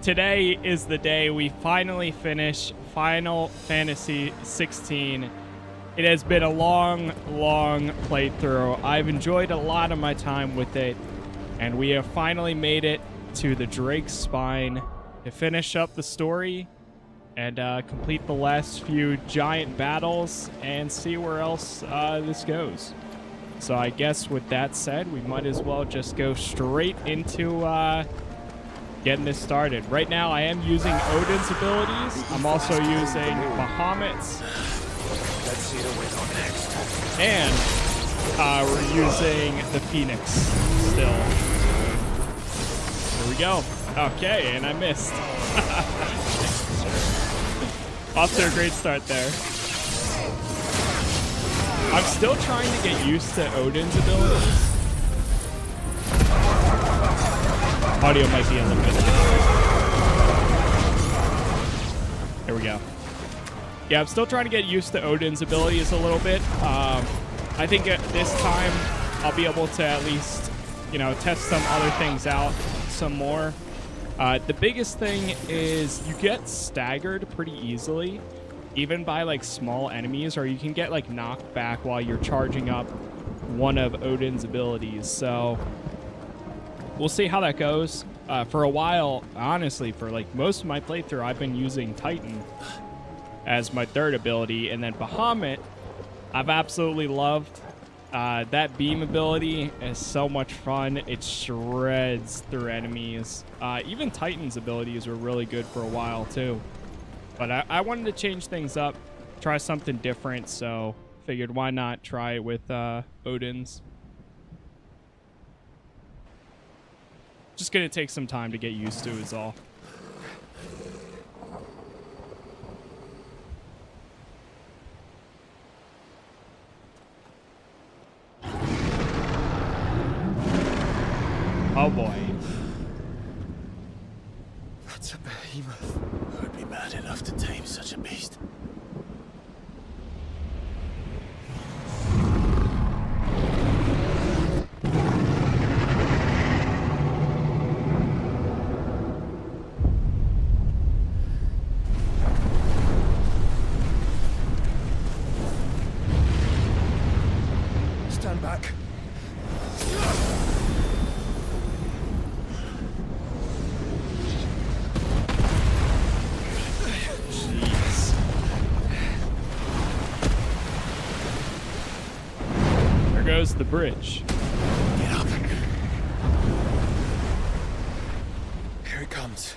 today is the day we finally finish Final Fantasy XVI. It has been a long, long playthrough. I've enjoyed a lot of my time with it, and we have finally made it to the Drake's Spine to finish up the story and complete the last few giant battles and see where else this goes. So I guess with that said, we might as well just go straight into getting this started. Right now I am using Odin's abilities. I'm also using Bahamut's. Let's see the window next. And we're using the Phoenix still. Here we go. Okay, and I missed. Off to a great start there. I'm still trying to get used to Odin's abilities. Audio might be a little bit loud. There we go. Yeah, I'm still trying to get used to Odin's abilities a little bit. I think at this time I'll be able to at least, test some other things out some more. The biggest thing is you get staggered pretty easily, even by like small enemies, or you can get like knocked back while you're charging up one of Odin's abilities. So we'll see how that goes. For a while, honestly, for like most of my playthrough, I've been using Titan as my third ability, and then Bahamut I've absolutely loved. That beam ability is so much fun. It shreds through enemies. Even Titan's abilities were really good for a while too. But I wanted to change things up, try something different, so figured why not try it with Odin's. Just gonna take some time to get used to is all. Oh boy. That's a behemoth. I'd be mad enough to tame such a beast. Stand back. Goes the bridge. Get up. Here it comes.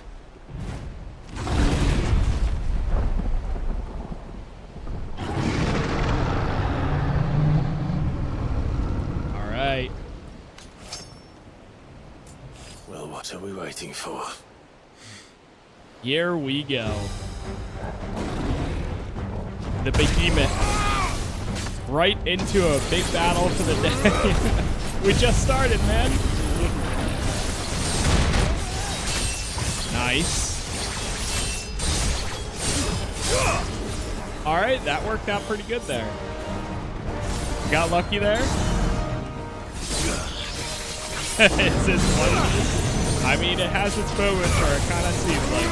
All right. Well, what are we waiting for? Here we go. The behemoth. Right into a big battle for the day. We just started, man. Nice. All right, that worked out pretty good there. Got lucky there. It's just funny. I mean, it has its moments where it kind of seems like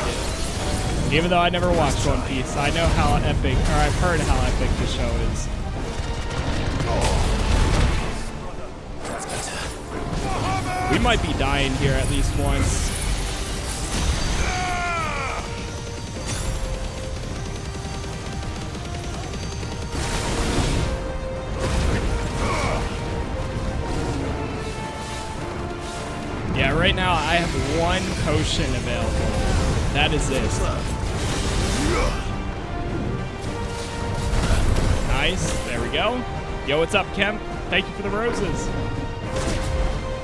it. Even though I never watched One Piece, I know how epic, or I've heard how epic the show is. We might be dying here at least once. Yeah, right now I have one potion available. That is it. Nice. There we go. Yo, what's up, Kemp? Thank you for the roses.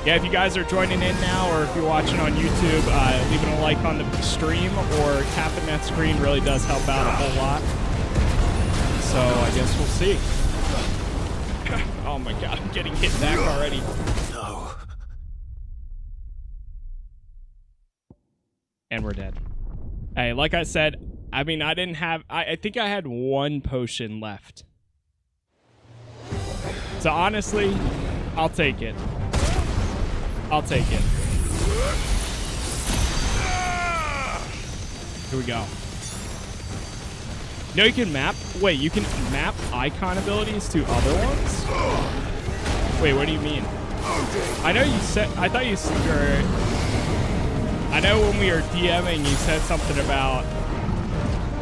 Yeah, if you guys are joining in now, or if you're watching on YouTube, leaving a like on the stream or tapping that screen really does help out a whole lot. So I guess we'll see. Oh my god, I'm getting hit back already. No. And we're dead. Hey, like I said, I mean, I didn't have... I think I had one potion left. So honestly, I'll take it. I'll take it. Here we go. No, you can map. Wait, you can map icon abilities to other ones? Wait, what do you mean? I know you said. I thought you were. I know when we were DMing, you said something about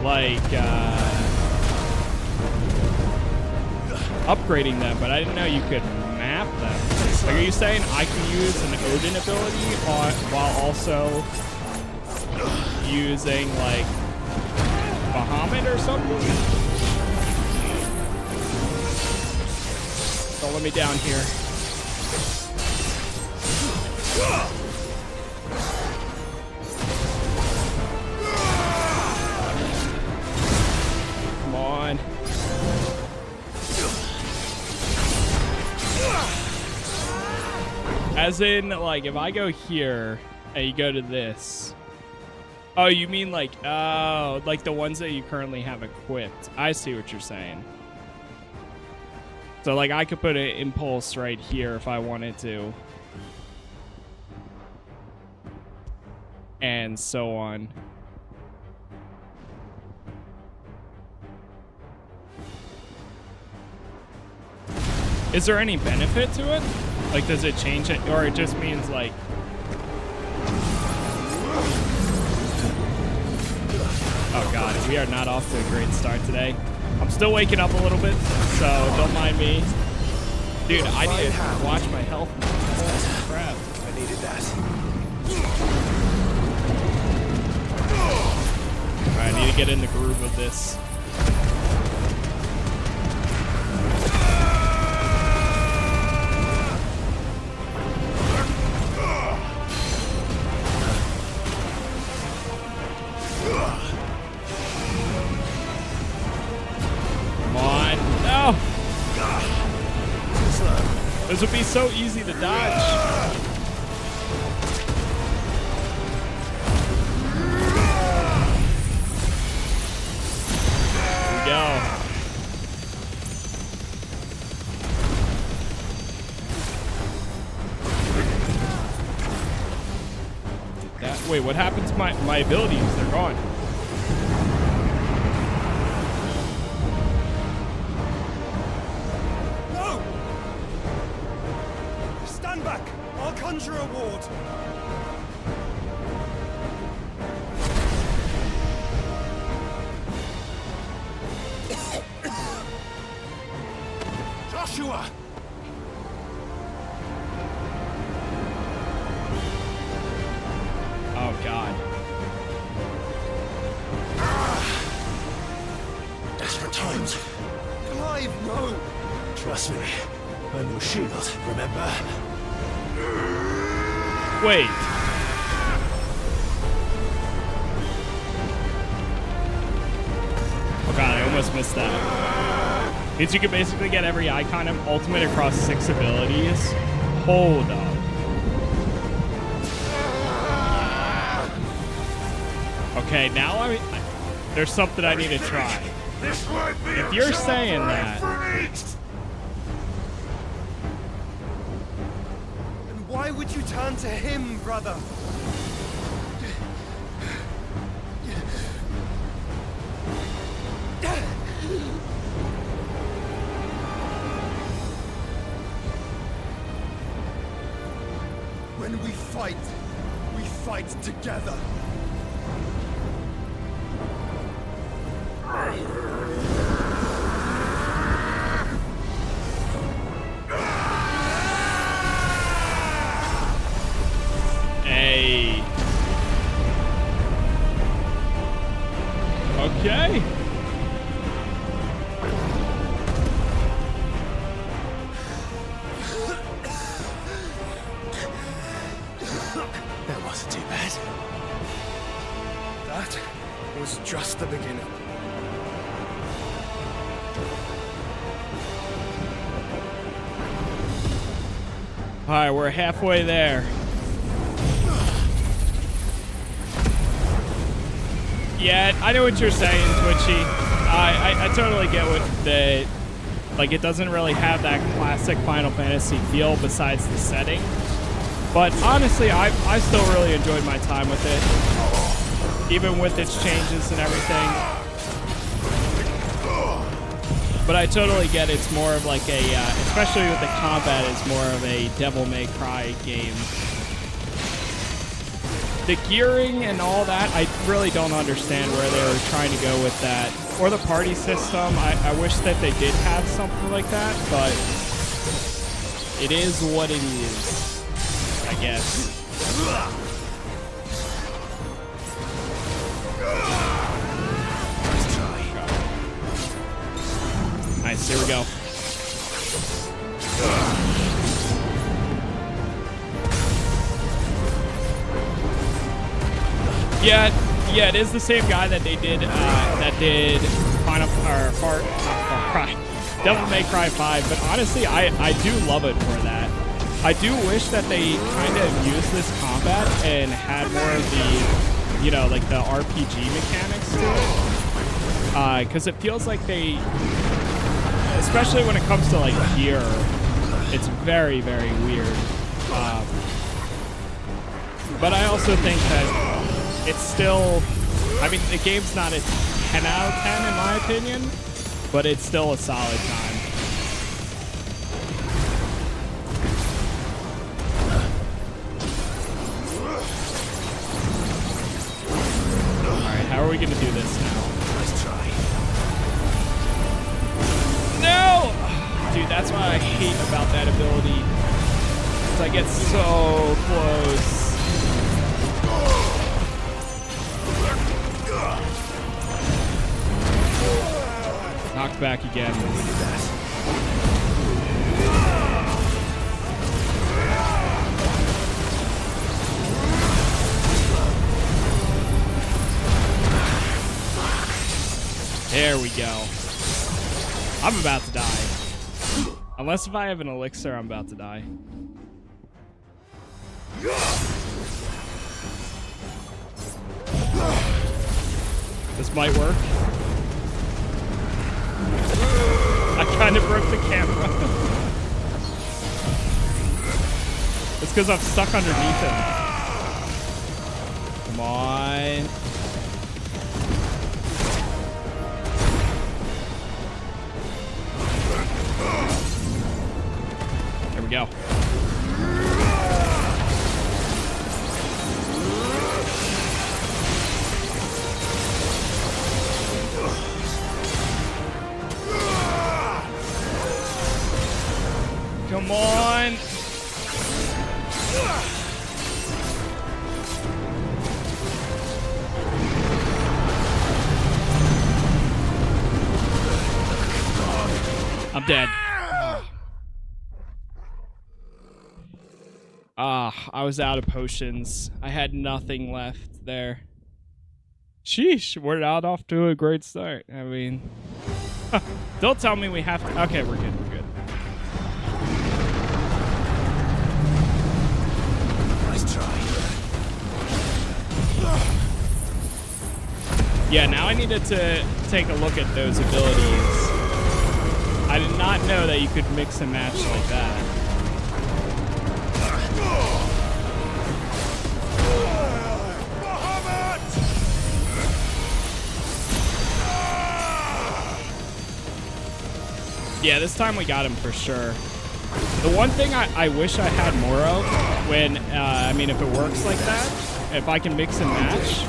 like upgrading them, but I didn't know you could map them. Like, are you saying I can use an Odin ability while also using like Bahamut or something? Don't let me down here. Come on. As in, like, if I go here and you go to this. Oh, you mean like, oh, like the ones that you currently have equipped. I see what you're saying. So, like, I could put an impulse right here if I wanted to. And so on. Is there any benefit to it? Like, does it change it? Or it just means, like... Oh, God. We are not off to a great start today. I'm still waking up a little bit, so don't mind me. Dude, I need to watch my health. Oh, crap. I needed that. Alright, I need to get in the groove of this. This would be so easy to dodge. Here we go. Did that? Wait, what happened to my abilities? They're gone. Conjure award. Joshua. Oh God. Desperate times. Clive, no. Trust me. I'm your shield, remember? Wait. Oh God, I almost missed that. Means you can basically get every icon of ultimate across 6 abilities. Hold up. Okay, now there's something I need to try. If you're saying that. Why would you turn to him, brother? When we fight together. Okay. That wasn't too bad. That was just the beginning. All right, we're halfway there. Yeah, I know what you're saying, Twitchy. I totally get what the... Like, it doesn't really have that classic Final Fantasy feel besides the setting. But honestly, I still really enjoyed my time with it. even with its changes and everything. But I totally get it's more of like a, especially with the combat, it's more of a Devil May Cry game. The gearing and all that, I really don't understand where they were trying to go with that. Or the party system, I wish that they did have something like that, but it is what it is, I guess. Nice, here we go. Yeah, it is the same guy that they did that did Devil May Cry 5, but honestly, I do love it for that. I do wish that they kind of used this combat and had more of the, you know, like the RPG mechanics to it. Because it feels like they, especially when it comes to like gear, it's very, very weird. But I also think that it's still, I mean, the game's not a 10 out of 10 in my opinion, but it's still a solid time. Alright, how are we gonna do this now? Let's try. No! Dude, that's what I hate about that ability. Is I get so close. Knocked back again. There we go. I'm about to die. Unless if I have an elixir, I'm about to die. This might work. I kind of broke the camera. It's because I'm stuck underneath him. Come on. There we go. Come on. I'm dead. I was out of potions. I had nothing left there. Sheesh, we're not off to a great start. I mean, don't tell me we have to. Okay, we're good. We're good. Nice try. Yeah, now I needed to take a look at those abilities. I did not know that you could mix and match like that. Yeah, this time we got him for sure. The one thing I wish I had more of when, I mean, if it works like that, if I can mix and match,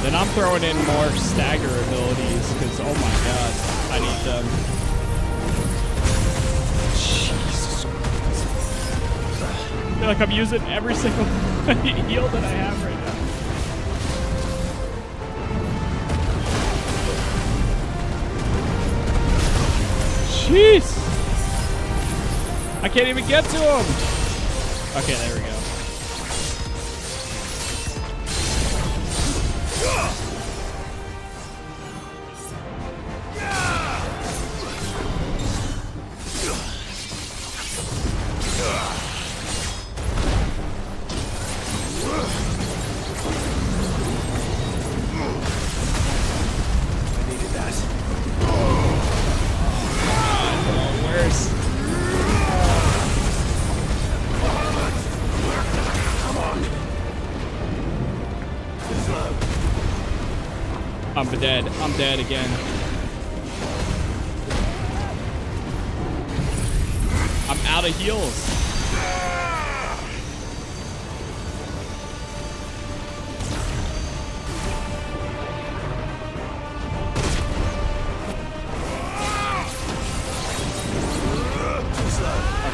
then I'm throwing in more stagger abilities, because, oh my god, I need them. Jesus Christ. I feel like I'm using every single heal that I have right now. Jeez! I can't even get to him! Okay, there we go. I'm dead. I'm dead again. I'm out of heals.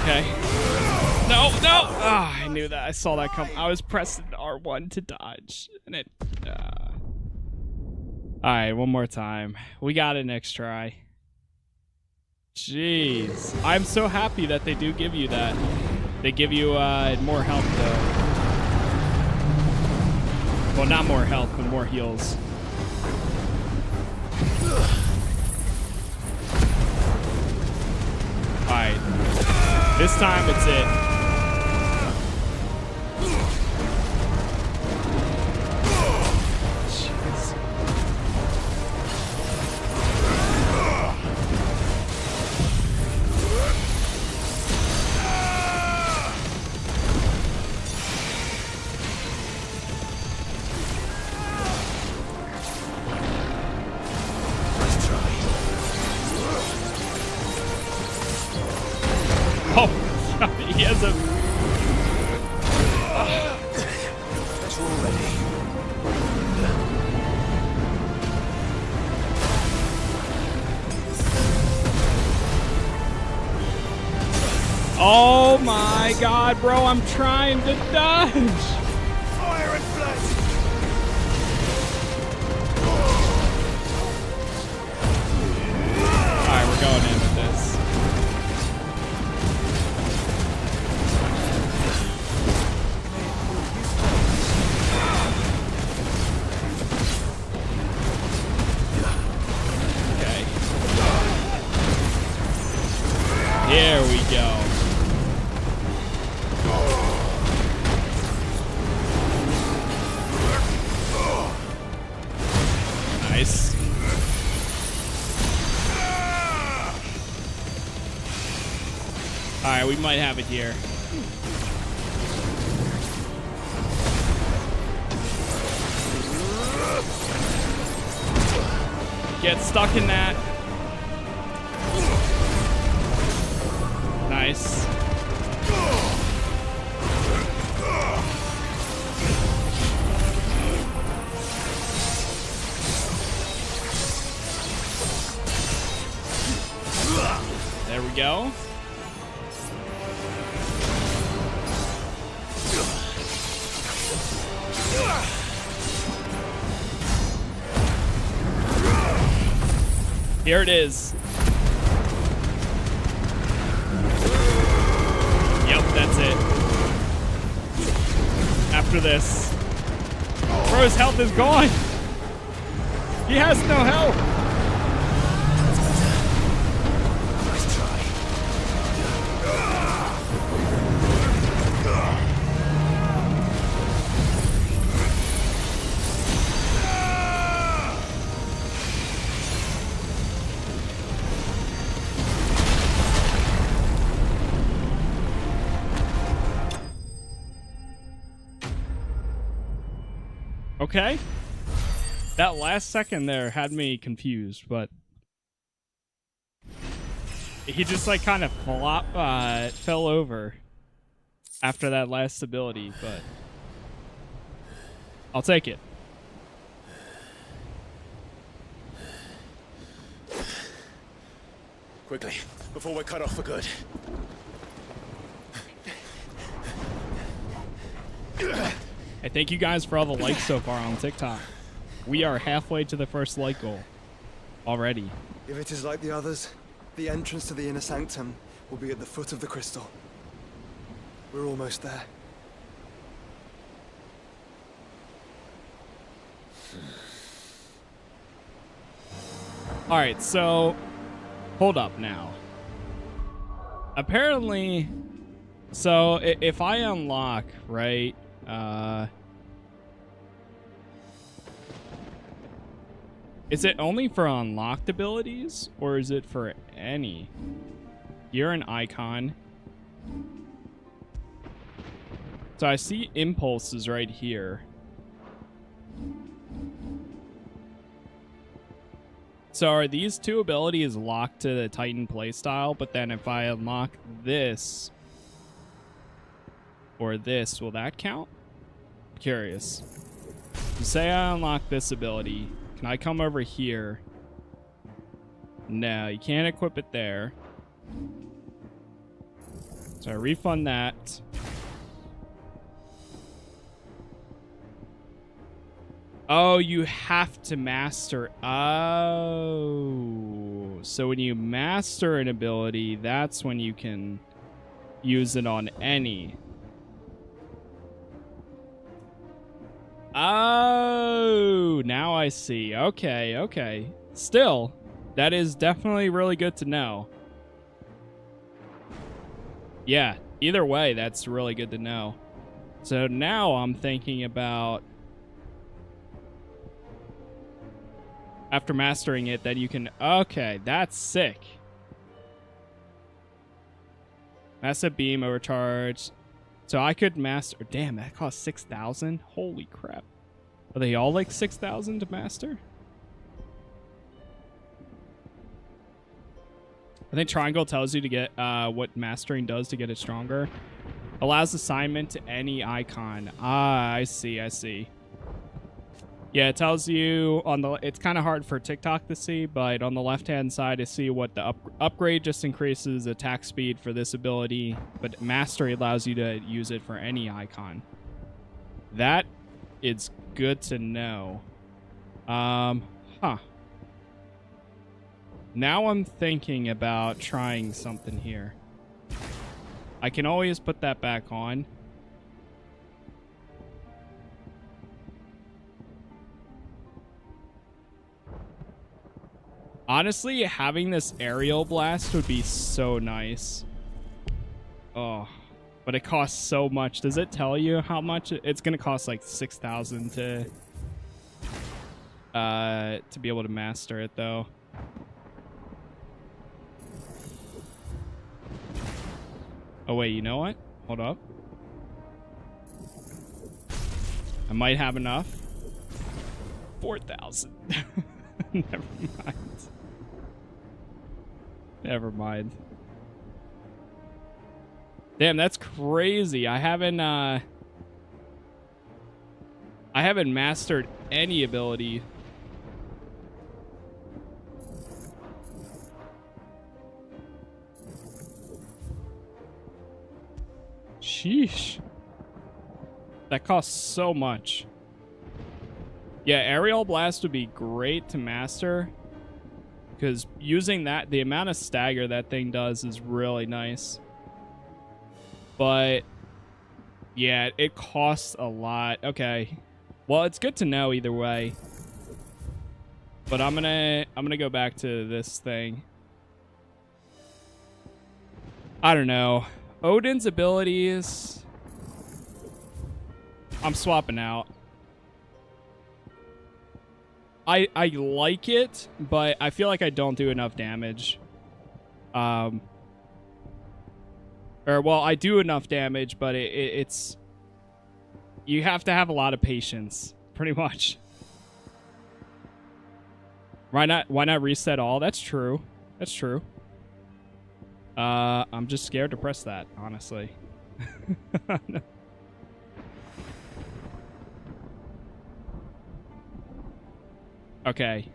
Okay. No, no! Ah, I knew that. I saw that come. I was pressing R1 to dodge, and it. All right, one more time. We got it next try. Jeez, I'm so happy that they do give you that. They give you more health though. Well, not more health, but more heals. All right, this time it's it. Oh, he has a... That's all ready. Oh my god, bro, I'm trying to dodge. Fire and flash. Alright, we're going in with this. Okay. Here we go. Nice. Alright, we might have it here. Get stuck in that. Nice. There we go. Here it is. Yep, that's it. After this. Bro, his health is gone. He has no health. Nice try. Okay. That last second there had me confused, but he just like kind of fell over after that last ability, but I'll take it. Quickly, before we're cut off for good. Hey, thank you guys for all the likes so far on TikTok. We are halfway to the first like goal already. If it is like the others, the entrance to the inner sanctum will be at the foot of the crystal. We're almost there. All right, so hold up now. Apparently, so if I unlock, right, is it only for unlocked abilities, or is it for any? You're an icon. So I see impulses right here. So are these two abilities locked to the Titan playstyle? But then if I unlock this or this, will that count? Curious. So say I unlock this ability. Can I come over here? No, you can't equip it there. So I refund that. Oh, you have to master. Oh. So when you master an ability, that's when you can use it on any. Oh, now I see. Okay, okay. Still, that is definitely really good to know. Yeah, either way, that's really good to know. So now I'm thinking about, after mastering it, that you can... Okay, that's sick. Massive beam overcharge. So I could master... Damn, that costs 6,000? Holy crap. Are they all like 6,000 to master? I think triangle tells you to get what mastering does to get it stronger. Allows assignment to any icon. Ah, I see, I see. Yeah, it tells you on the... It's kind of hard for TikTok to see, but on the left-hand side to see what the upgrade just increases attack speed for this ability, but mastery allows you to use it for any icon. That is good to know. Huh. Now I'm thinking about trying something here. I can always put that back on. Honestly, having this aerial blast would be so nice. Oh, but it costs so much. Does it tell you how much? It's going to cost like 6,000 to be able to master it, though. Oh, wait, you know what? Hold up. I might have enough. 4,000. Never mind. Never mind. Damn, that's crazy. I haven't mastered any ability. Sheesh. That costs so much. Yeah, aerial blast would be great to master, because using that, the amount of stagger that thing does is really nice. But yeah, it costs a lot. Okay. Well, it's good to know either way. But I'm gonna go back to this thing. I don't know. Odin's abilities, I'm swapping out. I like it, but I feel like I don't do enough damage. Or, well, I do enough damage, but it's... You have to have a lot of patience, pretty much. Why not reset all? That's true. That's true. I'm just scared to press that, honestly. Okay.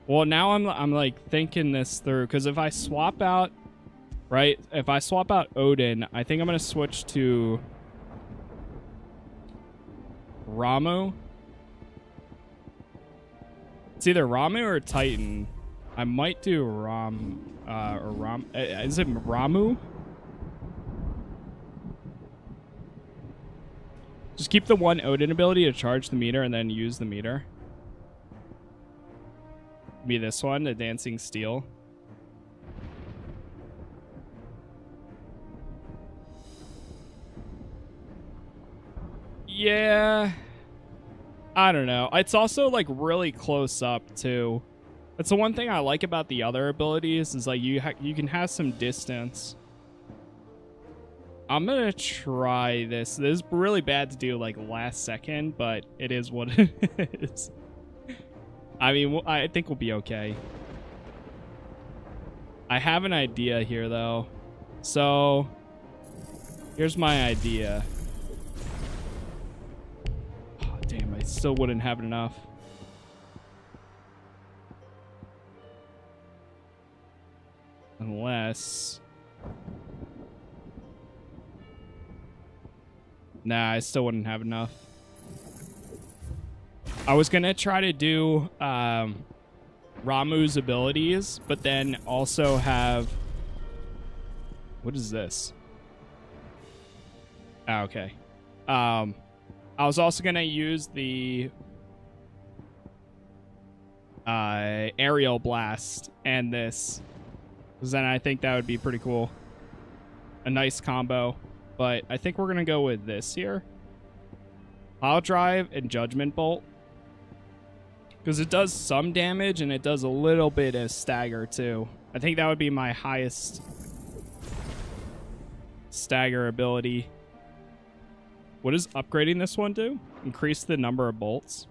Well, now I'm like thinking this through, because if I swap out, right? If I swap out Odin, I think I'm gonna switch to Ramu. It's either Ramu or Titan. I might do is it Ramu? Just keep the one Odin ability to charge the meter and then use the meter. Be this one, the Dancing Steel. Yeah. I don't know. It's also like really close up too. That's the one thing I like about the other abilities, is like you can have some distance. I'm gonna try this. This is really bad to do like last second, but it is what it is. I mean, I think we'll be okay. I have an idea here, though. So, here's my idea. Oh, damn, I still wouldn't have enough. Unless... Nah, I still wouldn't have enough. I was gonna try to do Ramuh's abilities, but then also have... What is this? Oh, okay. I was also gonna use the aerial blast and this, because then I think that would be pretty cool. A nice combo. But I think we're going to go with this here. Pile Drive and Judgment Bolt. Because it does some damage and it does a little bit of stagger too. I think that would be my highest stagger ability. What does upgrading this one do? Increase the number of bolts.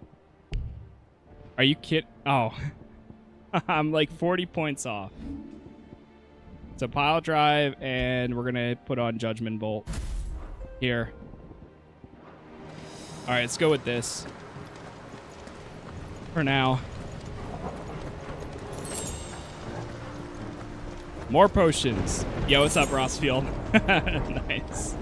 Are you kidding? Oh. I'm like 40 points off. So Pile Drive, and we're going to put on Judgment Bolt here. All right, let's go with this for now. More potions. Yo, what's up, Rossfield? Nice.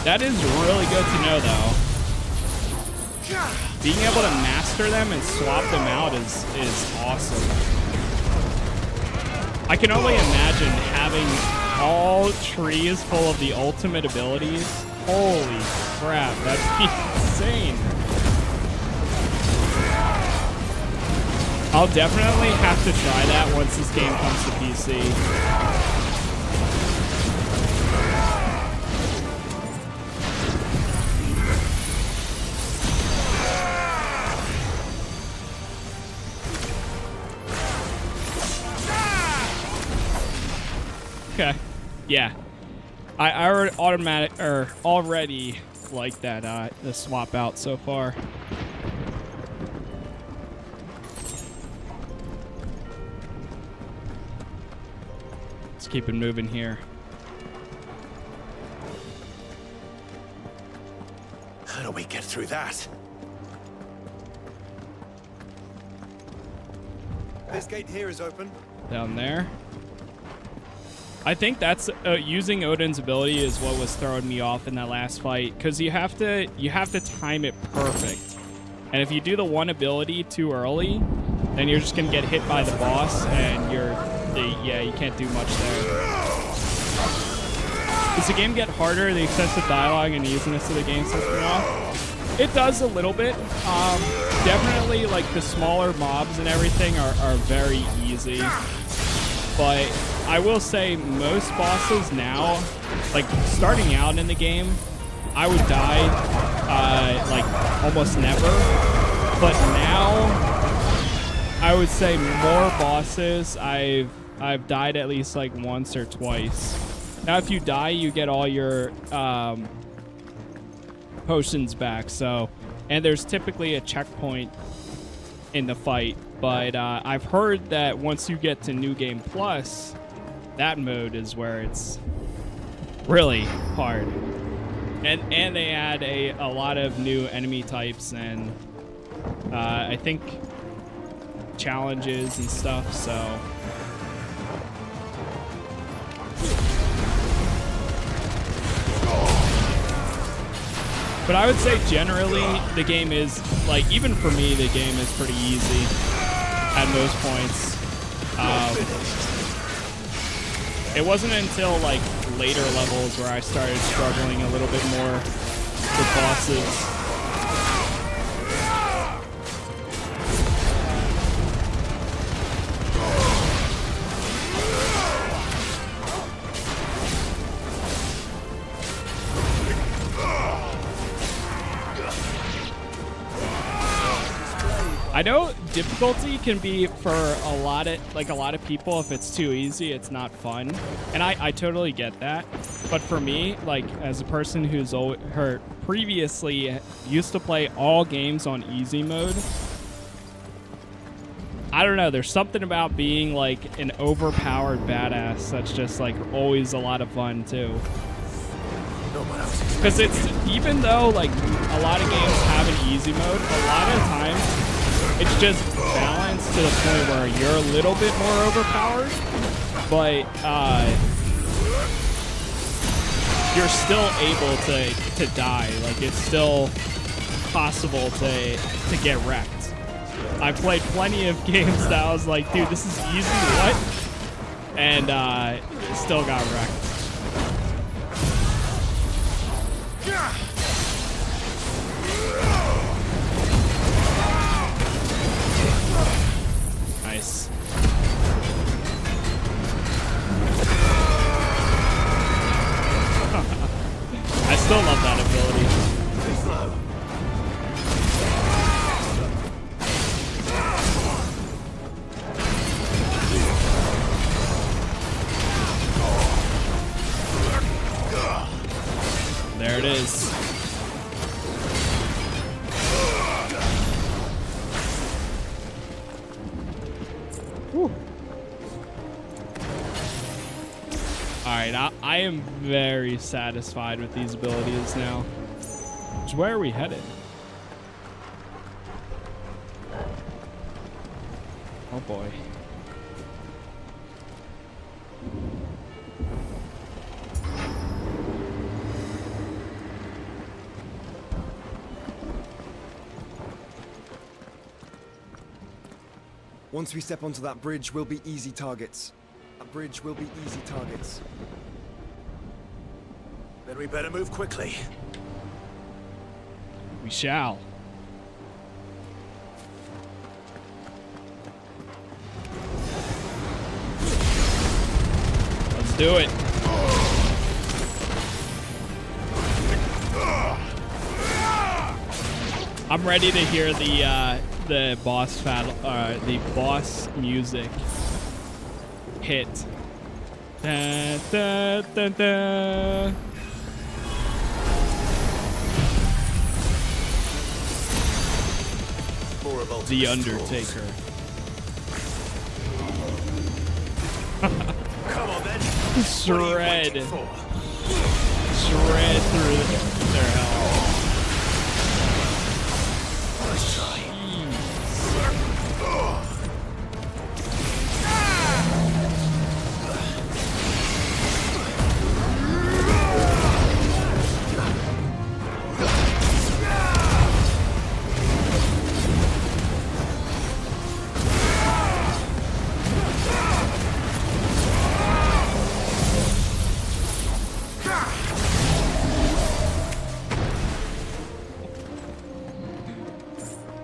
That is really good to know, though. Being able to master them and swap them out is awesome. I can only imagine having all trees full of the ultimate abilities. Holy crap, that'd be insane. I'll definitely have to try that once this game comes to PC. Okay, yeah, I already like that the swap out so far. Let's keep it moving here. How do we get through that? This gate here is open. Down there. I think that's using Odin's ability is what was throwing me off in that last fight, because you have to time it perfect, and if you do the one ability too early, then you're just gonna get hit by the boss, and you can't do much there. Does the game get harder, the excessive dialogue and the easiness of the game sets me off? It does a little bit. Definitely, like, the smaller mobs and everything are very easy, but I will say most bosses now, like starting out in the game, I would die like almost never. But now I would say more bosses I've died at least like once or twice. Now if you die, you get all your potions back. So, and there's typically a checkpoint in the fight. But I've heard that once you get to New Game Plus, that mode is where it's really hard. And they add a lot of new enemy types and I think challenges and stuff, so. But I would say generally the game is, like, even for me, the game is pretty easy at most points. It wasn't until like later levels where I started struggling a little bit more with bosses. I know difficulty can be for a lot of people. If it's too easy, it's not fun, and I totally get that. But for me, like as a person who's previously used to play all games on easy mode, I don't know. There's something about being like an overpowered badass that's just like always a lot of fun too. Because it's, even though like a lot of games have an easy mode, a lot of times it's just balanced to the point where you're a little bit more overpowered, but you're still able to die. Like it's still possible to get wrecked. I've played plenty of games that I was like, dude, this is easy, what? And still got wrecked. Nice. I still love that ability. There it is. Whew. Alright, I am very satisfied with these abilities now. So where are we headed? Oh boy. Once we step onto that bridge, we'll be easy targets. That bridge will be easy targets. Then we better move quickly. We shall. Let's do it. I'm ready to hear the boss battle, the boss music hit. Da, da, da, da. The Undertaker. Come on then. Shred through their health. Let's try.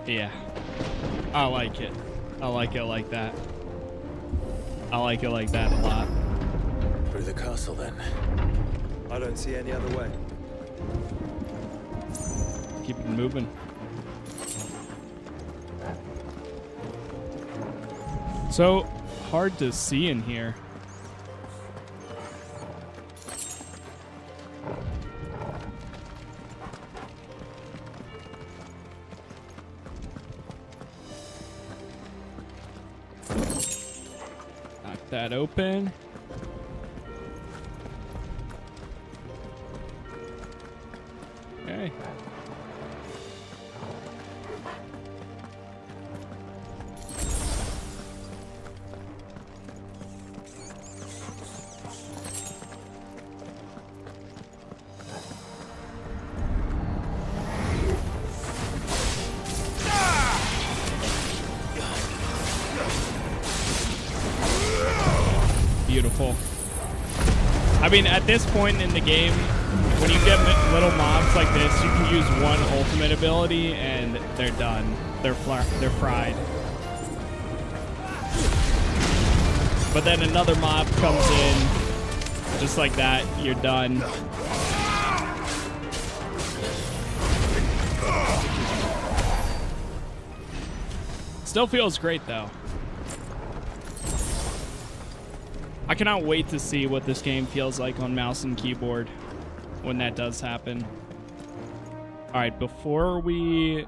Yeah, I like it. I like it like that. I like it like that a lot. Through the castle then. I don't see any other way. Keep it moving. So hard to see in here. That open. Okay. Beautiful. I mean, at this point in the game, when you get little mobs like this, you can use one ultimate ability and they're done. They're fried. But then another mob comes in, just like that, you're done. Still feels great, though. I cannot wait to see what this game feels like on mouse and keyboard when that does happen. All right, before we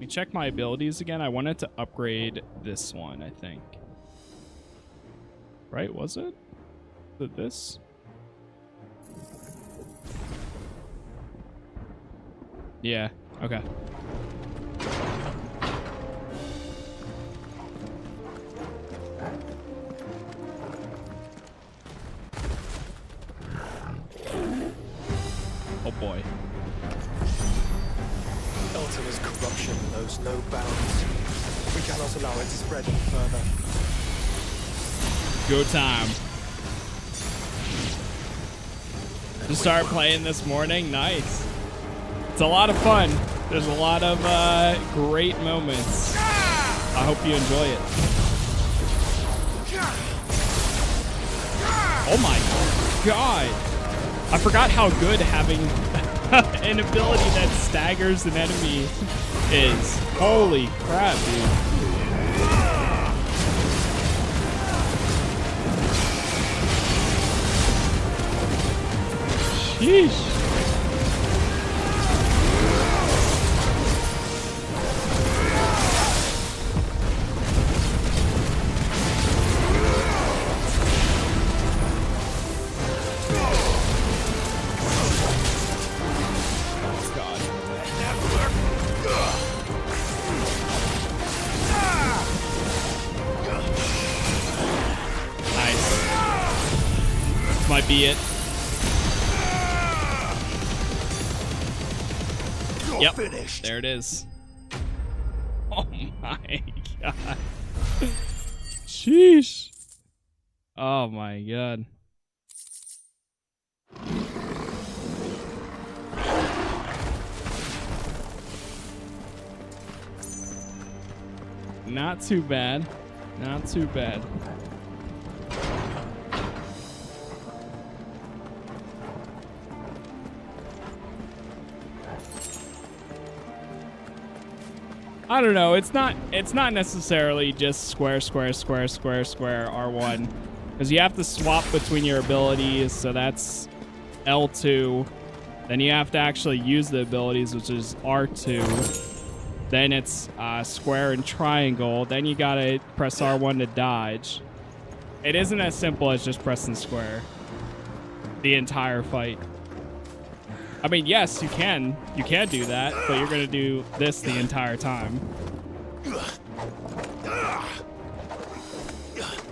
check my abilities again, I wanted to upgrade this one, I think. Right, was it? Was it this? Yeah, okay. Oh boy. Ultima's corruption knows no bounds. We cannot allow it to spread any further. Go time. Just started playing this morning. Nice. It's a lot of fun. There's a lot of great moments. I hope you enjoy it. Oh my god. I forgot how good having an ability that staggers an enemy is. Holy crap, dude. Sheesh. Might be it. Yep, finished. There it is. Oh my god. Sheesh. Oh my god. Not too bad. Not too bad. I don't know. It's not necessarily just square, square, square, square, square, R1. Because you have to swap between your abilities, so that's L2. Then you have to actually use the abilities, which is R2. Then it's square and triangle. Then you gotta press R1 to dodge. It isn't as simple as just pressing square the entire fight. I mean, yes, you can do that, but you're gonna do this the entire time.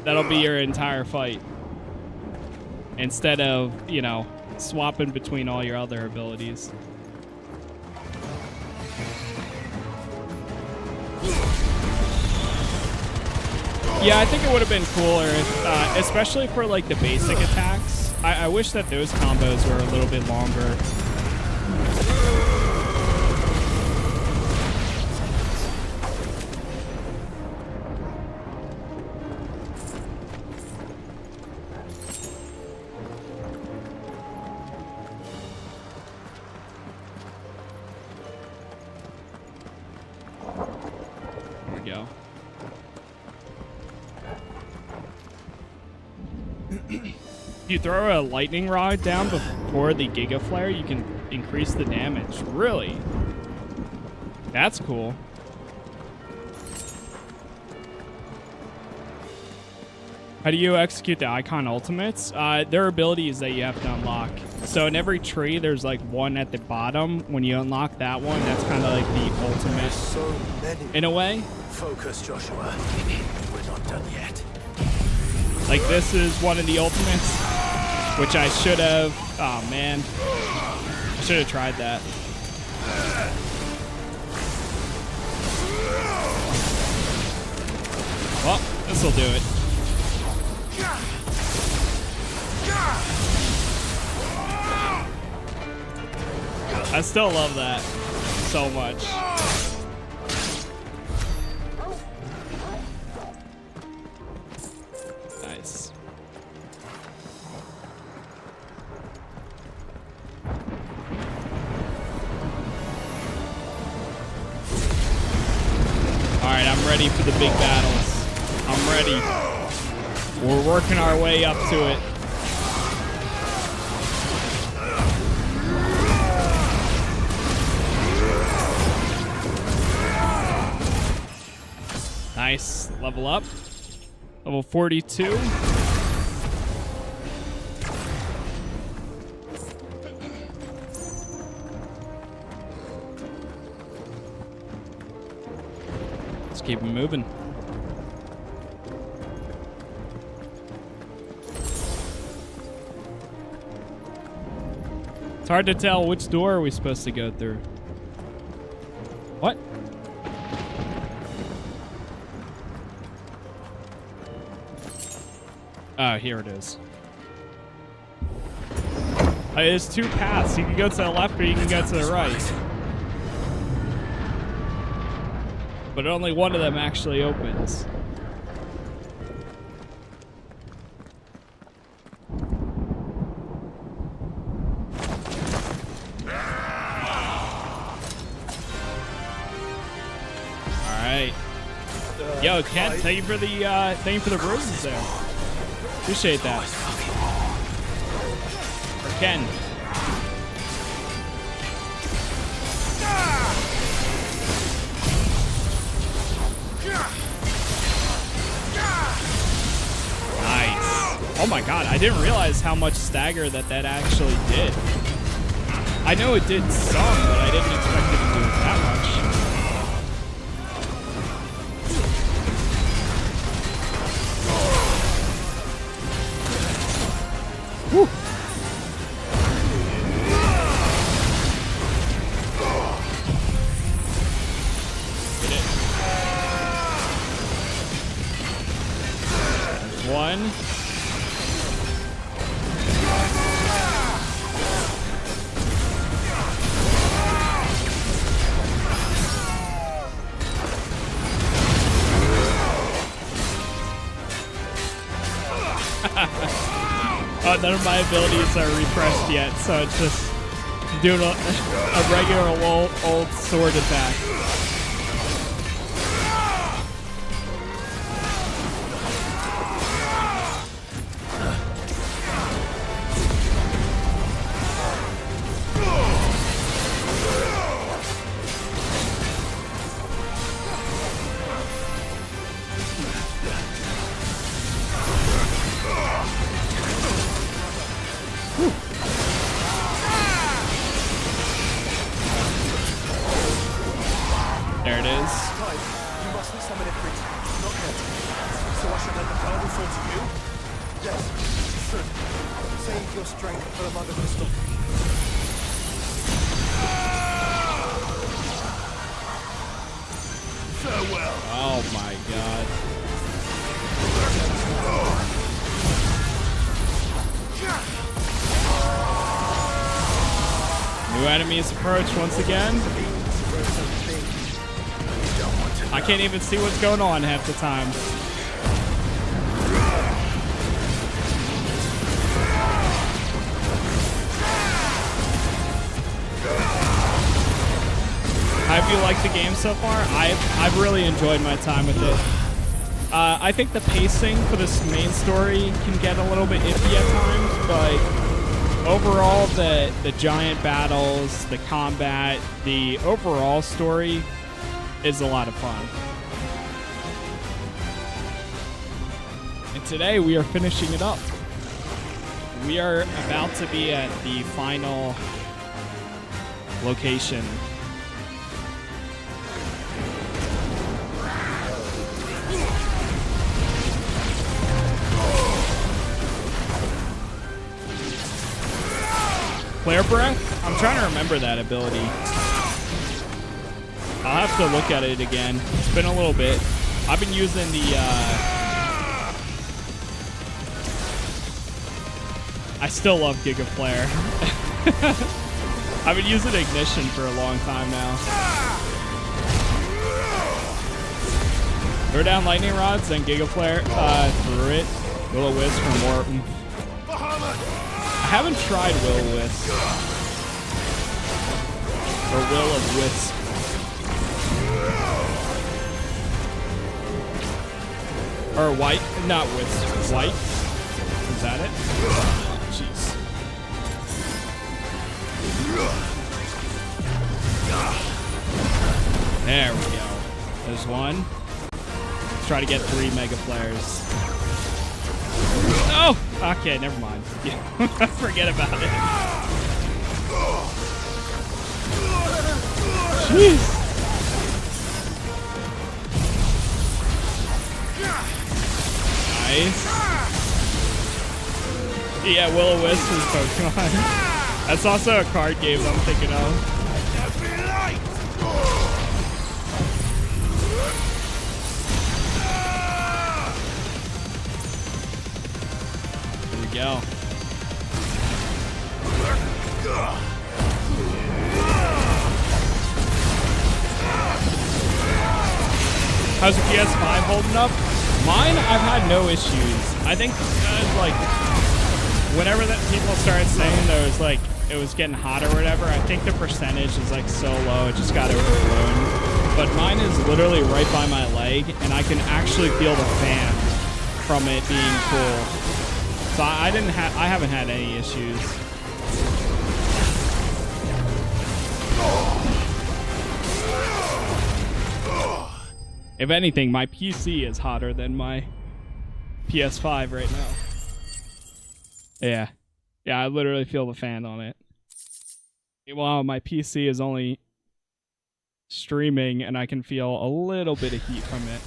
That'll be your entire fight. Instead of, you know, swapping between all your other abilities. Yeah, I think it would have been cooler, if, especially for like the basic attacks. I wish that those combos were a little bit longer. There we go. If you throw a lightning rod down before the Giga Flare, you can increase the damage. Really? That's cool. How do you execute the Icon Ultimates? There are abilities that you have to unlock. So in every tree, there's like one at the bottom. When you unlock that one, that's kind of like the ultimate So many. in a way. Focus, Joshua. We're not done yet. Like this is one of the ultimates, which I should have. Oh man, I should have tried that. Well, this will do it. I still love that so much. Nice. All right, I'm ready for the big battles. I'm ready. We're working our way up to it. Nice. Level up. Level 42. Let's keep it moving. It's hard to tell which door are we supposed to go through. What? Oh, here it is. There's two paths. You can go to the left or you can go to the right. But only one of them actually opens. Alright. Yo, Ken, thank you for the roses there. Appreciate that. For Ken. Nice. Oh my god, I didn't realize how much stagger that actually did. I know it did some, but I didn't expect it to do that much. Whew. Hit it. There's one. Oh, none of my abilities are refreshed yet, so it's just doing a regular old sword attack. There it is. You mustn't summon it free. Not yet. So I should let the power fall to you? Yes, you should. Save your strength for the Mothercrystal. Farewell. Oh my god. New enemies approach once again. I can't even see what's going on half the time. How have you liked the game so far? I've really enjoyed my time with it. I think the pacing for this main story can get a little bit iffy at times, but overall the giant battles, the combat, the overall story is a lot of fun. And today we are finishing it up. We are about to be at the final location. Flare Breath? I'm trying to remember that ability. I'll have to look at it again. It's been a little bit. I've been using the, I still love Giga Flare. I've been using Ignition for a long time now. Throw down Lightning Rods, then Giga Flare through it. Will-O-Wisp for more. I haven't tried Will-O-Wisp. Or Will-O-Wisp. Or white, not with white. Is that it? Jeez. There we go. There's one. Let's try to get 3 mega flares. Oh! Okay, never mind. Forget about it. Jeez. Nice. Yeah, Will-O-Wisp is Pokemon. That's also a card game I'm thinking of. There we go. How's your PS5 holding up? Mine, I've had no issues. I think, like, whenever that people started saying there was, like, it was getting hot or whatever, I think the percentage is, like, so low, it just got overblown. But mine is literally right by my leg, and I can actually feel the fan from it being cool. So I haven't had any issues. If anything, my PC is hotter than my PS5 right now. Yeah. Yeah, I literally feel the fan on it. Meanwhile, my PC is only streaming and I can feel a little bit of heat from it.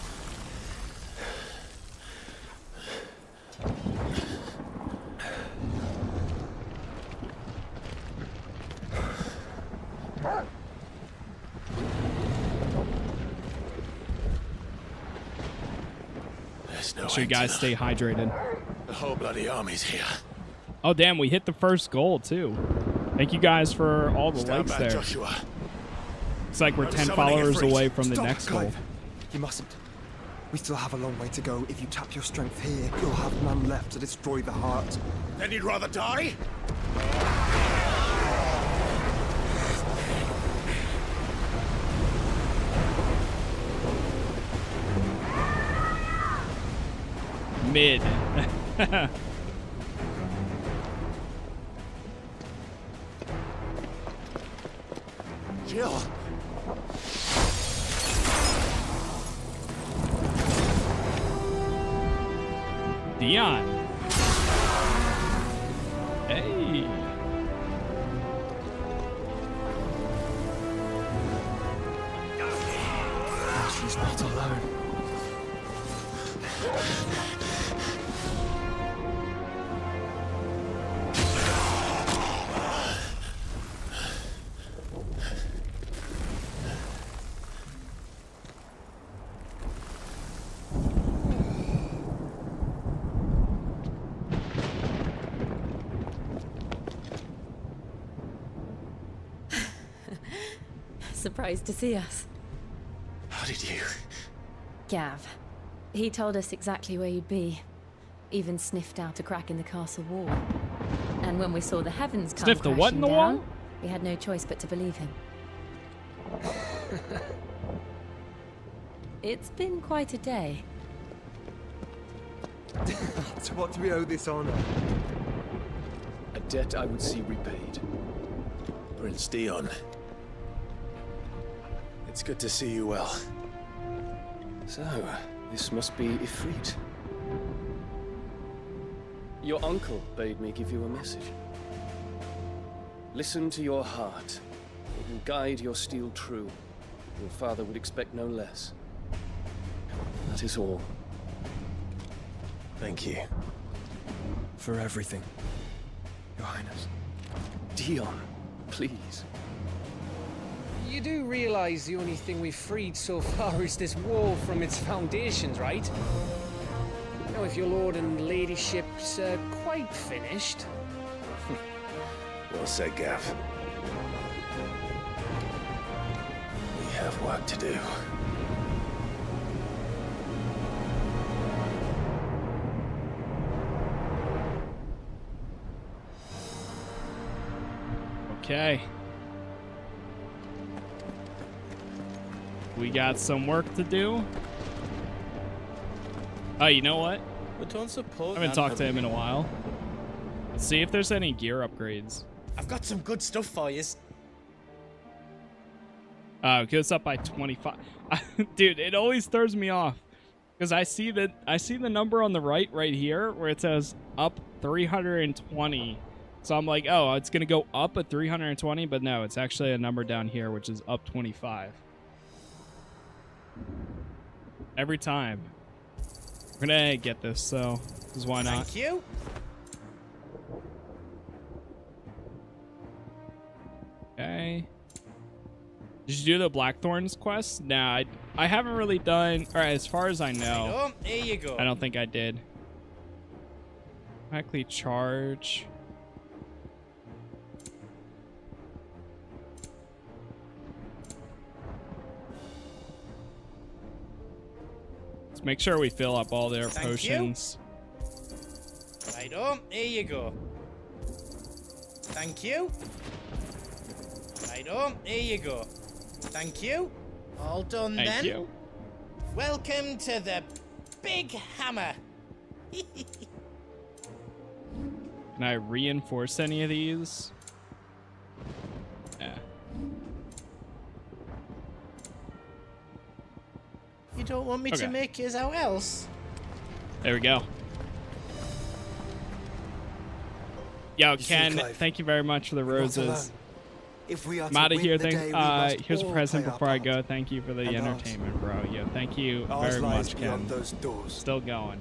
No, so you guys stay hydrated. The whole bloody army's here. Oh damn, we hit the first goal too. Thank you guys for all the Stand likes back, there. Joshua. It's like we're I'm 10 summoning a followers freak. away from the Stop, next goal. Clive. You mustn't. We still have a long way to go. If you tap your strength here, you'll have none left to destroy the heart. Then you'd rather die? Mid. Jill. Dion. Hey. She's not alone. Surprised to see us. How did you? Gav. He told us exactly where you'd be. Even sniffed out a crack in the castle wall. And when we saw the heavens come Sniffed a what in the crashing down, wall? we had no choice but to believe him. It's been quite a day. To what do we owe this honor? A debt I would see repaid. Prince Dion. It's good to see you well. So, this must be Ifrit. Your uncle bade me give you a message. Listen to your heart. It will guide your steel true. Your father would expect no less. That is all. Thank you. For everything, Your Highness. Dion, please. You do realize the only thing we've freed so far is this wall from its foundations, right? Now, if your lord and ladyship's quite finished... Well said, Gav. We have work to do. Okay. We got some work to do. Oh, you know what? But don't support. I haven't talked to him in a while. Let's see if there's any gear upgrades. I've got some good stuff for you. It goes up by 25. Dude, it always throws me off because I see the number on the right here where it says up 320. So I'm like, oh, it's gonna go up at 320, but no, it's actually a number down here which is up 25. Every time. We're gonna get this, so because why not? Thank you. Okay. Did you do the Blackthorns quest? Nah, I haven't really done. All right, as far as I know, Oh, here you go. I don't think I did. Actually, charge. Let's make sure we fill up all their Thank potions. Right on, here you go. Thank you. Right on, here you go. Thank you. All done then. Thank you. Welcome to the Big Hammer. Can I reinforce any of these? Yeah. You don't want me Okay. to make yours out else? There we go. Yo, You see, Ken, Clive, thank you very much for the we're not alone. roses. If we are I'm out to of win here. the day, we must Here's a all present play our before I part. go. Thank you for the And ours. entertainment, bro. Yo, thank you Ours very lies much, beyond Ken. those doors. Still going.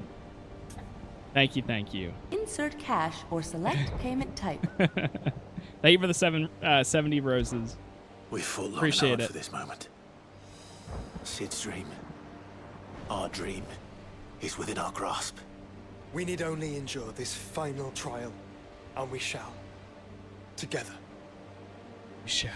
Thank you, thank you. Insert cash or select payment type. Thank you for the 70 roses. We've fought long Appreciate and hard it. for this moment. Sid's dream, our dream, is within our grasp. We need only endure this final trial, and we shall. Together. We shall.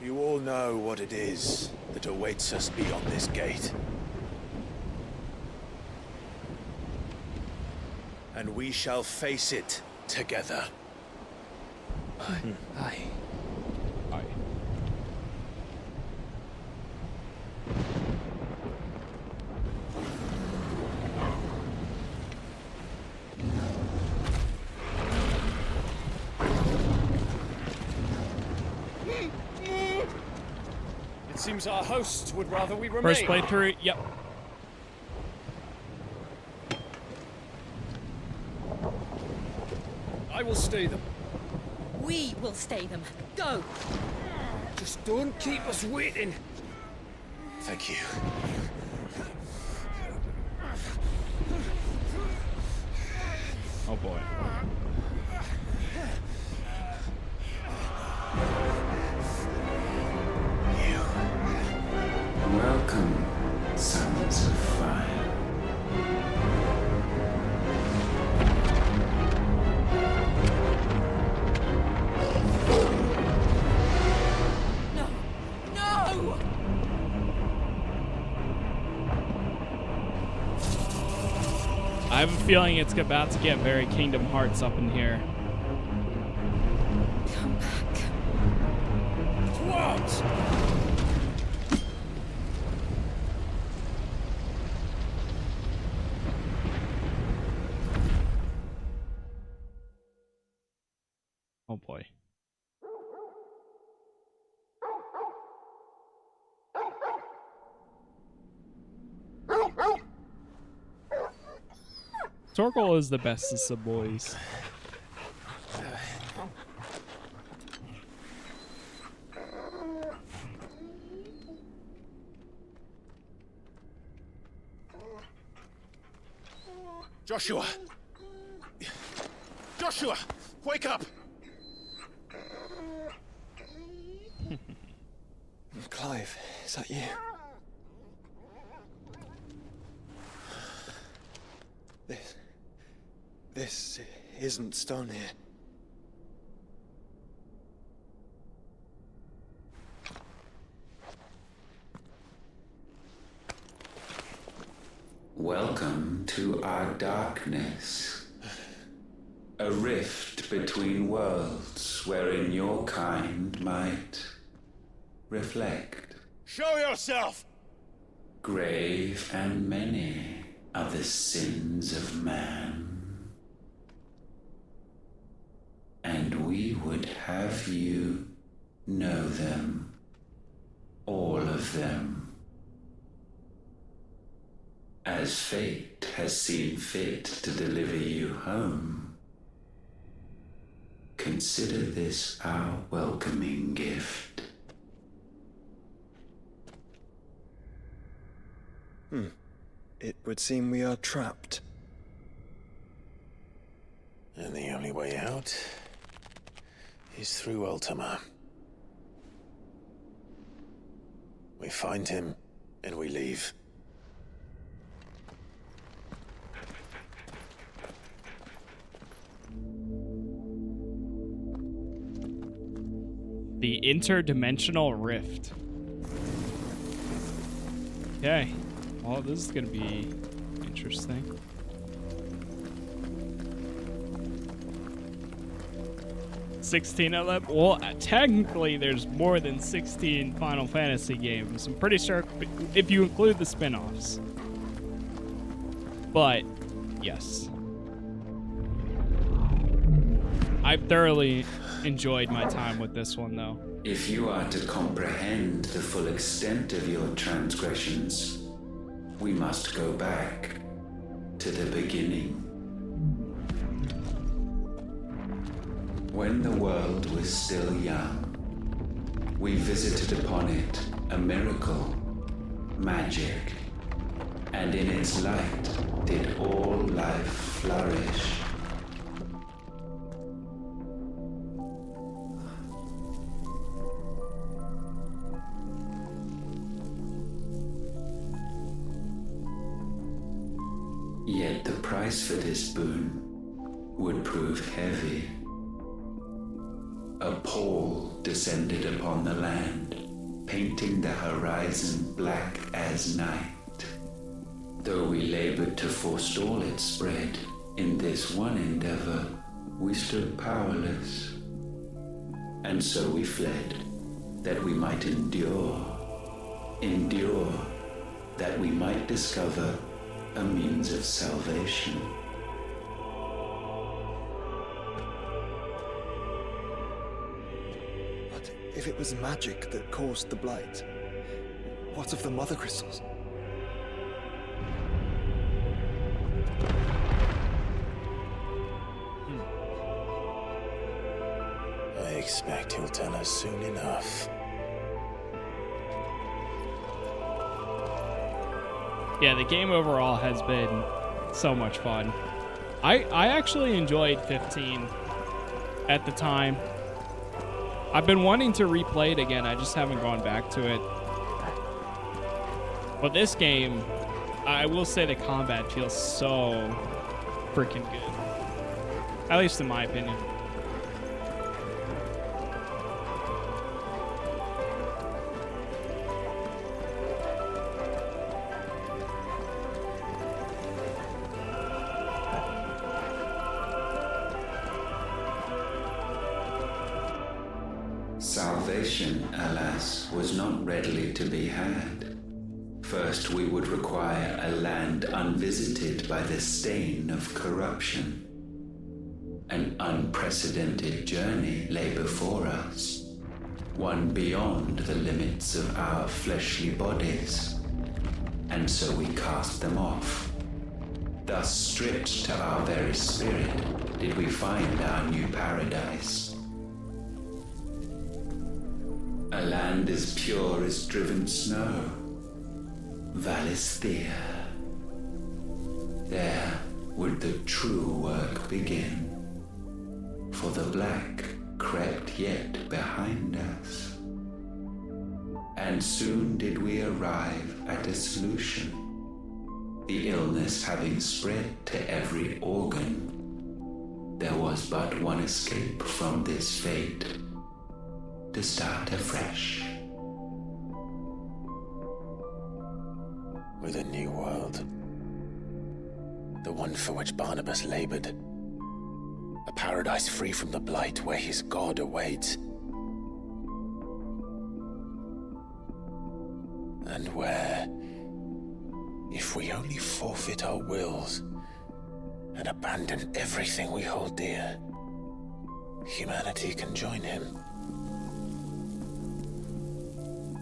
You all know what it is that awaits us beyond this gate. And we shall face it together. Aye. Aye. It seems our hosts would rather we remain. First playthrough, yep. I will stay them. We will stay them. Go! Just don't keep us waiting. Thank you. Oh boy. Welcome, sons of fire. No! No! I have a feeling it's about to get very Kingdom Hearts up in here. Come back. What? Oh boy. Torgal is the bestest of boys. Joshua! Joshua! Wake up! Clive, is that you? This isn't stone here. Welcome to our darkness. A rift rift between worlds wherein your kind might reflect. Show yourself! Grave and many are the sins of man, and we would have you know them, all of them, as fate has seen fit to deliver you home. Consider this our welcoming gift. It would seem we are trapped. And the only way out is through Ultima. We find him, and we leave. The interdimensional rift. Okay. Well, this is going to be interesting. $16 Well, technically, there's more than 16 Final Fantasy games. I'm pretty sure if you include the spin-offs. But, yes. I've thoroughly enjoyed my time with this one, though. If you are to comprehend the full extent of your transgressions, we must go back to the beginning. When the world was still young, we visited upon it a miracle, magic, and in its light did all life flourish. Yet the price for this boon would prove heavy. A pall descended upon the land, painting the horizon black as night. Though we labored to forestall its spread, in this one endeavor we stood powerless. And so we fled, that we might endure, that we might discover a means of salvation. But if it was magic that caused the blight, what of the Mothercrystals? I expect he'll tell us soon enough. Yeah, the game overall has been so much fun. I actually enjoyed 15 at the time. I've been wanting to replay it again. I just haven't gone back to it. But this game, I will say the combat feels so freaking good. At least in my opinion. Salvation, alas, was not readily to be had. First, we would require a land unvisited by the stain of corruption. An unprecedented journey lay before us, one beyond the limits of our fleshly bodies. And so we cast them off. Thus, stripped to our very spirit, did we find our new paradise. A land as pure as driven snow. Valisthea. There would the true work begin. For the black crept yet behind us. And soon did we arrive at a solution. The illness having spread to every organ, there was but one escape from this fate. To start afresh. With a new world. The one for which Barnabas labored. A paradise free from the blight where his god awaits. And where, if we only forfeit our wills and abandon everything we hold dear, humanity can join him.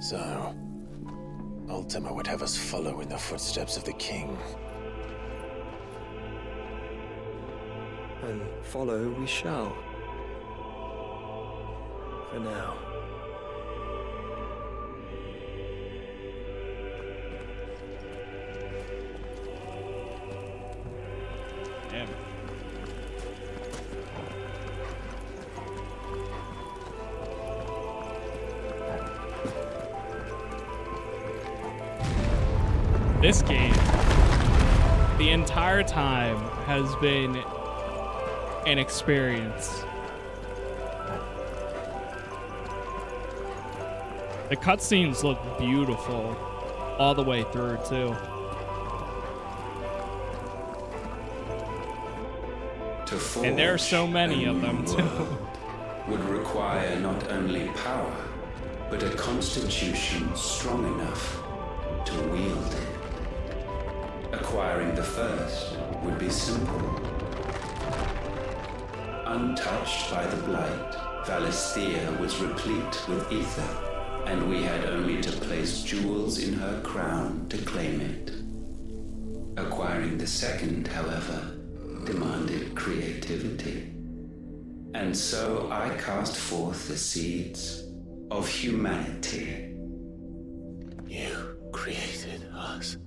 So, Ultima would have us follow in the footsteps of the king. And follow we shall. For now. Damn. This game, the entire time, has been an experience. The cutscenes look beautiful all the way through, too. And there are so many of them, too. Would require not only power, but a constitution strong enough to wield it. Acquiring the first would be simple. Untouched by the blight, Valisthea was replete with aether, and we had only to place jewels in her crown to claim it. Acquiring the second, however, demanded creativity. And so I cast forth the seeds of humanity. You created us.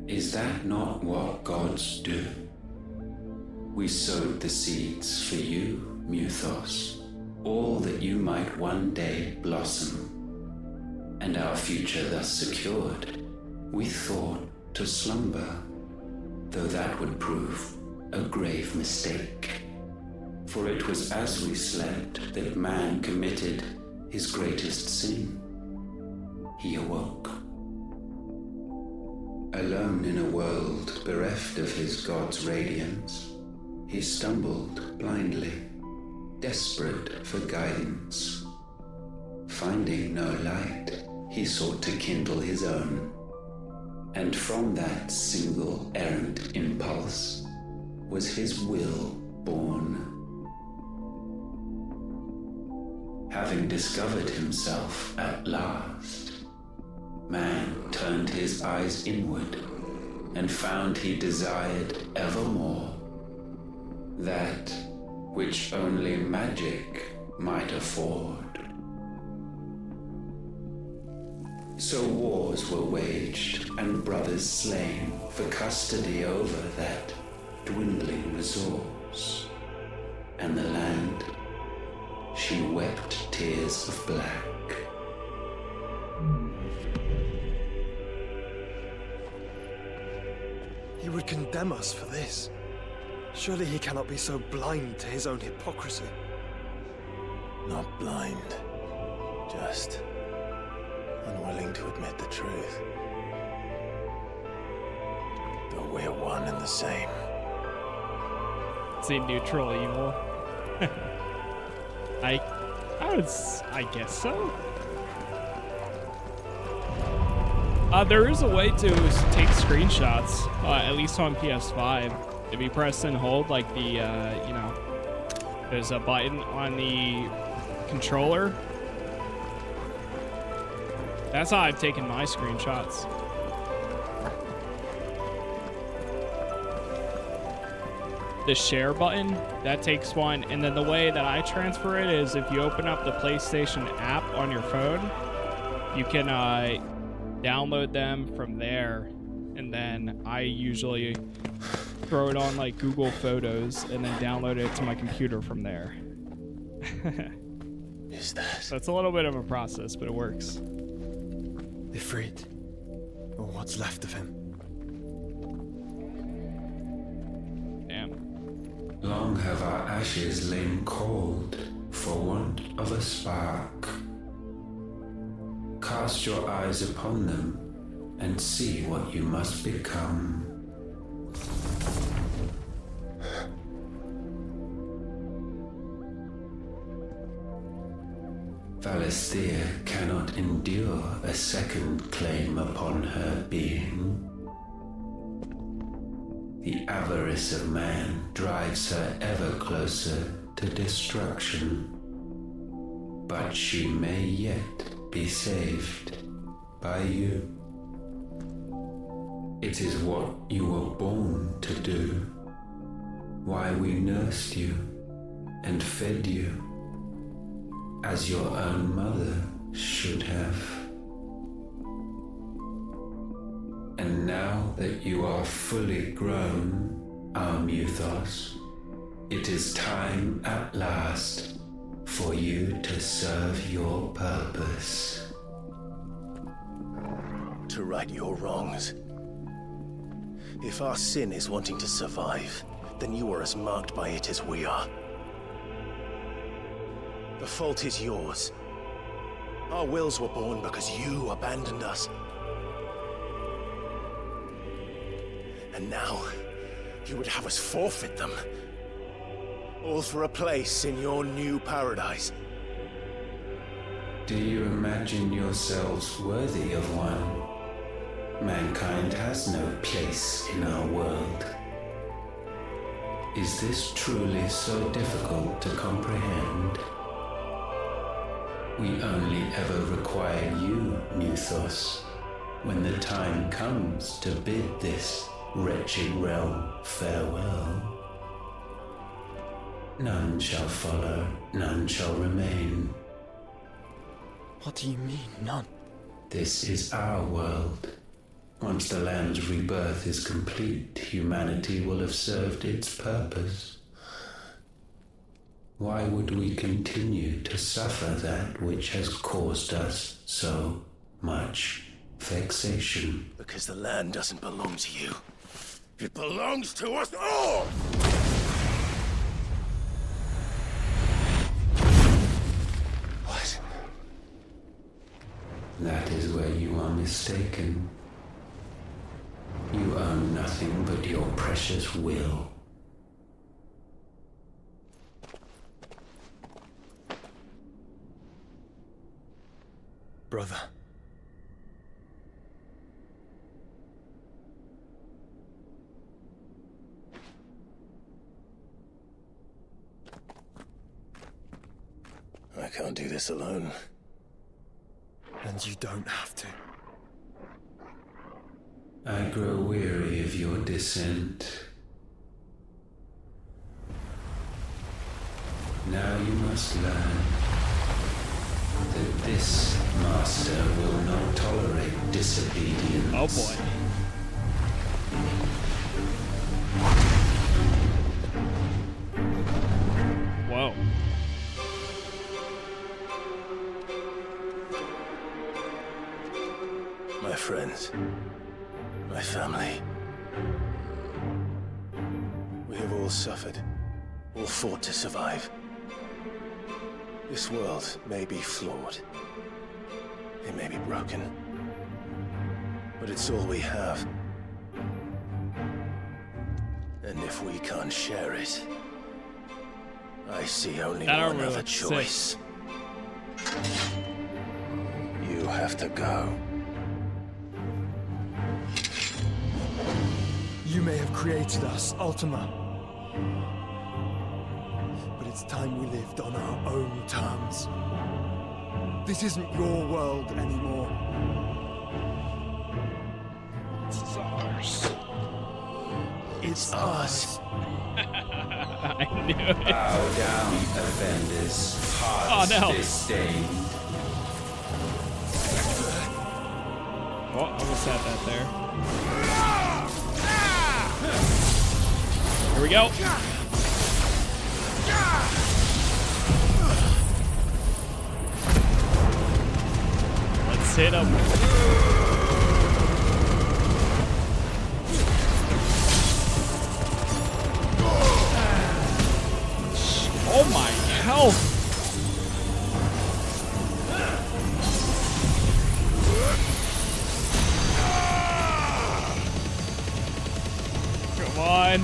Is that not what gods do? We sowed the seeds for you, Muthos, all that you might one day blossom. And our future thus secured, we thought to slumber, though that would prove a grave mistake. For it was as we slept that man committed his greatest sin. He awoke. Alone in a world bereft of his god's radiance, he stumbled blindly, desperate for guidance. Finding no light, he sought to kindle his own. And from that single errant impulse was his will born. Having discovered himself at last, man turned his eyes inward and found he desired evermore that which only magic might afford. So wars were waged and brothers slain for custody over that dwindling resource. And the land, she wept tears of black. He would condemn us for this. Surely he cannot be so blind to his own hypocrisy. Not blind, just unwilling to admit the truth. Though we're one and the same. It's a neutral evil. I guess so. There is a way to take screenshots, at least on PS5. If you press and hold, like the, there's a button on the controller. That's how I've taken my screenshots. The share button, that takes one. And then the way that I transfer it is if you open up the PlayStation app on your phone, you can download them from there. And then I usually throw it on like Google Photos and then download it to my computer from there. Is that? So it's a little bit of a process, but it works. Ifrit, or what's left of him. Damn. Long have our ashes lain cold for want of a spark. Cast your eyes upon them and see what you must become. Valisthea cannot endure a second claim upon her being. The avarice of man drives her ever closer to destruction. But she may yet be saved by you. It is what you were born to do, why we nursed you and fed you, as your own mother should have. And now that you are fully grown, our Muthos, it is time at last for you to serve your purpose. To right your wrongs. If our sin is wanting to survive, then you are as marked by it as we are. The fault is yours. Our wills were born because you abandoned us. And now, you would have us forfeit them. All for a place in your new paradise. Do you imagine yourselves worthy of one? Mankind has no place in our world. Is this truly so difficult to comprehend? We only ever require you, Muthos, when the time comes to bid this wretched realm farewell. None shall follow, none shall remain. What do you mean, none? This is our world. Once the land's rebirth is complete, humanity will have served its purpose. Why would we continue to suffer that which has caused us so much vexation? Because the land doesn't belong to you. It belongs to us all! What? That is where you are mistaken. You own nothing but your precious will. Brother. I can't do this alone. And you don't have to. I grow weary of your dissent. Now you must learn that this master will not tolerate disobedience. Oh boy. Whoa. My friends. My family. We have all suffered, all fought to survive. This world may be flawed. It may be broken. But it's all we have. And if we can't share it, I see only one other choice. You have to go. You may have created us, Ultima. But it's time we lived on our own terms. This isn't your world anymore. It's ours. It's ours. I knew it. Bow down, offenders. Hearts disdained. Oh, almost had that there. Here we go. Let's hit him. Oh my health. Come on.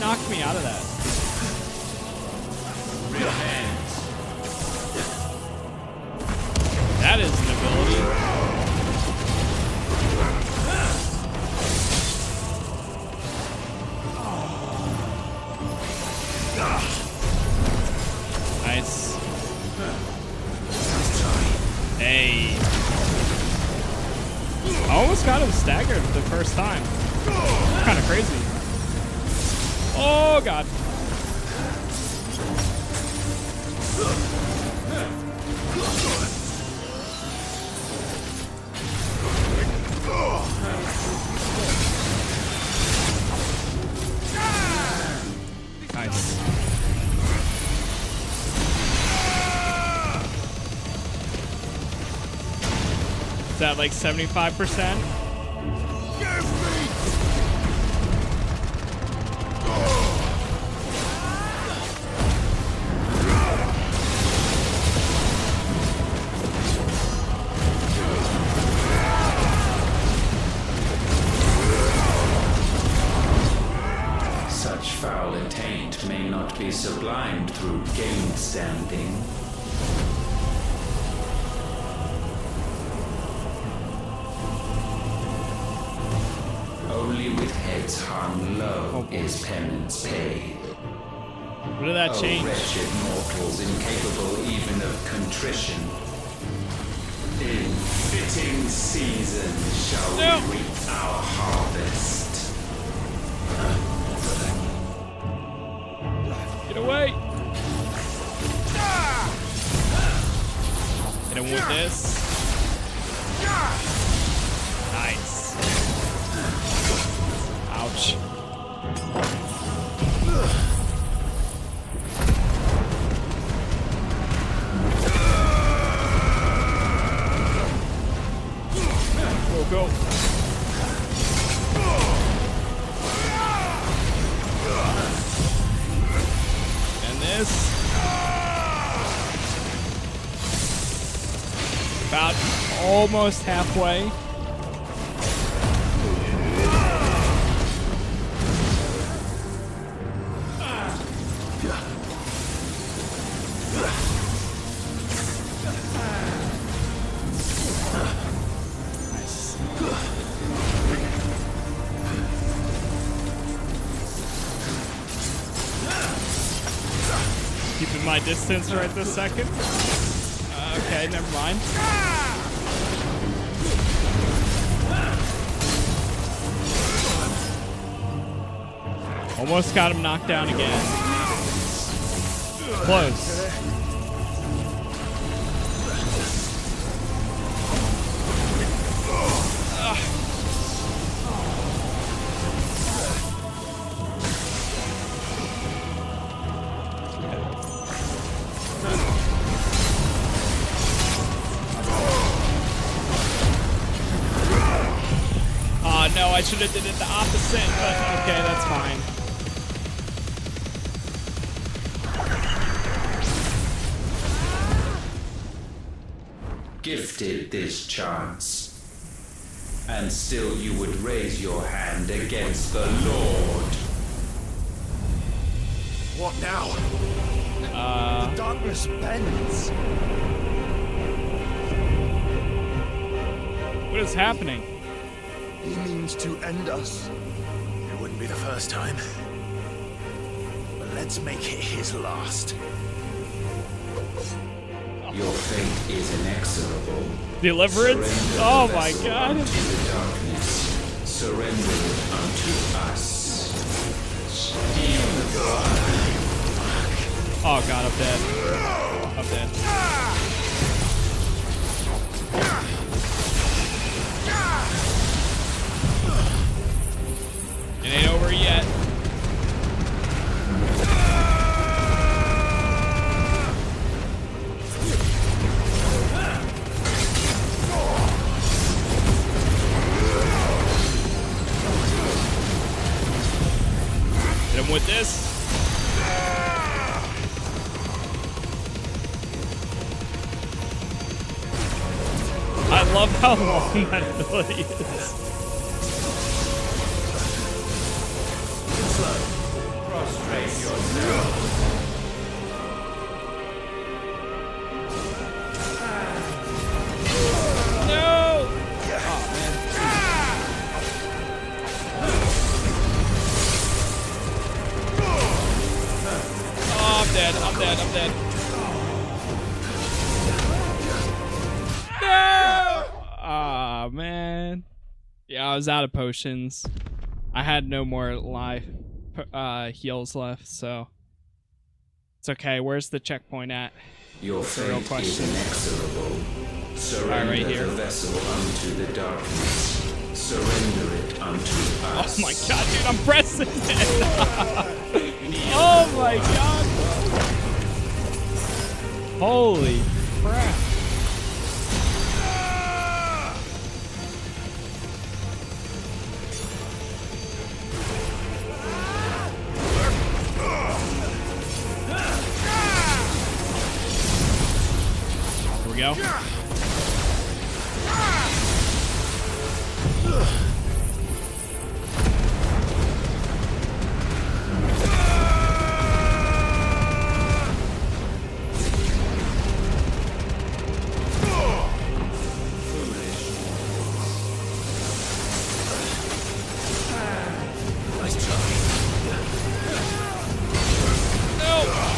knocked me out of that? That is an ability. Nice. Hey. I almost got him staggered the first time. Kind of crazy. Oh, God. Nice. Is that like 75%? Such foul intent may not be sublimed through game standing. Only with heads hung low is penance paid. What did that change? Wretched mortals incapable even of contrition. In fitting season shall we reap our harvest. Get away! Hit him with this. Nice. Ouch. Go. And this. About almost halfway. Keeping my distance right this second. Okay, never mind. Almost got him knocked down again. Close. No, I should have did it the opposite, but okay, that's fine. Gifted this chance, and still you would raise your hand against the Lord. What now? The darkness bends. What is happening? He means to end us. It wouldn't be the first time. But let's make it his last. Your fate is inexorable. Deliverance? Surrender Oh the my vessel God. unto the darkness. Surrender it unto us. Oh God, I'm dead. I'm dead. It ain't over yet. Hit him with this. I love how long that ability is. No! Oh, I'm dead. I'm dead. I'm dead. No! Ah, man. Yeah, I was out of potions. I had no more life heals left, so it's okay. Where's the checkpoint at? Your That's the real fate question. is inexorable. Surrender right here. the vessel unto the darkness. Surrender it unto us. Oh my god, dude, I'm pressing it. Oh my god. Holy crap. Here we go.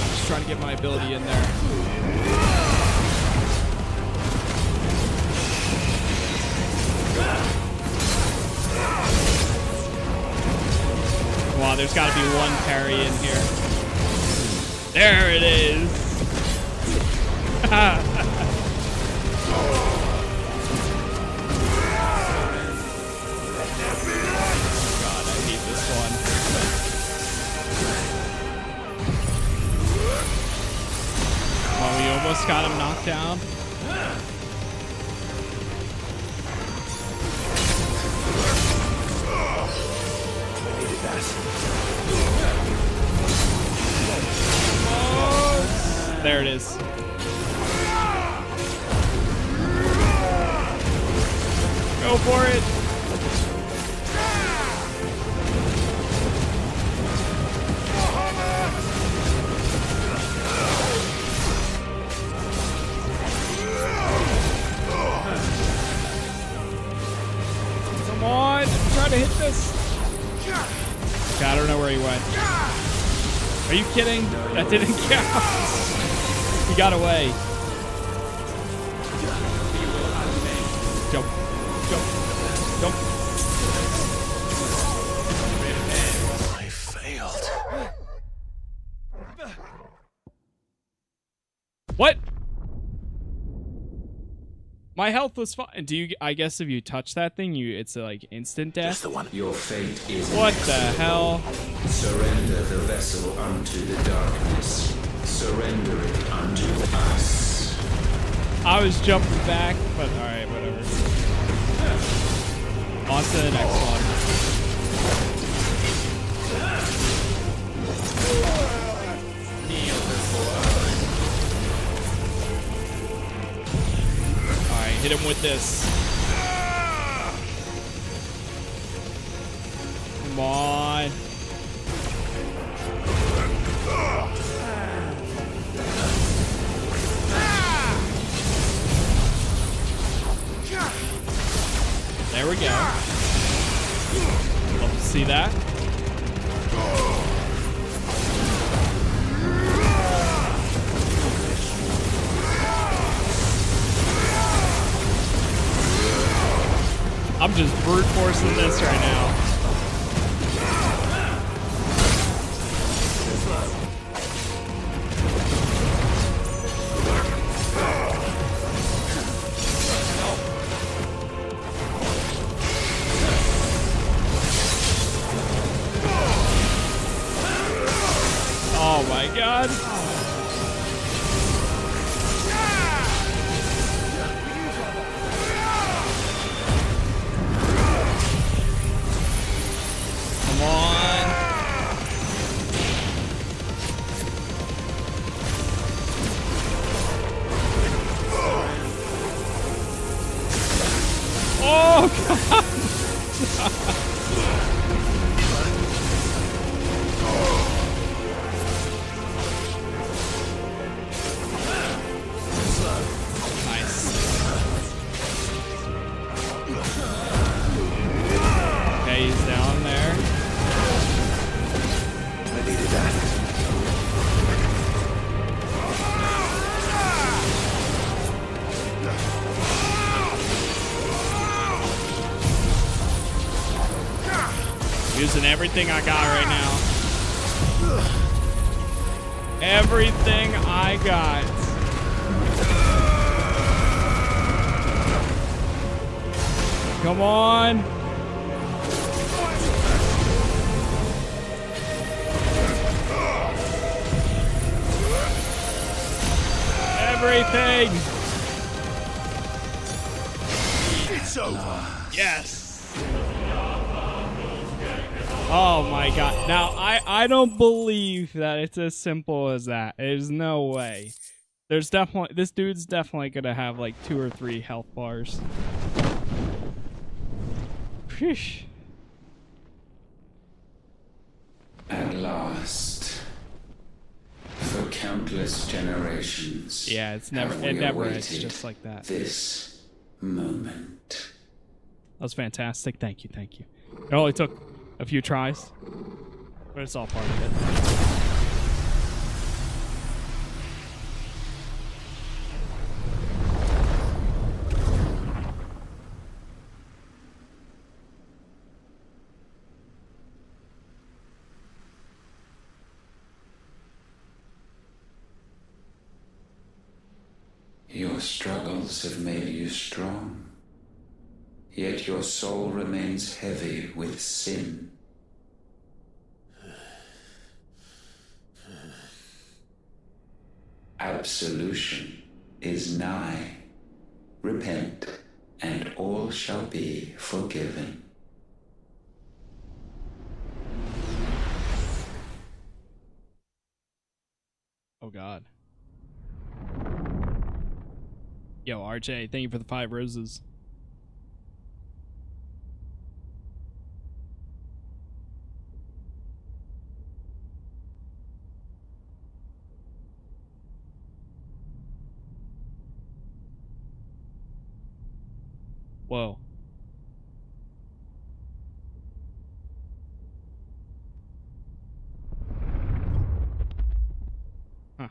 Just trying to get my ability in there. Wow, there's got to be one parry in here. There it is. God, I hate this one. Oh, we almost got him knocked down. There it is. Go for it. Come on, try to hit this. God, I don't know where he went. Are you kidding? That didn't count. He got away. Jump. Jump. Jump. I failed. What? My health was fine. Do you? I guess if you touch that thing, it's like instant death. Just the one. Your fate is What the hell? Surrender the vessel unto the darkness. Surrender it unto us. I was jumping back, but all right, whatever. On to the next one. All right, hit him with this. Come on. There we go. Love to see that. I'm just brute forcing this right now. Oh my god. Come on. Oh god. using everything I got right now. Everything I got. Come on. Everything. It's over. Yes. Oh my god. Now, I don't believe that it's as simple as that. There's no way. There's definitely, this dude's definitely gonna have like 2 or 3 health bars. Sheesh. At last, for countless generations. Yeah, it's never, have it we never awaited is just like that. This moment. That was fantastic. Thank you, thank you. It only took a few tries, but it's all part of it. Your struggles have made you strong. Yet your soul remains heavy with sin. Absolution is nigh. Repent, and all shall be forgiven. Oh god. Yo, RJ, thank you for the 5 roses. Whoa. Huh.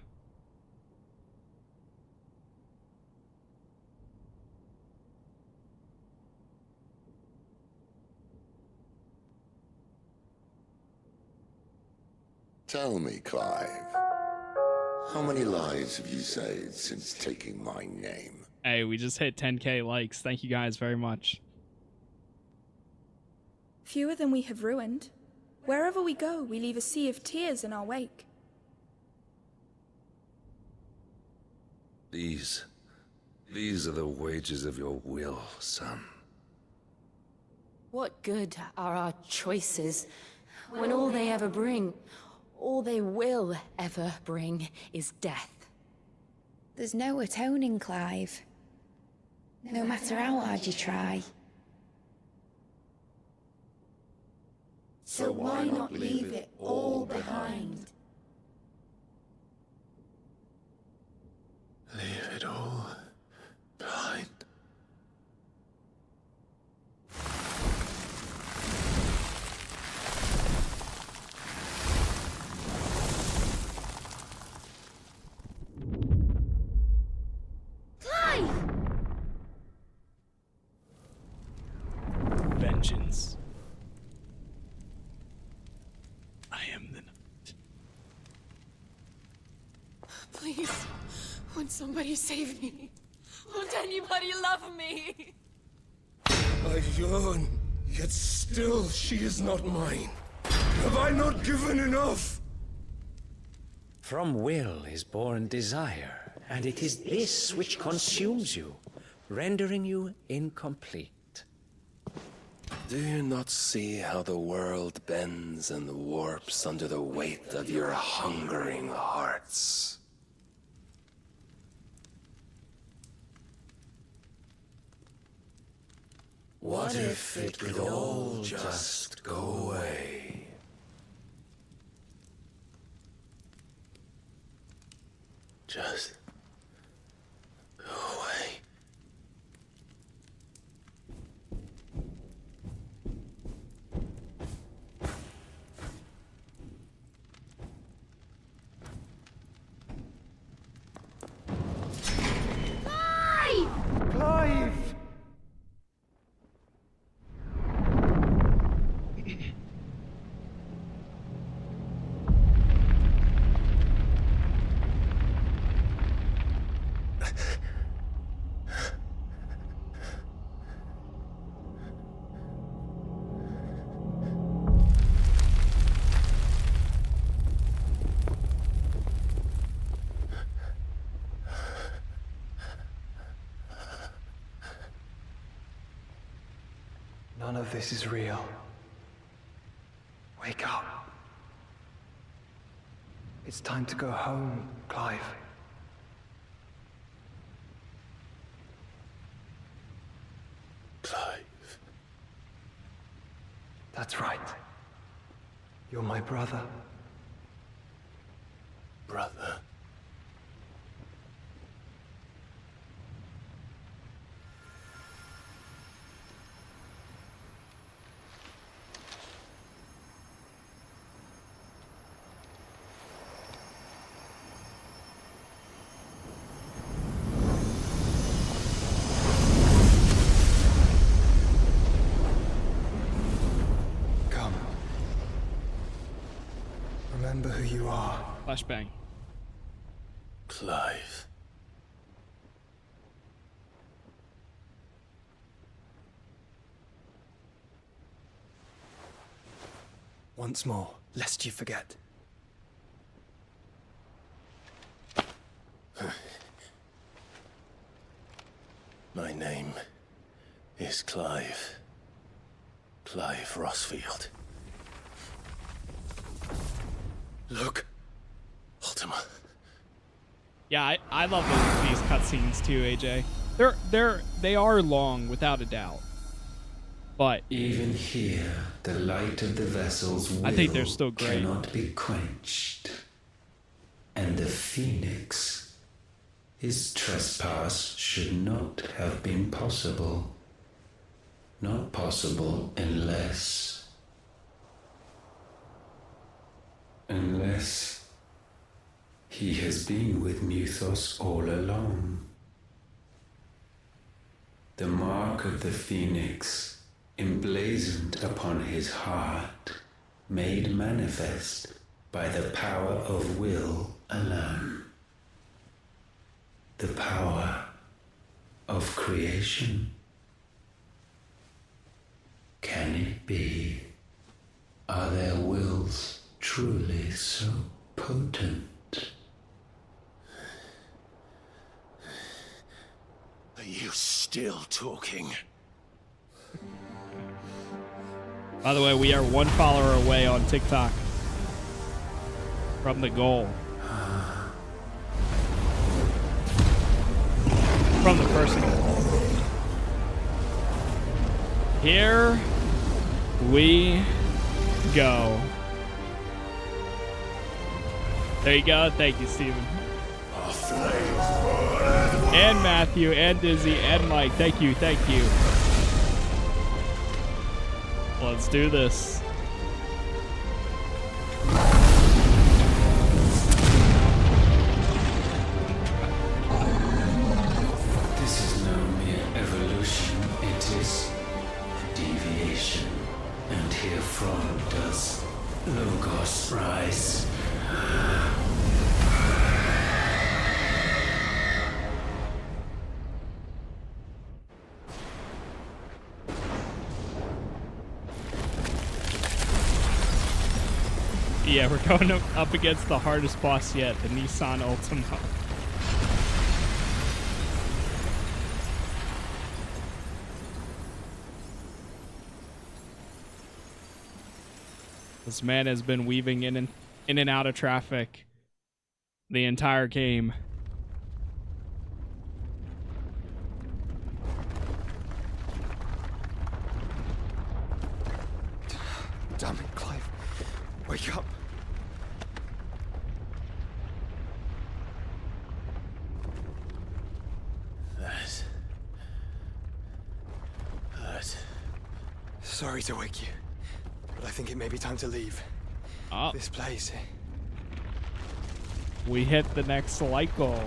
Tell me, Clive, how many lives have you saved since taking my name? Hey, we just hit 10k likes. Thank you guys very much. Fewer than we have ruined. Wherever we go, we leave a sea of tears in our wake. These are the wages of your will, son. What good are our choices when all they ever bring, all they will ever bring, is death? There's no atoning, Clive. No matter how hard you try. So why not leave it all behind? Leave it all behind. Vengeance. I am the night. Please, won't somebody save me? Won't anybody love me? I yearn, yet still she is not mine. Have I not given enough? From will is born desire, and it is this which consumes you, rendering you incomplete. Do you not see how the world bends and warps under the weight of your hungering hearts? What if it could all just go away? Just go away. Clive! None of this is real. Wake up. It's time to go home, Clive. Clive. That's right. You're my brother. Brother. Remember who you are. Flashbang. Clive. Once more, lest you forget. My name is Clive. Clive Rossfield. Look. Ultima. Yeah, I love these cutscenes too, AJ. They are long, without a doubt. But even here, the light of the vessel's will I think they're still great. Cannot be quenched. And the Phoenix, his trespass should not have been possible. Not possible unless he has been with Muthos all along. The mark of the Phoenix, emblazoned upon his heart, made manifest by the power of will alone. The power of creation. Can it be? Are their wills truly so potent? Are you still talking? by the way, we are one follower away on TikTok from the goal. From the person. Here we go. There you go. Thank you, Steven. And Matthew, and Dizzy, and Mike. Thank you, thank you. Let's do this. This is no mere evolution, it is deviation. And herefrom does Logos rise. Yeah, we're going up against the hardest boss yet, the Nissan Ultima. This man has been weaving in and out of traffic the entire game. Damn it, Clive. Wake up. That hurt. Sorry to wake you, but I think it may be time to leave. Oh. This place. We hit the next light goal.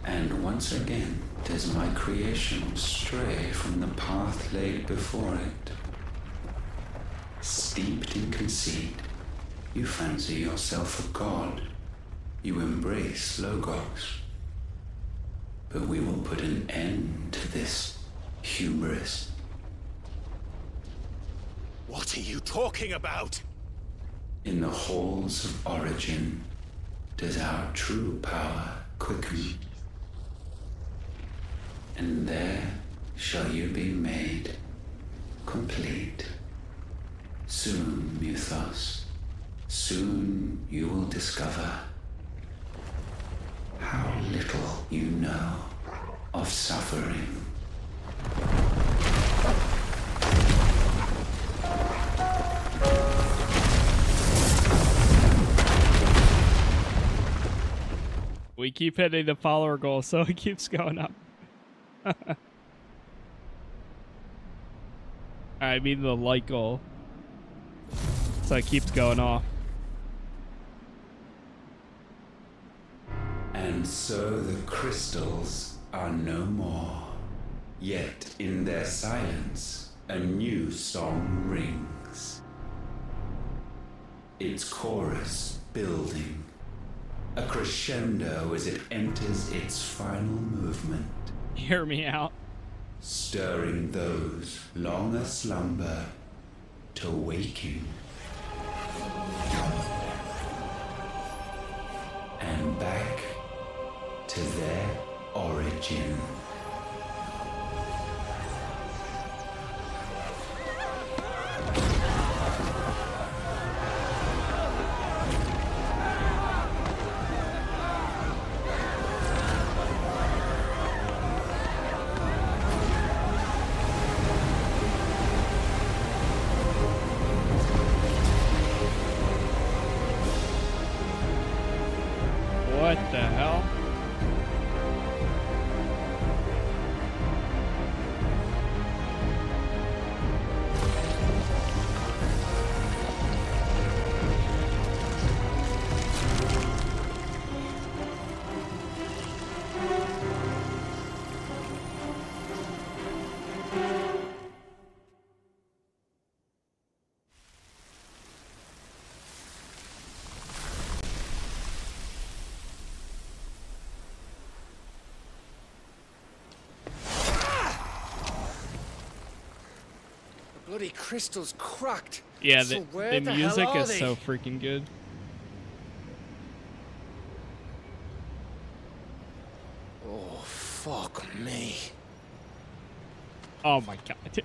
And once again, the does my creation stray from the path laid before it? Steeped in conceit, you fancy yourself a god. You embrace Logos. But we will put an end to this hubris. What are you talking about? In the halls of origin does our true power quicken. And there shall you be made complete. Soon, Mythos, soon you will discover how little you know of suffering. We keep hitting the follower goal, so it keeps going up. I mean the like goal. So it keeps going off. And so the crystals are no more. Yet in their silence, a new song rings. Its chorus building. A crescendo as it enters its final movement. Hear me out. Stirring those long aslumber to waking. And back to their origin. What the hell? Bloody crystal's cracked. Yeah, So the where the music hell are is they? so freaking good. Oh, fuck me. Oh my god.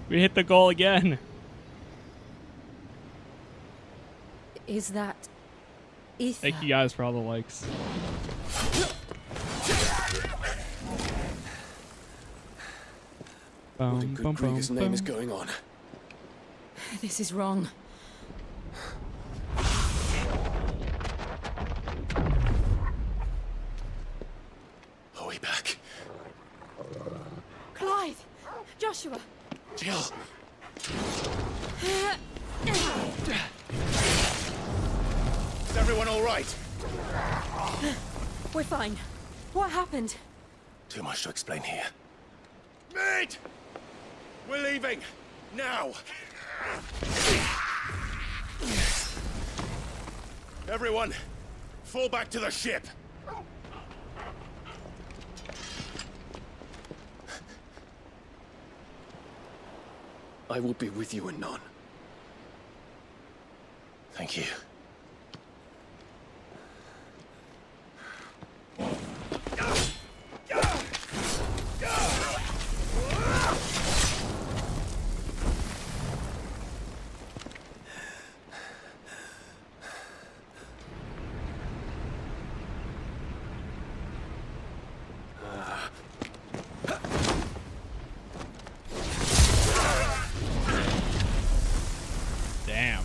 We hit the goal again. Is that ether? Thank you guys for all the likes. What in good Krieger's name is going on? This is wrong. Are we back? Clive! Joshua! Jill! Is everyone all right? We're fine. What happened? Too much to explain here. Mate! We're leaving! Now! Everyone, fall back to the ship! I will be with you anon. Thank you. Damn.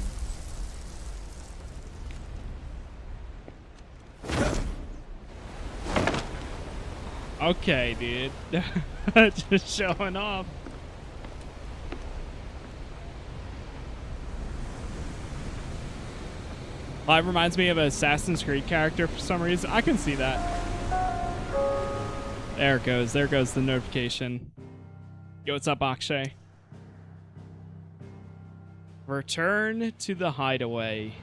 Okay, dude. Just showing off. Live reminds me of an Assassin's Creed character for some reason. I can see that. There it goes. There goes the notification. Yo, what's up, Akshay? Return to the hideaway.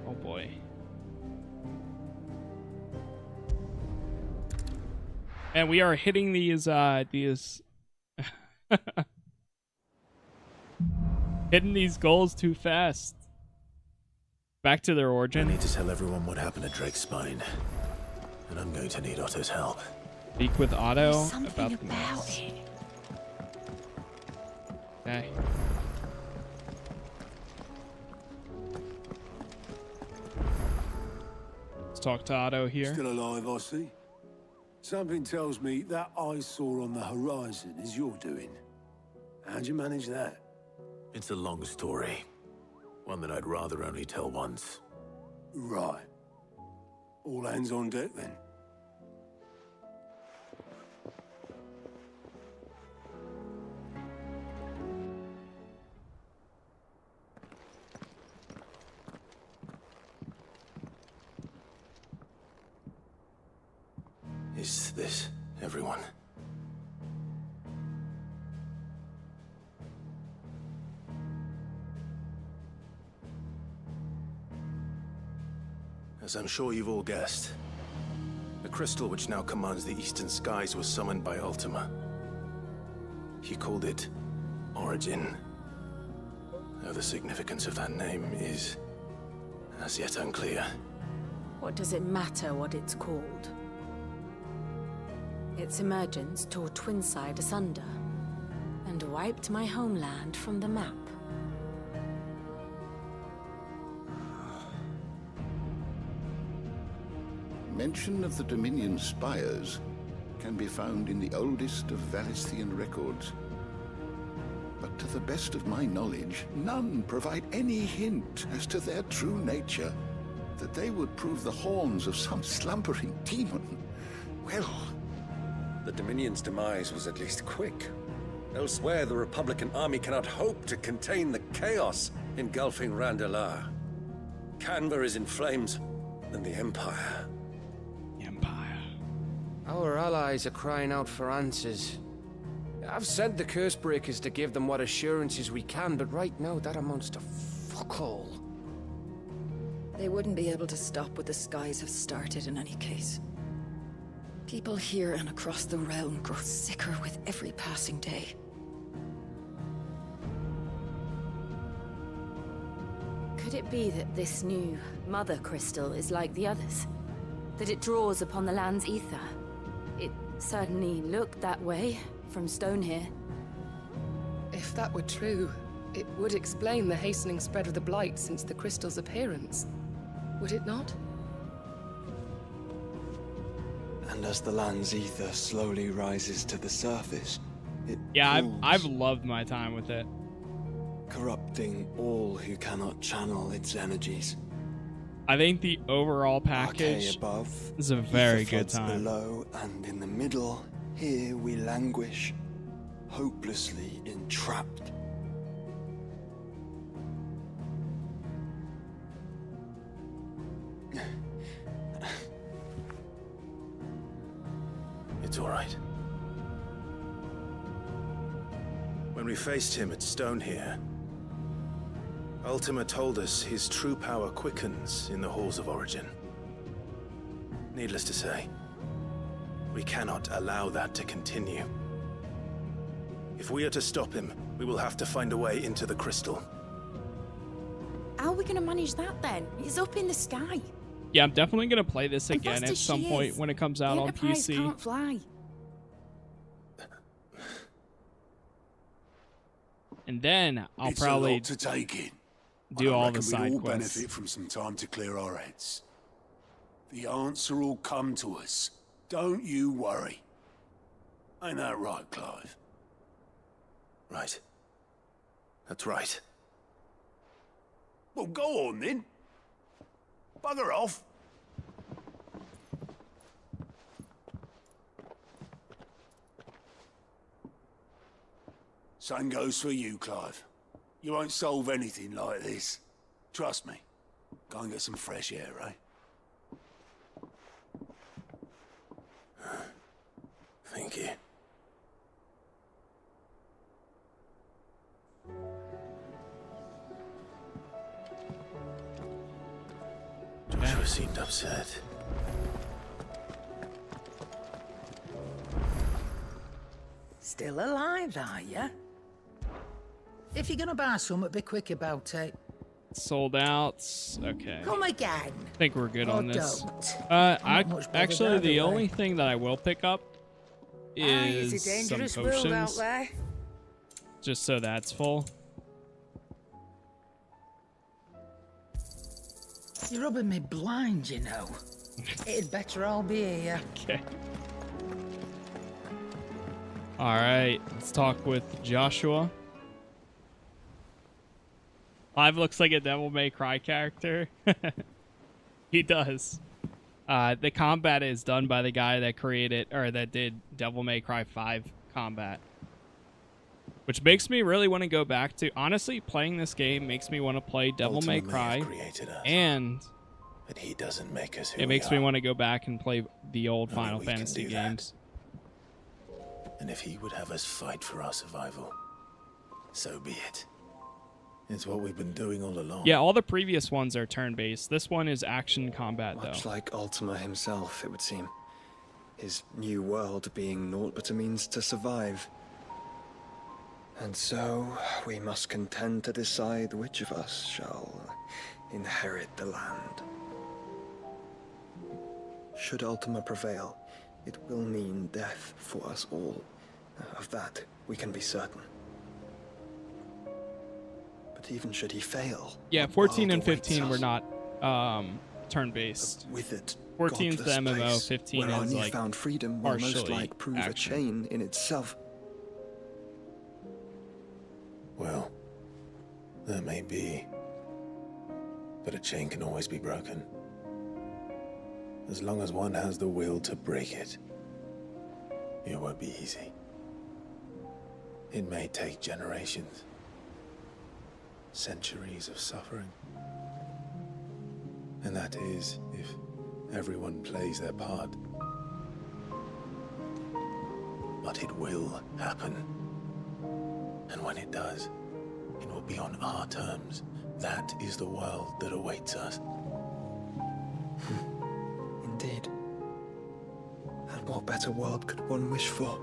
Oh boy. And we are hitting these hitting these goals too fast. Back to their origin. I need to tell everyone what happened at Drake's Spine. And I'm going to need Otto's help. Speak with Otto Something about this. it. Okay. Let's talk to Otto here. Still alive, I see. Something tells me that eyesore on the horizon is your doing. How'd you manage that? It's a long story. One that I'd rather only tell once. Right. All hands on deck, then. Is this everyone? As I'm sure you've all guessed, the crystal which now commands the eastern skies was summoned by Ultima. He called it Origin. Though the significance of that name is as yet unclear. What does it matter what it's called? Its emergence tore Twinside asunder and wiped my homeland from the map. Mention of the Dominion spires can be found in the oldest of Valisthean records. But to the best of my knowledge, none provide any hint as to their true nature. That they would prove the horns of some slumbering demon. Well... The Dominion's demise was at least quick. Elsewhere, the Republican army cannot hope to contain the chaos engulfing Randalar. Canva is in flames, and the Empire. Our allies are crying out for answers. I've sent the Cursebreakers to give them what assurances we can, but right now that amounts to fuck all. They wouldn't be able to stop what the skies have started in any case. People here and across the realm grow sicker with every passing day. Could it be that this new Mother Crystal is like the others? That it draws upon the land's ether? It certainly looked that way from stone here. If that were true, it would explain the hastening spread of the Blight since the crystal's appearance. Would it not? And as the land's ether slowly rises to the surface, it I've loved my time with it. Corrupting all who cannot channel its energies. I think the overall package above, is a very good time. Below and in the middle, here we languish, hopelessly entrapped. It's all right. When we faced him at Stone here, Ultima told us his true power quickens in the halls of Origin. Needless to say, we cannot allow that to continue. If we are to stop him, we will have to find a way into the crystal. How are we going to manage that then? It's up in the sky. Yeah, I'm definitely going to play this again at some point when it comes out on PC. Can't fly. And then I'll It's probably a lot to take in. do all the we side all quests. benefit from some time to clear our heads. The answer will come to us. Don't you worry. Ain't that right, Clive? Right. That's right. Well, go on then. Bugger off. Same goes for you, Clive. You won't solve anything like this. Trust me. Go and get some fresh air, eh? seemed upset. Still alive, are ya? If you're gonna buy something, be quick about it. Sold out. Okay. Come again. I think we're good Or on this. don't. Actually, either the way. only thing that I will pick up is it's a some dangerous world out potions, there. just so that's full. You're rubbing me blind, you know. It'd better all be here. Okay. All right, let's talk with Joshua. Clive looks like a Devil May Cry character. He does. The combat is done by the guy that created, or that did Devil May Cry 5 combat. Which makes me really want to go back to, honestly, playing this game makes me want to play Devil May Cry. And but he doesn't make us who it we makes me are. want to go back and play the old Only Final we can Fantasy do that. games. And if he would have us fight for our survival, so be it. It's what we've been doing all along. Yeah, all the previous ones are turn-based. This one is action combat, Much though. like Ultima himself, it would seem. His new world being naught but a means to survive. And so, we must contend to decide which of us shall inherit the land. Should Ultima prevail, it will mean death for us all. Of that, we can be certain. But even should he fail... Yeah, what 14 world and 15 awaits were us? not turn-based. With it, 14's the godless MMO, place, 15 where our is like newfound freedom will most partially like prove action. a chain in itself. Well, that may be. But a chain can always be broken. As long as one has the will to break it. It won't be easy. It may take generations. Centuries of suffering. And that is if everyone plays their part. But it will happen. And when it does, it will be on our terms. That is the world that awaits us. Indeed. And what better world could one wish for?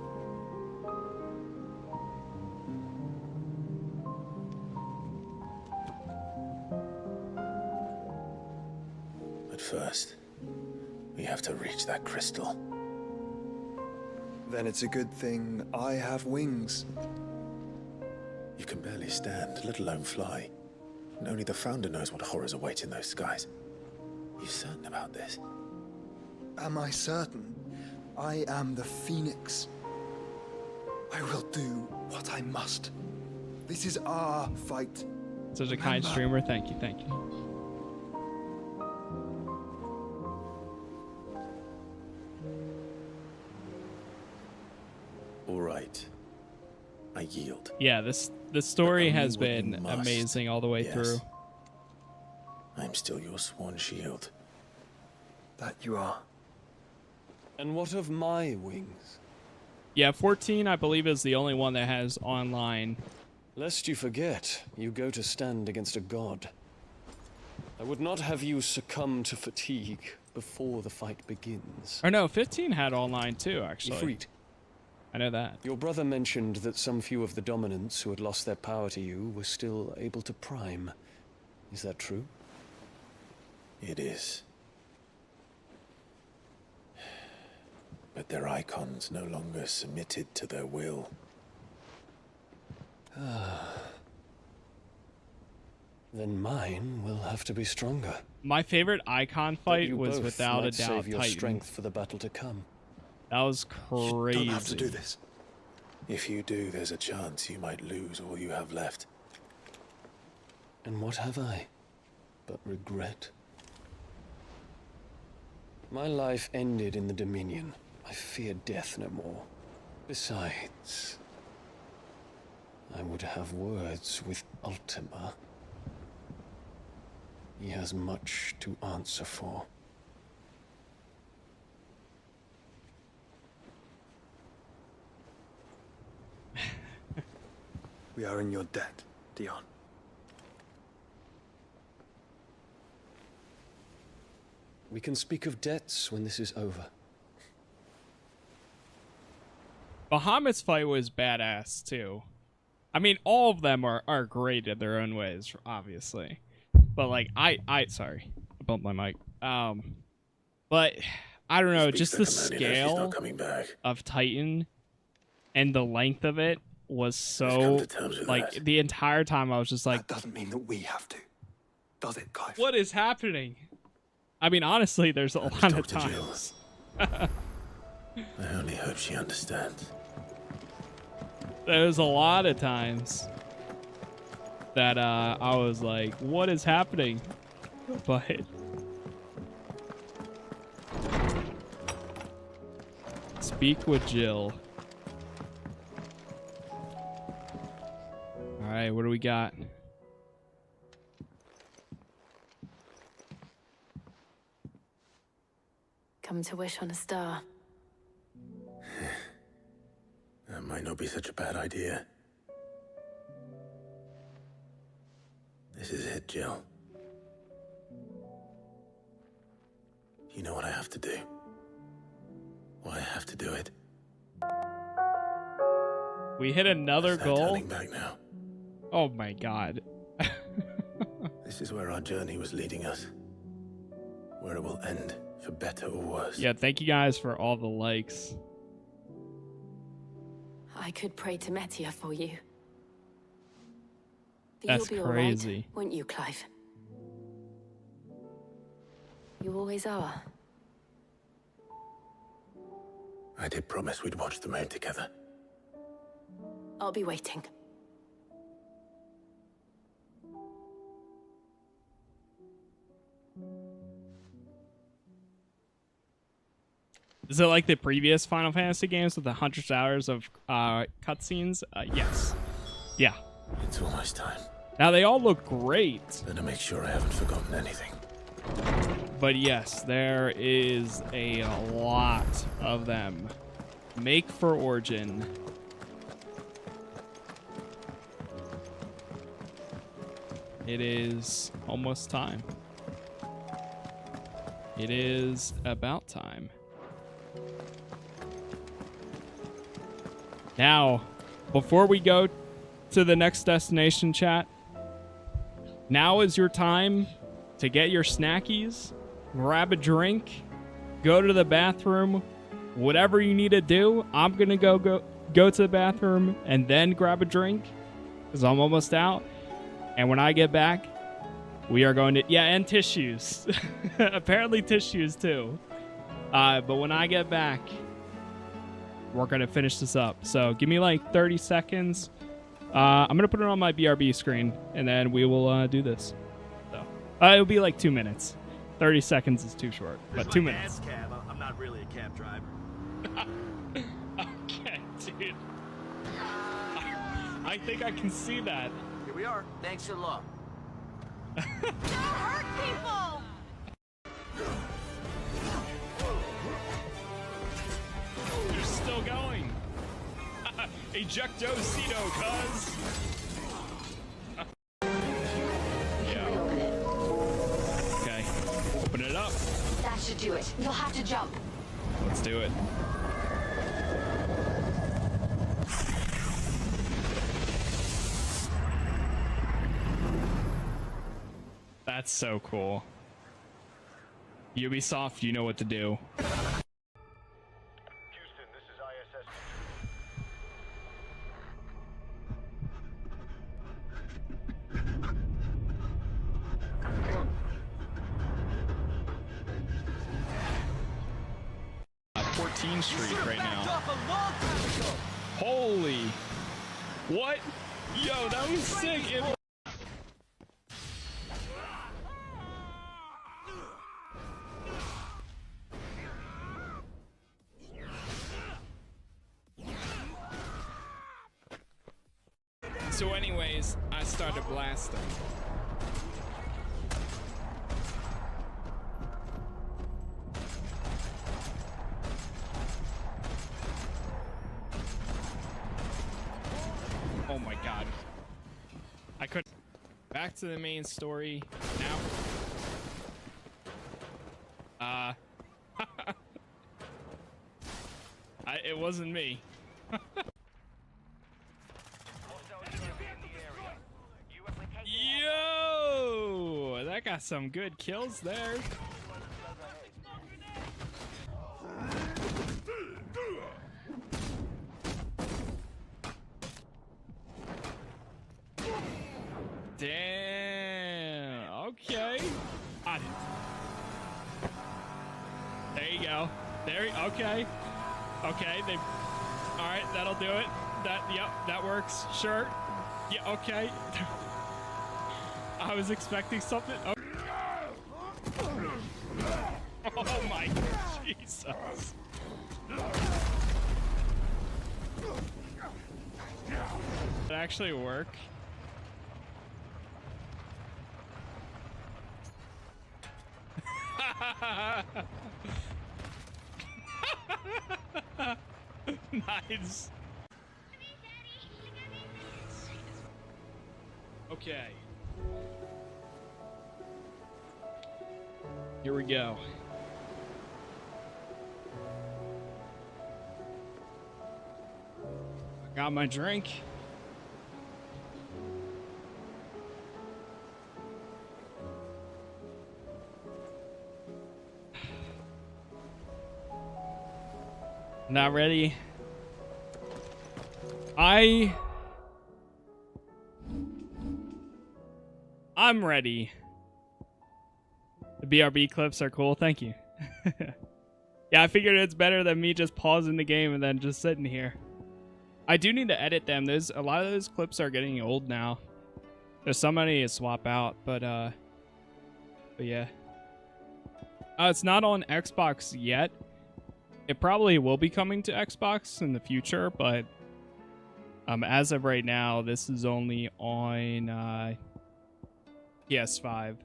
But first, we have to reach that crystal. Then it's a good thing I have wings. You can barely stand, let alone fly. And only the Founder knows what horrors await in those skies. You certain about this? Am I certain? I am the Phoenix. I will do what I must. This is our fight. Such a kind streamer. Thank you, thank you. All right. I yield. Yeah, this story But only has what you been must. amazing all the way Yes. through. I'm still your sworn shield. That you are. And what of my wings? Yeah, 14, I believe, is the only one that has online. Lest you forget, you go to stand against a god. I would not have you succumb to fatigue before the fight begins. Or no, 15 had online too, actually. Ifrit, I know that. your brother mentioned that some few of the dominants who had lost their power to you were still able to prime. Is that true? It is. But their icons no longer submitted to their will. Then mine will have to be stronger. My favorite icon But fight you was both without a might doubt save your Titan. strength for the battle to come. That was crazy. You don't have to do this. If you do, there's a chance you might lose all you have left. And what have I but regret? My life ended in the Dominion. I fear death no more. Besides, I would have words with Ultima. He has much to answer for. We are in your debt, Dion. We can speak of debts when this is over. Bahamut's fight was badass too. I mean, all of them are great in their own ways, obviously. But like, sorry, I bumped my mic. But I don't know, just the scale of Titan and the length of it was so like the entire time I was just like, that doesn't mean that we have to, does it, Clive? What is happening? I mean, honestly, there's a lot of times. I only hope she understands. There's a lot of times that I was like, what is happening? But speak with Jill. All right, what do we got? Come to wish on a star. That might not be such a bad idea. This is it, Jill. You know what I have to do. Why I have to do it. We hit another There's no goal. turning back now. Oh my god. This is where our journey was leading us. Where it will end, for better or worse. Yeah, thank you guys for all the likes. I could pray to Metia for you. But That's you'll be crazy. all right, won't you, Clive? You always are. I did promise we'd watch the moon together. I'll be waiting. Is it like the previous Final Fantasy games with the hundreds of hours of cutscenes? Yes. Yeah. It's almost time. Now they all look great. Better make sure I haven't forgotten anything. But yes, there is a lot of them. Make for Origin. It is almost time. It is about time. Now, before we go to the next destination, chat, now is your time to get your snackies, grab a drink, go to the bathroom, whatever you need to do. I'm gonna go to the bathroom and then grab a drink because I'm almost out. And when I get back, we are going to, and tissues. Apparently tissues too. But when I get back, we're going to finish this up. So give me like 30 seconds. I'm going to put it on my BRB screen, and then we will do this. So it'll be like 2 minutes. 30 seconds is too short, but 2 minutes. Cab. I'm not really a cab driver. Okay, dude. I think I can see that. Here we are. Thanks for the law. Hurt people! You're still going. Ejecto-cito, cuz. Yeah. Okay. Open it up. That should do it. You'll have to jump. Let's do it. That's so cool. Ubisoft, you know what to do. Houston, this is ISS. At 14th Street right now. Holy. What? Yo, that was sick. So anyways, I started blasting. Oh my god. I could back to the main story now. it wasn't me. Yo, that got some good kills there. Damn. Okay. Got it. There you go. There. Okay. Okay. They. All right. That'll do it. Yep. That works. Sure. Yeah. Okay. I was expecting something. Oh, oh my Jesus. Did it actually work? Nice. Okay. Here we go. I got my drink. Not ready. I'm ready. The BRB clips are cool. Thank you. Yeah, I figured it's better than me just pausing the game and then just sitting here. I do need to edit them. There's a lot of those clips are getting old now. There's so many to swap out, but yeah. It's not on Xbox yet. It probably will be coming to Xbox in the future, but as of right now, this is only on PS5,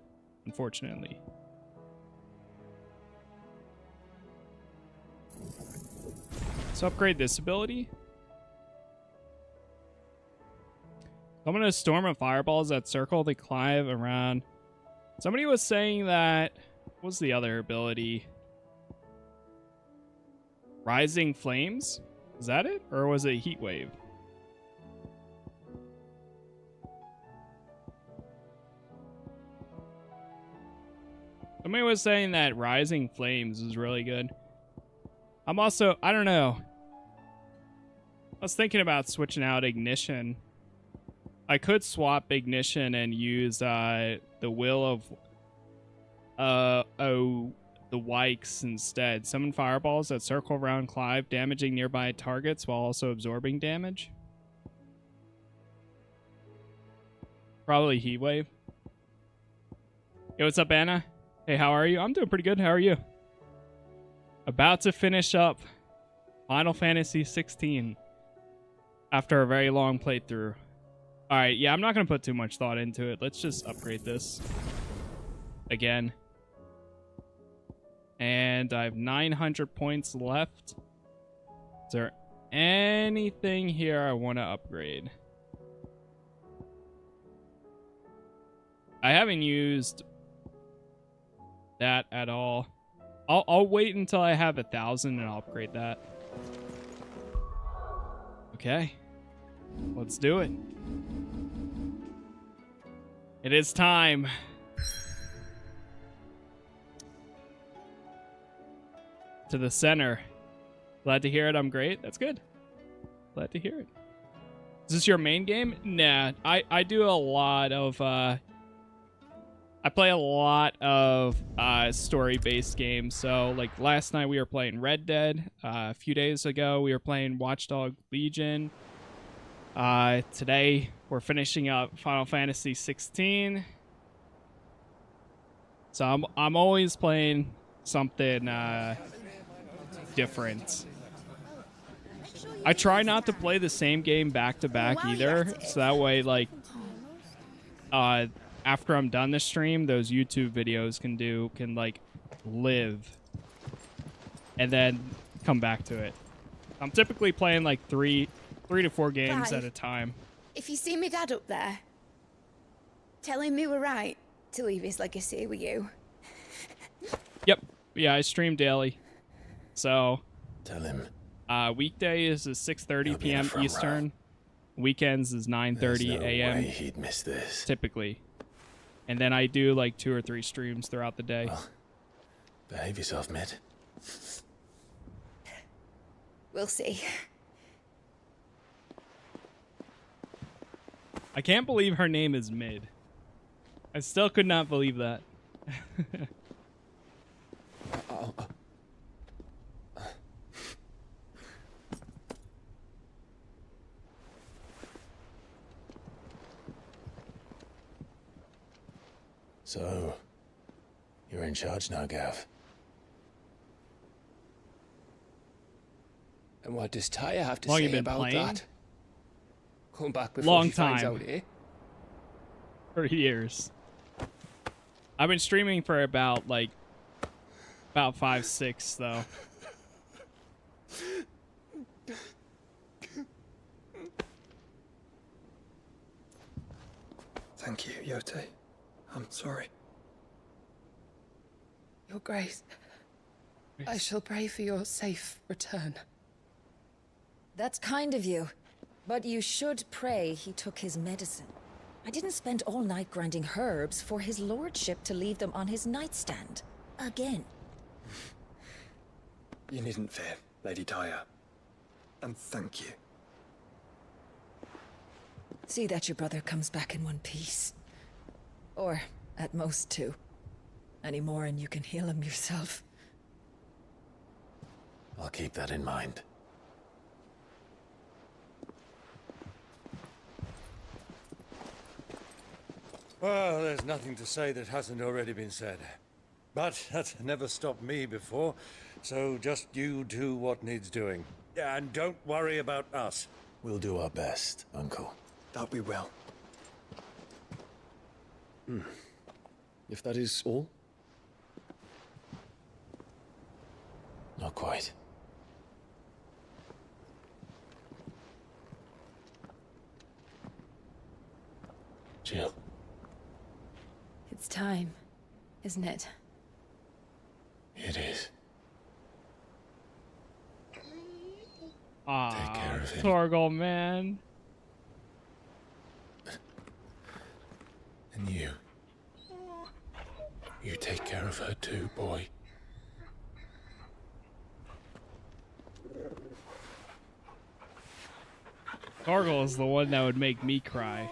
unfortunately. Let's upgrade this ability. I'm gonna storm of fireballs that circle the Clive around. Somebody was saying that. What was the other ability? Rising Flames? Is that it? Or was it Heat Wave? Somebody was saying that Rising Flames is really good. I'm also, I don't know. I was thinking about switching out Ignition. I could swap Ignition and use the Will of the Wikes instead. Summon fireballs that circle around Clive, damaging nearby targets while also absorbing damage. Probably Heat Wave. Yo, what's up, Anna? Hey, how are you? I'm doing pretty good. How are you? About to finish up Final Fantasy 16 after a very long playthrough. Alright, yeah, I'm not going to put too much thought into it. Let's just upgrade this again. And I have 900 points left. Is there anything here I want to upgrade? I haven't used that at all. I'll wait until I have 1,000 and I'll upgrade that. Okay. Let's do it. It is time. To the center. Glad to hear it. I'm great. That's good. Glad to hear it. Is this your main game? Nah. I do a lot of I play a lot of story-based games. So, like, last night we were playing Red Dead. A few days ago we were playing Watchdog Legion. Today we're finishing up Final Fantasy 16. So I'm always playing something different. I try not to play the same game back to back either. So that way, like, after I'm done the stream, those YouTube videos can like live and then come back to it. I'm typically playing like three to four games at a time. If you see me dad up there, tell him we were right to leave his legacy with you. Yep. Yeah, I stream daily. So tell him. Weekdays is 6:30 p.m. Eastern. Weekends is 9:30 a.m. He'd miss this. Typically. And then I do like 2 or 3 streams throughout the day. Well, behave yourself, Mid. We'll see. I can't believe her name is Mid. I still could not believe that. So, you're in charge now, Gav. And what does Tyre have to Long you say been about playing? that? Come back before Long she finds time. out, eh? For years. I've been streaming for about 5, 6 though. Thank you, Yote. I'm sorry. Your Grace, I shall pray for your safe return. That's kind of you. But you should pray he took his medicine. I didn't spend all night grinding herbs for his lordship to leave them on his nightstand. Again. You needn't fear, Lady Tyre. And thank you. See that your brother comes back in one piece. Or, at most, 2. Any more and you can heal him yourself. I'll keep that in mind. Well, there's nothing to say that hasn't already been said. But that's never stopped me before, so just you do what needs doing. And don't worry about us. We'll do our best, Uncle. That we will. If that is all? Not quite. Jill. It's time, isn't it? It is. Take care of him. Torgal, man. And you. You take care of her too, boy. Torgal is the one that would make me cry.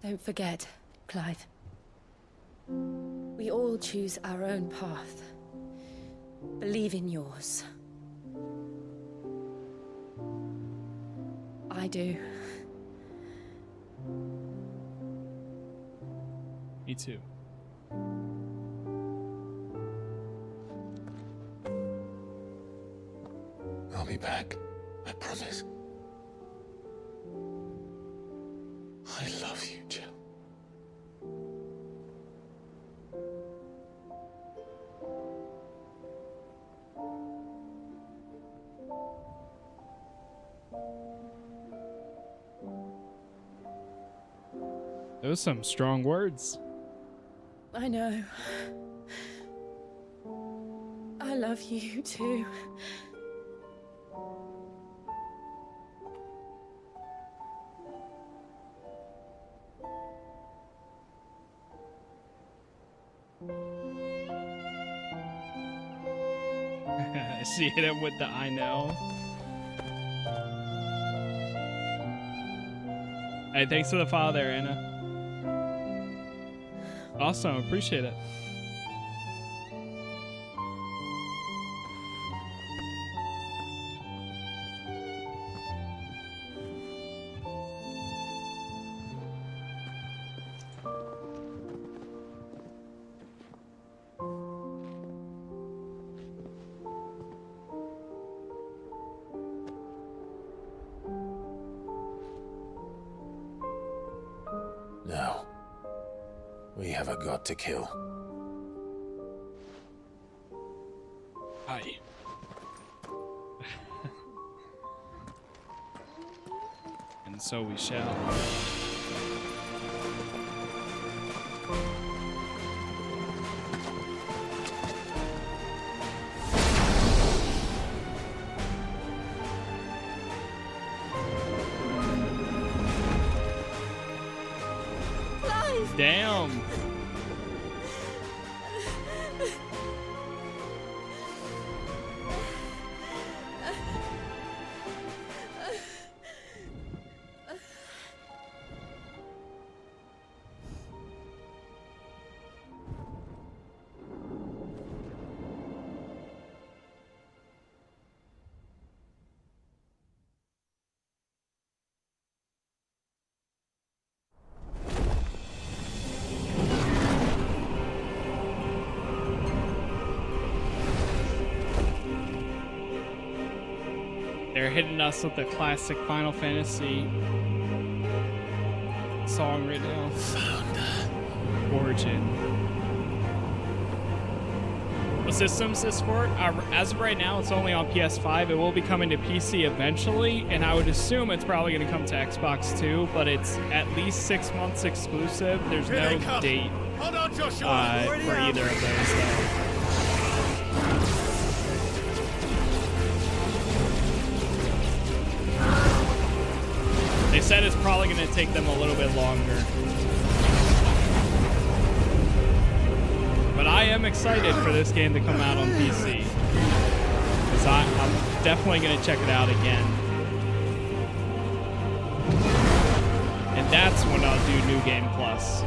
Don't forget, Clive. We all choose our own path. Believe in yours. I do. Me too. I'll be back. I promise. I love you, Jill. Those are some strong words. I know. I love you too. She hit him with the I know. Hey, thanks for the follow there, Anna. Awesome, appreciate it. Now, we have a god to kill. Aye. And so we shall. Damn. They're hitting us with the classic Final Fantasy song right now. Origin. What systems is for? As of right now, it's only on PS5. It will be coming to PC eventually, and I would assume it's probably going to come to Xbox too, but it's at least 6 months exclusive. There's no date for either of those, though. They said it's probably going to take them a little bit longer. But I am excited for this game to come out on PC. Because I'm definitely going to check it out again. And that's when I'll do New Game Plus.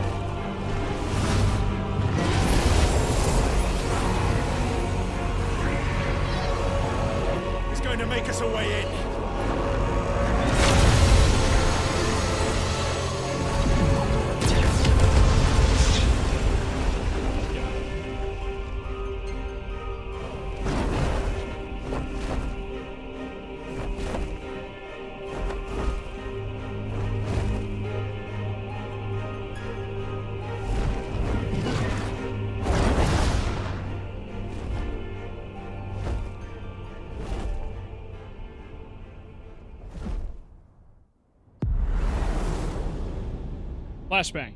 He's going to make us a way in. Flashbang.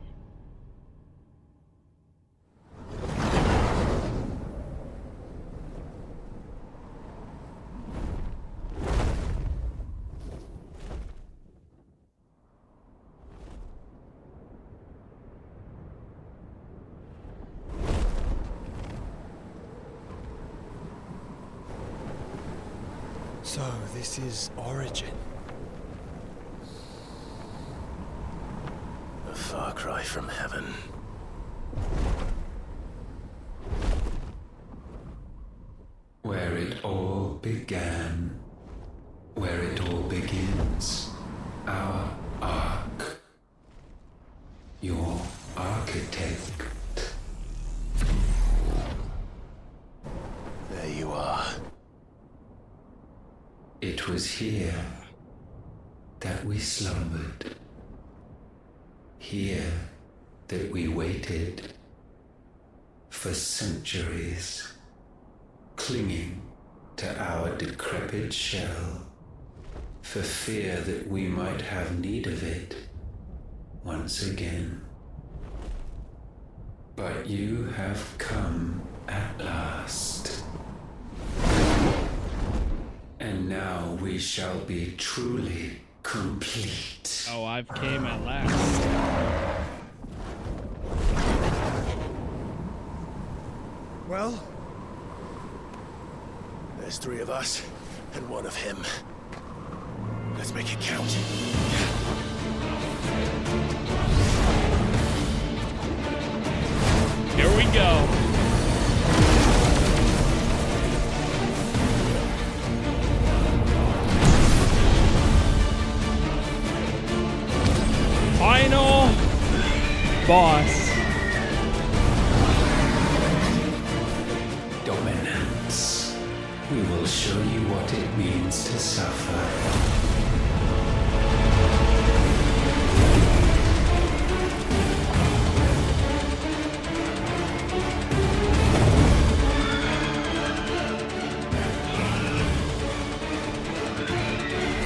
So, this is Origin. A far cry from heaven. Where it all began, where it all begins, our ark, your architect. There you are. It was here that we slumbered. Here that we waited for centuries, clinging to our decrepit shell, for fear that we might have need of it once again. But you have come at last. And now we shall be truly complete. Oh, I've came at last. Well, there's 3 of us and 1 of him. Let's make it count. Here we go. Final boss. Dominance. We will show you what it means to suffer.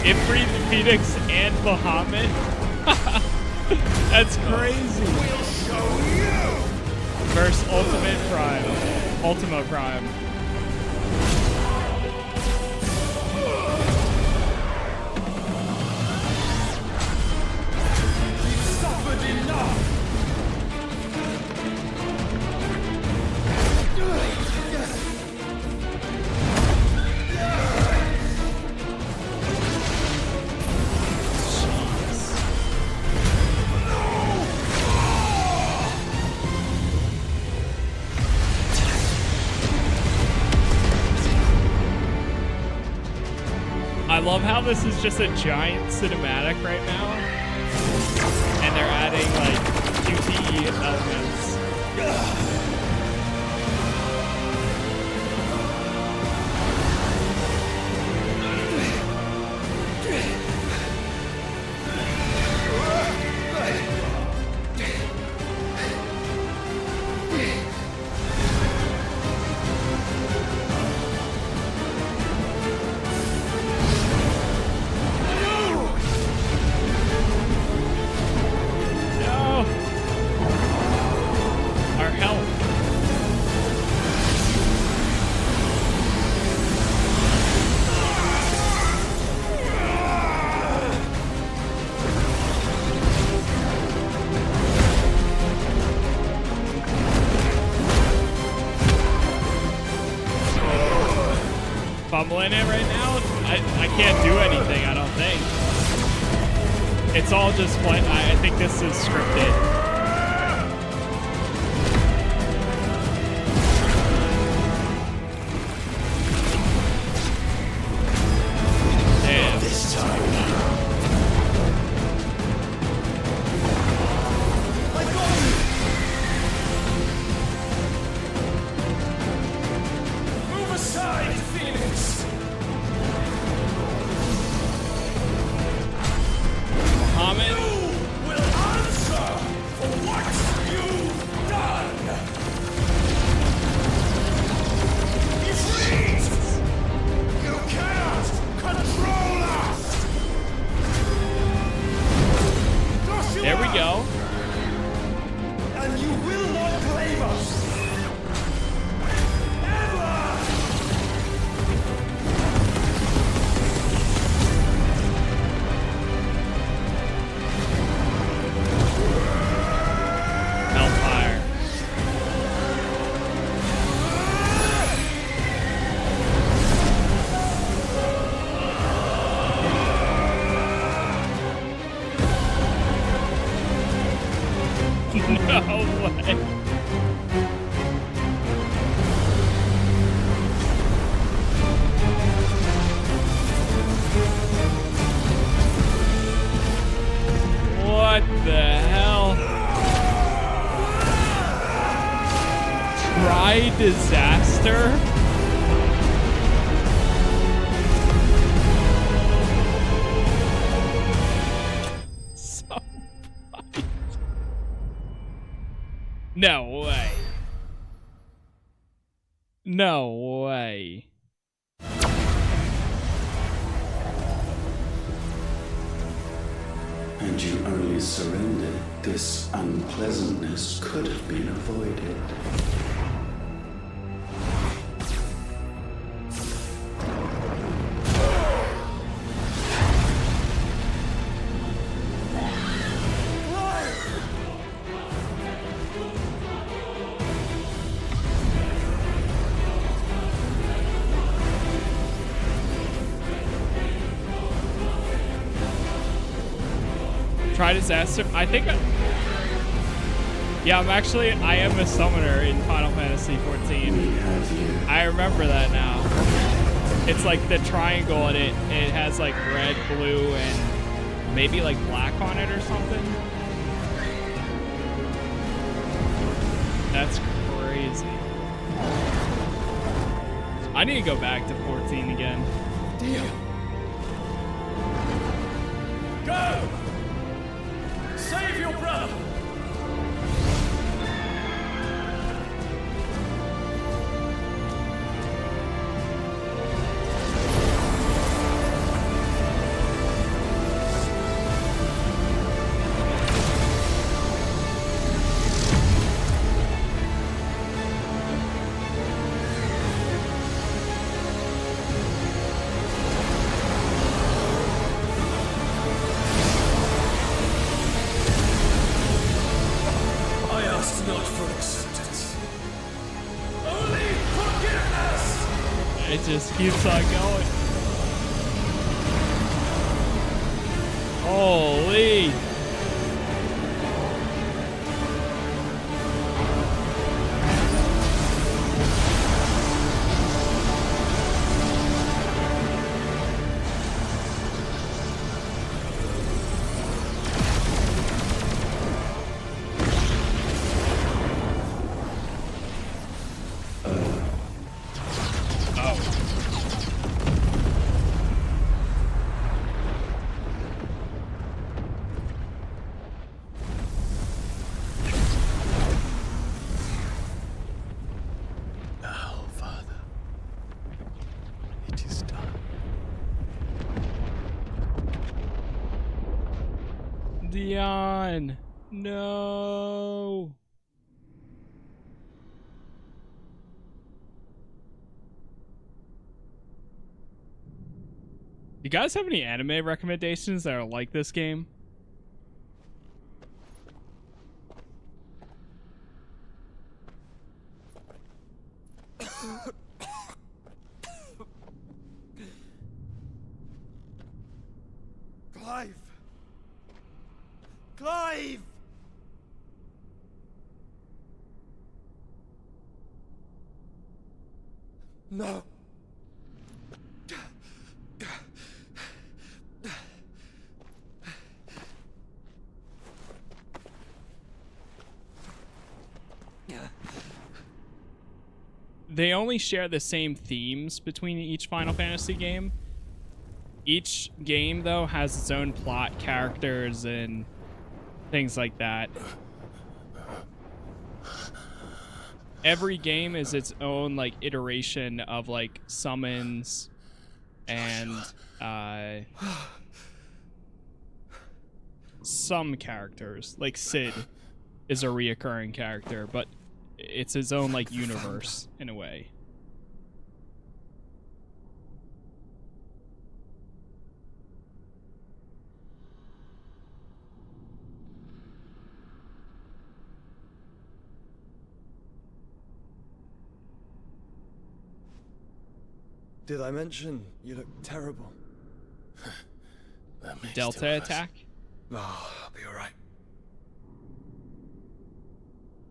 Ifrit, Phoenix, and Bahamut. That's crazy. We'll show you! Ultima Prime. I love how this is just a giant cinematic right now, and they're adding like QTE elements. Fumbling it right now. I can't do anything, I don't think. It's all just what I think this is scripted. Damn. This time. Move aside, Phoenix! Muhammad? You will answer for what you've done! You freeze! You cannot control us! There we go. And you will not claim us! Hellfire. No way. What the hell? Try disaster? So funny. No way. No way. And you only surrendered, this unpleasantness could have been avoided. Try disaster. I think. Yeah, I am a summoner in Final Fantasy 14. I remember that now. It's like the triangle, and it has like red, blue, and maybe like black on it or something. That's crazy. I need to go back to 14 again. Deal. Go! Save your brother! not for acceptance. Only forgiveness! It just keeps on going. Holy. Dion, no. You guys have any anime recommendations that are like this game? Clive! Clive! No. They only share the same themes between each Final Fantasy game. Each game, though, has its own plot, characters, and things like that. Every game is its own, like, iteration of, like, summons and, some characters. Like, Sid is a reoccurring character, but it's his own, like, universe, in a way. Did I mention you look terrible? Delta attack? Oh, I'll be alright.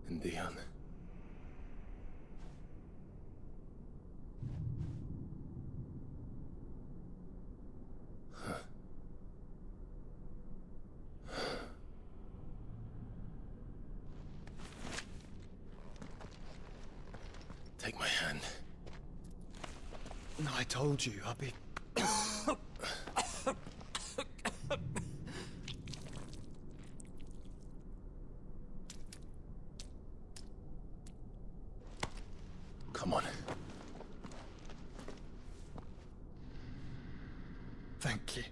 And Dion. Take my hand. No, I told you, I'll be... Come on. Thank you.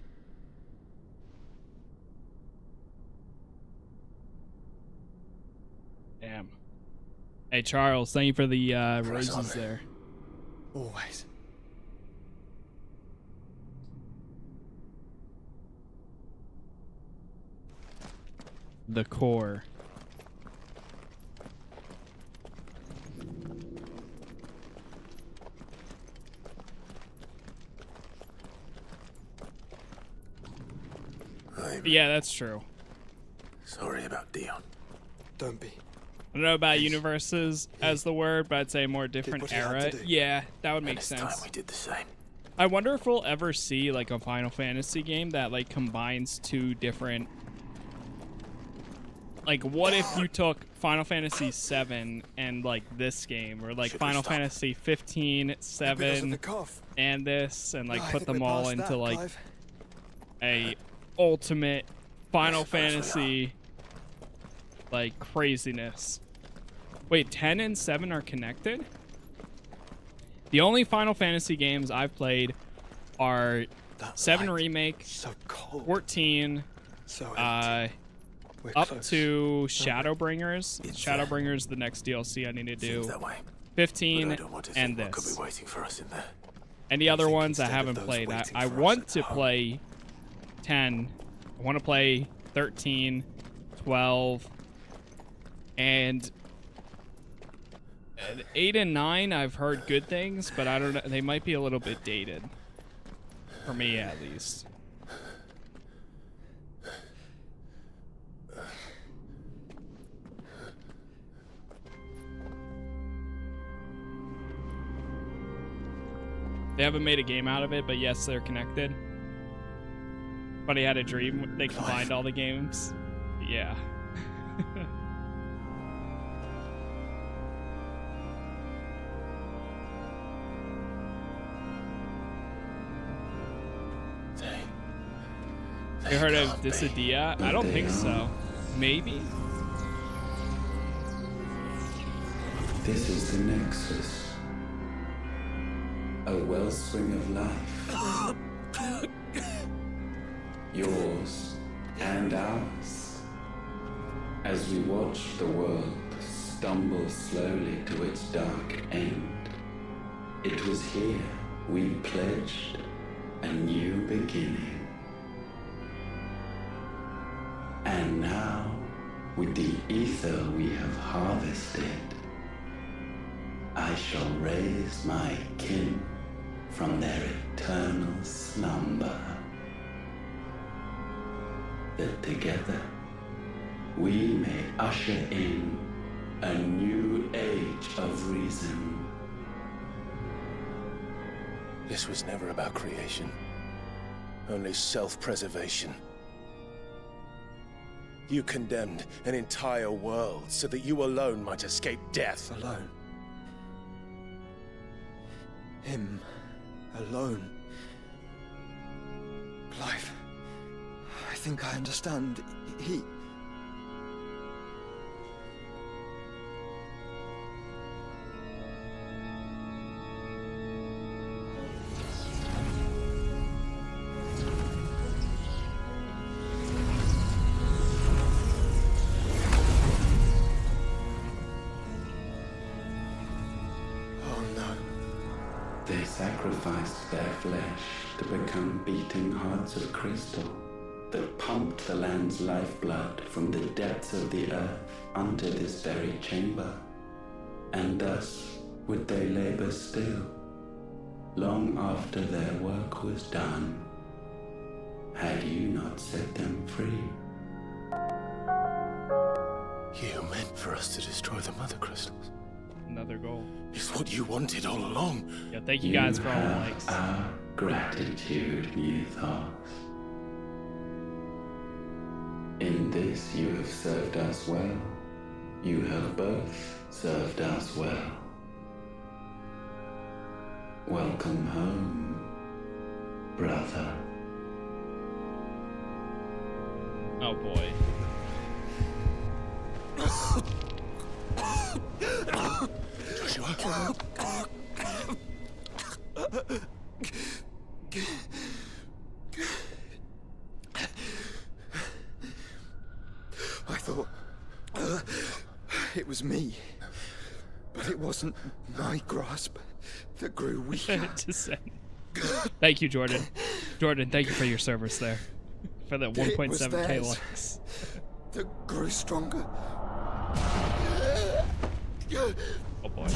Damn. Hey, Charles, thank you for the roses there. Always. The core. Yeah, that's true. Sorry about Dion. Don't be. I don't know about universes as the word, but I'd say more different era. Yeah, that would make sense. Time we did the same. I wonder if we'll ever see like a Final Fantasy game that like combines two different. Like, what if you took Final Fantasy 7 and like this game, or like Final Fantasy 15, 7, and this, and like put them all into like a ultimate Final Fantasy like craziness. Wait, 10 and 7 are connected? The only Final Fantasy games I've played are 7 Remake, 14, up to Shadowbringers. Shadowbringers, the next DLC I need to do. 15, and this. Could be waiting for us in there. And the other ones I haven't played. I want to play 10. I want to play 13, 12, and 8 and 9, I've heard good things, but I don't know. They might be a little bit dated. For me, at least. They haven't made a game out of it, but yes, they're connected. But he had a dream. They combined all the games. Yeah. You heard of Dissidia? I don't think so. Maybe? This is the Nexus. A wellspring of life. Yours and ours. As we watch the world stumble slowly to its dark end, it was here we pledged a new beginning. And now, with the ether we have harvested, I shall raise my kin from their eternal slumber. That together we may usher in a new age of reason. This was never about creation, only self-preservation. You condemned an entire world so that you alone might escape death. Alone. Him. Alone. Clive. I think I understand. He... They sacrificed their flesh to become beating hearts of crystal that pumped the land's lifeblood from the depths of the earth unto this very chamber. And thus would they labor still, long after their work was done, had you not set them free. You meant for us to destroy the Mothercrystals. Another goal. It's what you wanted all along. Yeah, thank you guys for all the have likes. Our gratitude, Mythos. In this you have served us well. You have both served us well. Welcome home, brother. Oh boy. Joshua. I thought it was me, but it wasn't my grasp that grew weaker. Thank you, Jordan. Jordan, thank you for your service there. For that 1.7k likes. That grew stronger. Oh boy.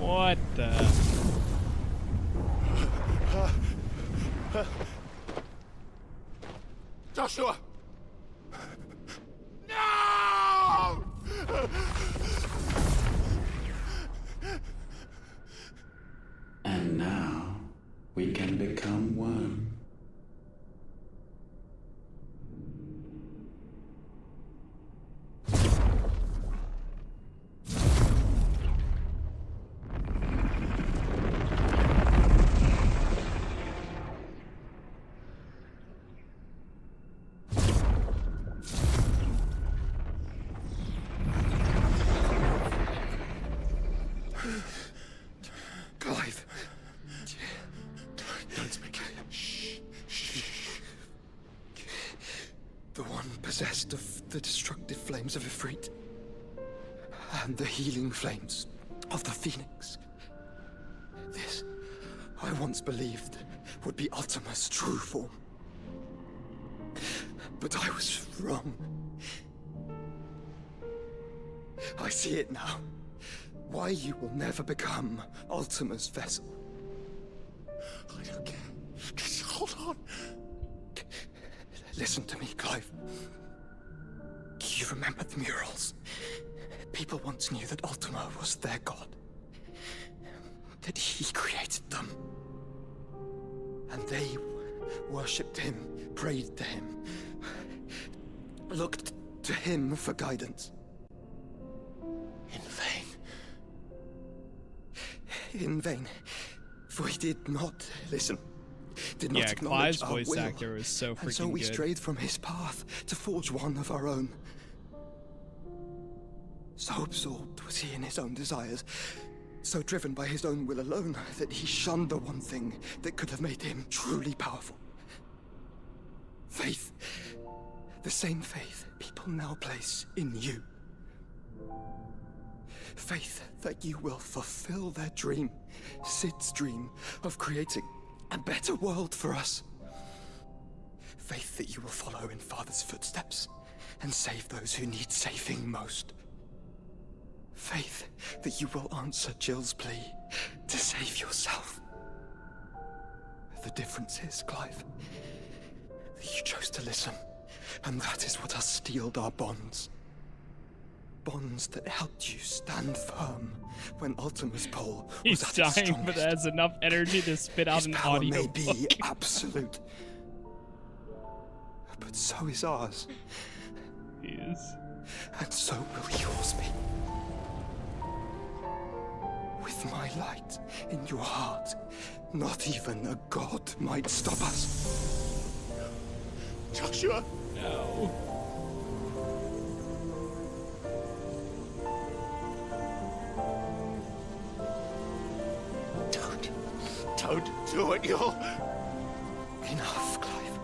What the? Joshua! No! And now we can become one. Clive. Don't speak. Shh. The one possessed of the destructive flames of Ifrit. And the healing flames of the Phoenix. This, I once believed, would be Ultima's true form. But I was wrong. I see it now. Why you will never become Ultima's vessel. I don't care. Just hold on. Listen to me, Clive. You remember the murals? People once knew that Ultima was their god. That he created them. And they worshipped him, prayed to him, looked to him for guidance. In vain. In vain. For he did not listen. Did not acknowledge Clive's our voice will. actor is so freaking And so we good. strayed from his path to forge one of our own. So absorbed was he in his own desires, so driven by his own will alone, that he shunned the one thing that could have made him truly powerful. Faith. The same faith people now place in you. Faith that you will fulfill their dream, Sid's dream, of creating a better world for us. Faith that you will follow in Father's footsteps and save those who need saving most. Faith that you will answer Jill's plea to save yourself. The difference is, Clive, that you chose to listen, and that is what has steeled our bonds. Bonds that helped you stand firm when Ultima's pull was He's at its dying, strongest. but has enough energy to spit out His an power audio may be absolute, but so is ours. Yes. And so will yours be. With my light in your heart, not even a god might stop us. Joshua! No. Don't do it, you'll... Enough, Clive.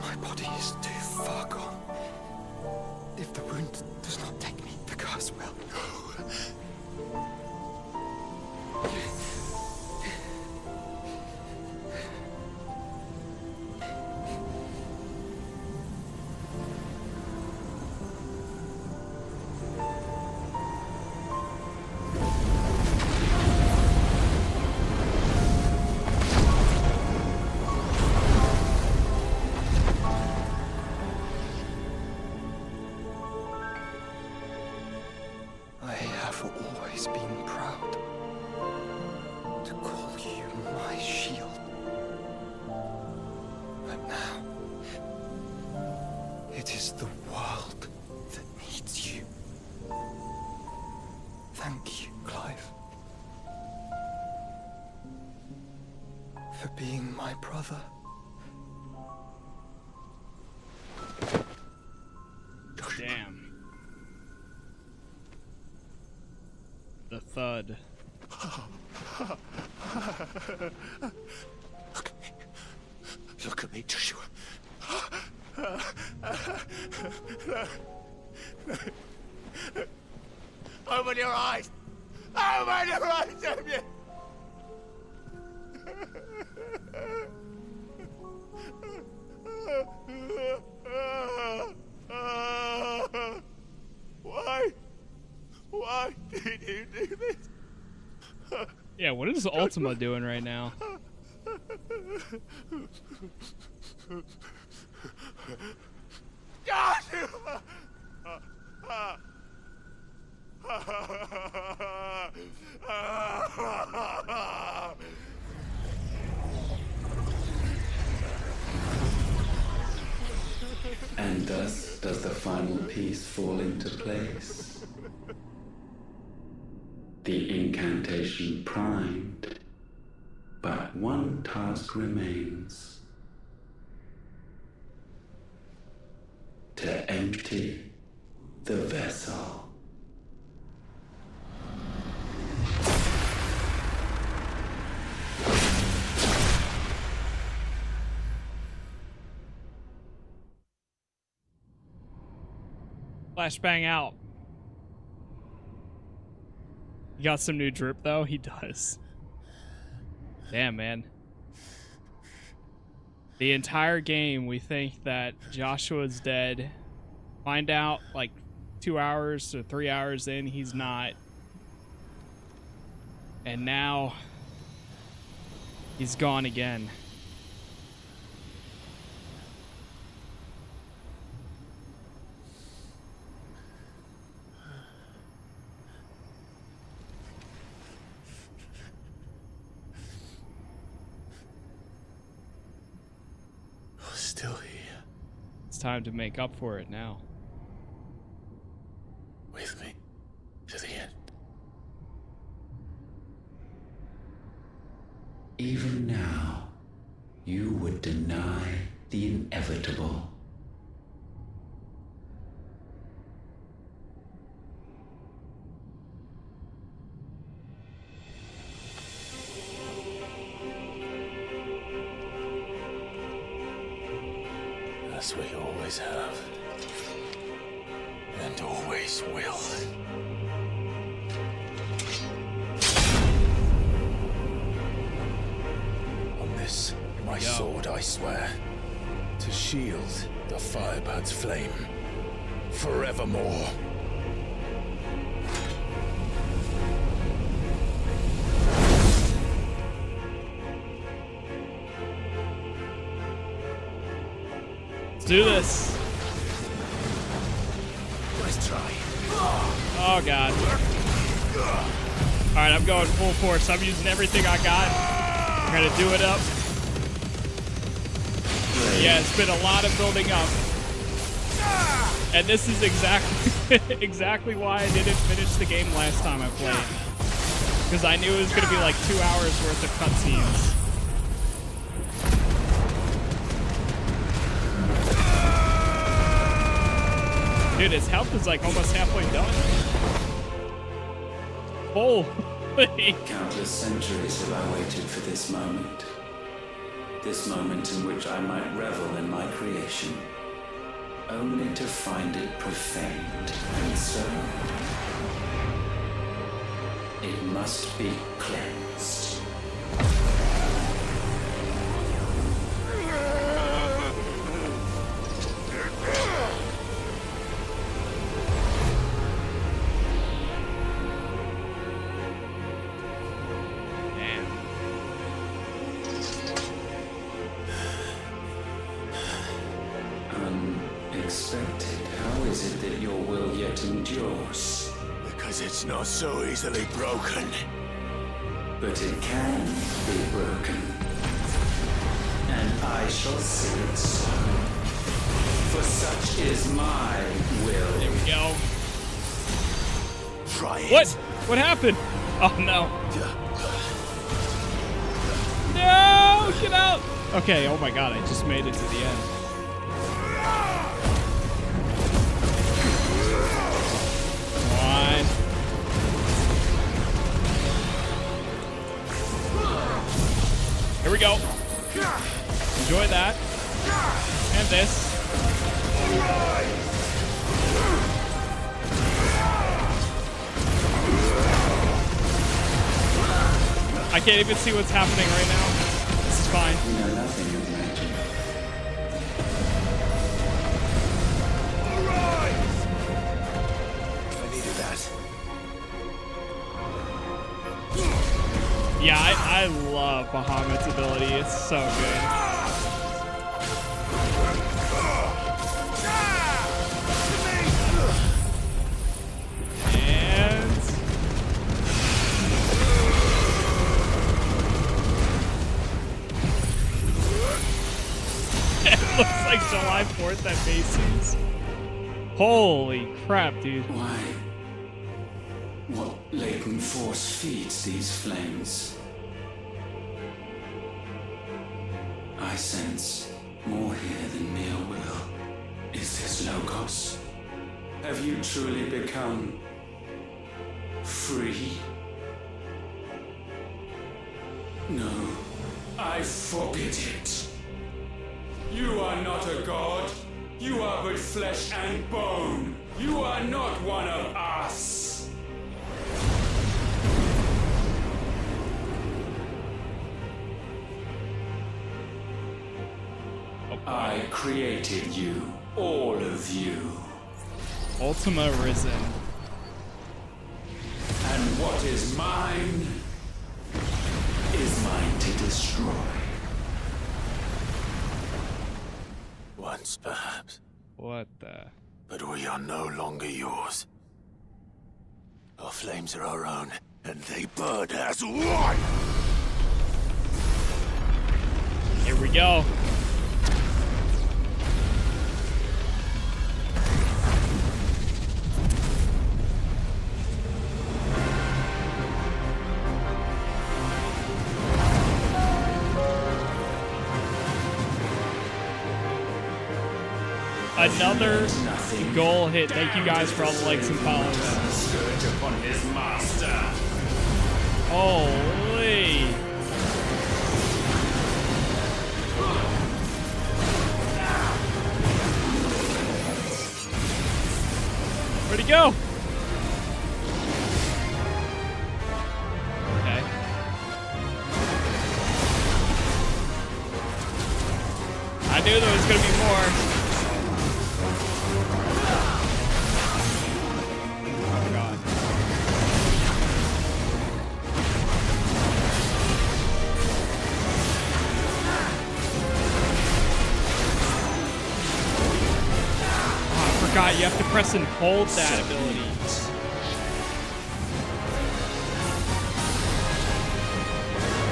My body is too far gone. If the wound does not take me, the curse will. I have always been proud to call you my shield. But now, it is the world that needs you. Thank you, Clive, for being my brother. Damn. The thud. Look at me, Joshua. Open your eyes! Open your eyes, Damien! Why? Why did you do this? Yeah, what is Ultima doing right now? Joshua! And thus does the final piece fall into place. The incantation primed, but one task remains. To empty the vessel. Flashbang out. You got some new drip though? He does. Damn, man. The entire game, we think that Joshua's dead. Find out like 2 hours or 3 hours in, he's not. And now he's gone again. Still here. It's time to make up for it now. With me to the end. Even now, you would deny the inevitable. As we always have. And always will. On this, my sword, I swear, to shield the Firebird's flame forevermore. Let's do this. Let's try. Oh god. Alright, I'm going full force. I'm using everything I got. I'm gonna do it up. Yeah, it's been a lot of building up. And this is exactly why I didn't finish the game last time I played. Because I knew it was gonna be like 2 hours worth of cutscenes. Dude, his health is like almost halfway done. Holy. Countless centuries have I waited for this moment. This moment in which I might revel in my creation. Only to find it profaned, and so it must be cleansed. Unexpected. How is it that your will yet endures? Because it's not so easily broken. But it can be broken. And I shall see it so. For such is my will. There we go. Try it. What? What happened? Oh no. No! Get out! Okay, oh my god, I just made it to the end. Here we go. Enjoy that. And this. I can't even see what's happening right now. This is fine. We know nothing of magic. I needed that. Yeah, I love Bahamut's ability. It's so good. And it looks like July 4th at Macy's. Holy crap, dude. Why? What latent force feeds these flames? I sense more here than mere will. Is this Logos? Have you truly become free? No, I forbid it. You are not a god. You are but flesh and bone. You are not one of us. I created you, all of you. Ultima risen. And what is mine is mine to destroy. Once, perhaps. What the? But we are no longer yours. Our flames are our own, and they burn as one! Here we go. Another goal hit. Thank you guys for all the likes and follows. Holy. Where'd he go? Okay. I knew there was gonna be more. God, you have to press and hold that ability.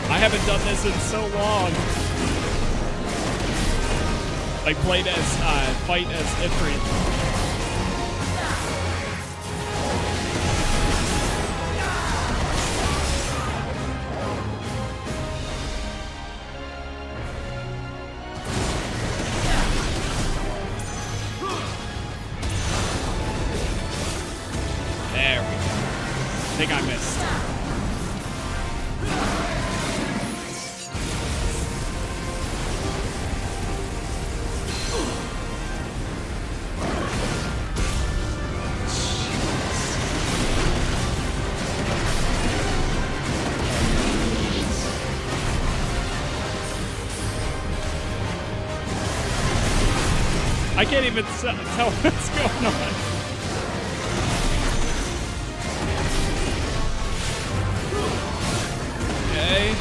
I haven't done this in so long. Like played as fight as Ifrit. I think I missed. I can't even tell what's going on. Okay.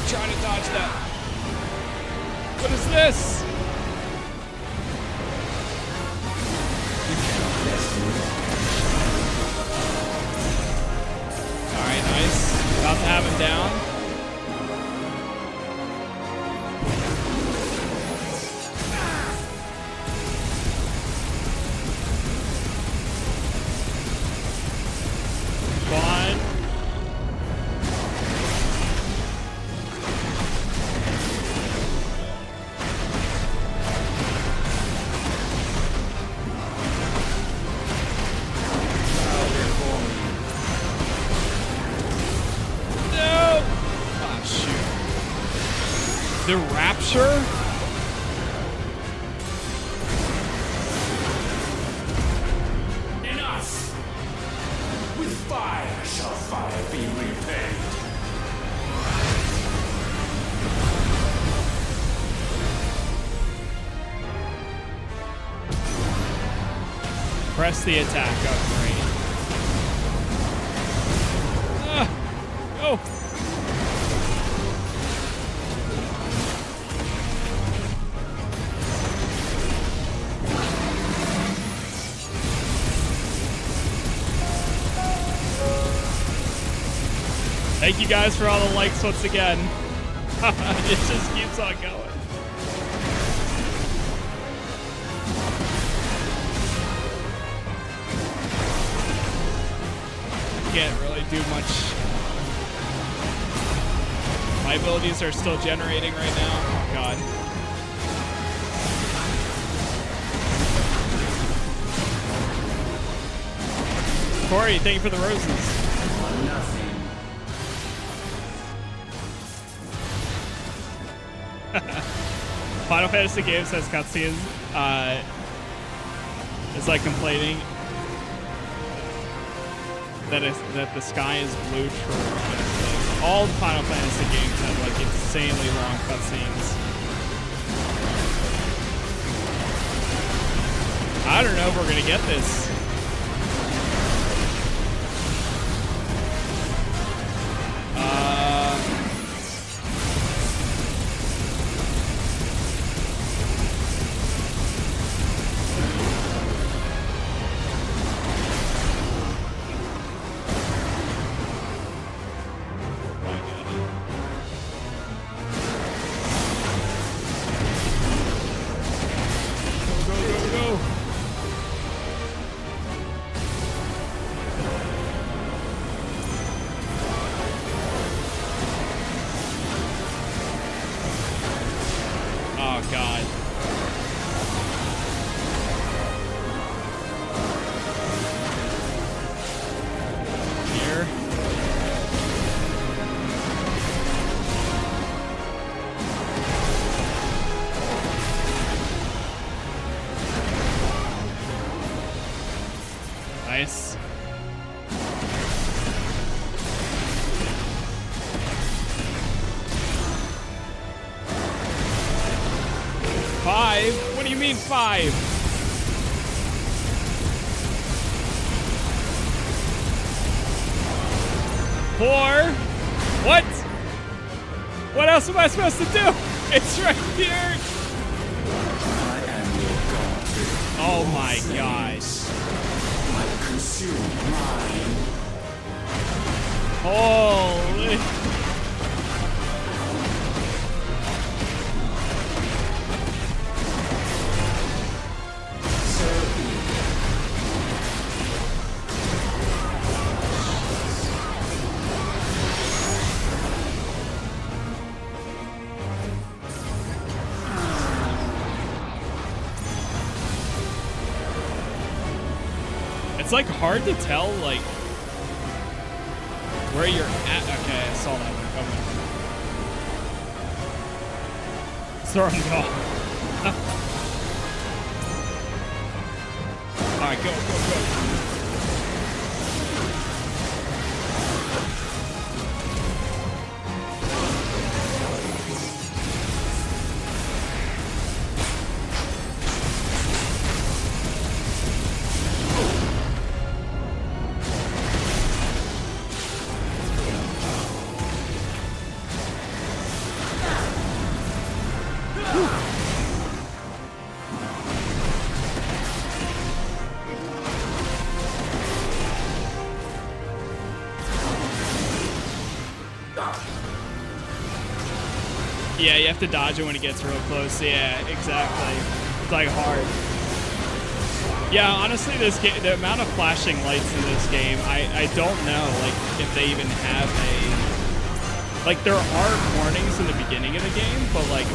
Trying to dodge that. What is this? Alright, nice. About to have him down. Fine. The Rapture? Enough! With fire shall fire be repaid. Press the attack upgrade. Go! Thank you guys for all the likes once again. It just keeps on going. Can't really do much. My abilities are still generating right now. Oh god. Corey, thank you for the roses. Nothing. Final Fantasy games has cutscenes. It's like complaining that the sky is blue true. All the Final Fantasy games have like insanely long cutscenes. I don't know if we're gonna get this. Nice. Five? What do you mean 5? Four? What? What else am I supposed to do? It's right here. Oh my god. Holy. It's like hard to tell like where you're at. Okay, I saw that one coming. Throwing it off. Alright, go, go, go. Yeah, you have to dodge it when it gets real close. Yeah, exactly. It's like hard. Yeah, honestly, this game, the amount of flashing lights in this game, I don't know, like, if they even have a... Like, there are warnings in the beginning of the game, but, like,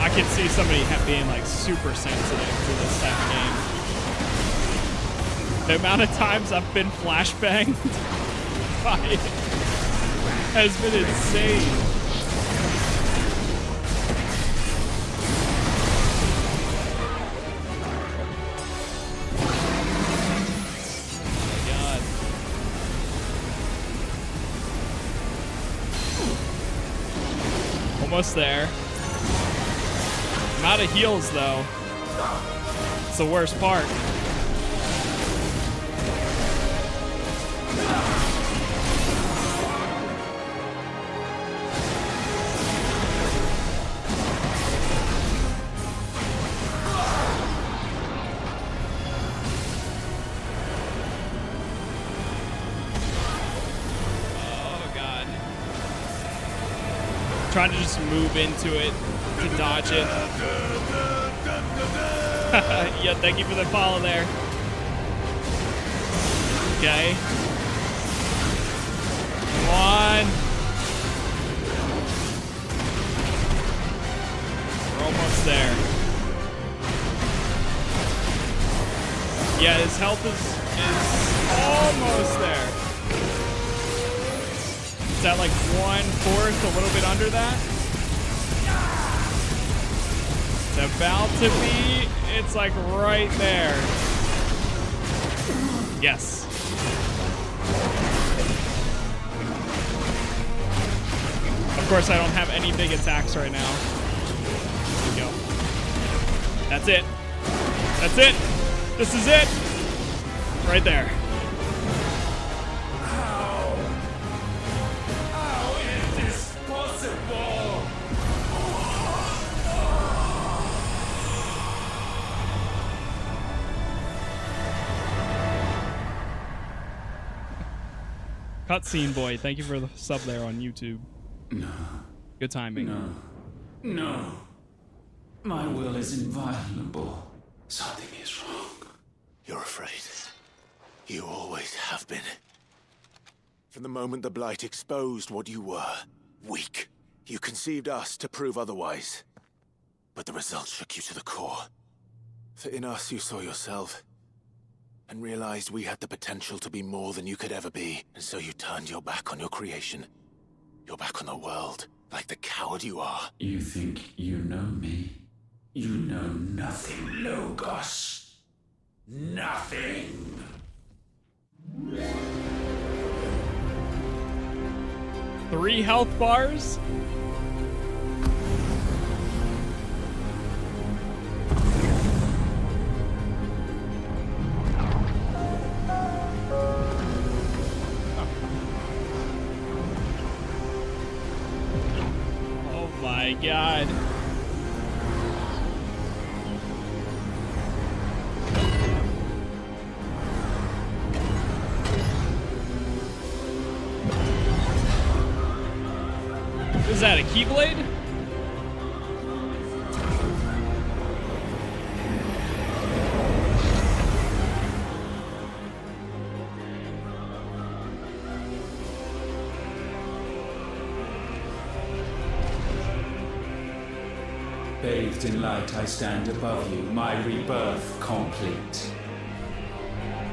I could see somebody being, like, super sensitive to this type of game. The amount of times I've been flashbanged by it has been insane. Almost there. I'm out of heals though. It's the worst part. Trying to just move into it to dodge it. Yeah, thank you for the follow there. Okay. Come on. We're almost there. Yeah, his health is almost there. Is that like 1/4, a little bit under that? It's about to be. It's like right there. Yes. Of course, I don't have any big attacks right now. There we go. That's it. That's it. This is it. Right there. How is this possible? Cutscene boy, thank you for the sub there on YouTube. No. Good timing. No. No. My will is inviolable. Something is wrong. You're afraid. You always have been. From the moment the Blight exposed what you were, weak, you conceived us to prove otherwise. But the results shook you to the core. For in us you saw yourself, and realized we had the potential to be more than you could ever be, and so you turned your back on your creation. Your back on the world, like the coward you are. You think you know me? You know nothing, Logos. Nothing. 3 health bars? Oh my god. Is that a Keyblade? Bathed in light, I stand above you, my rebirth complete.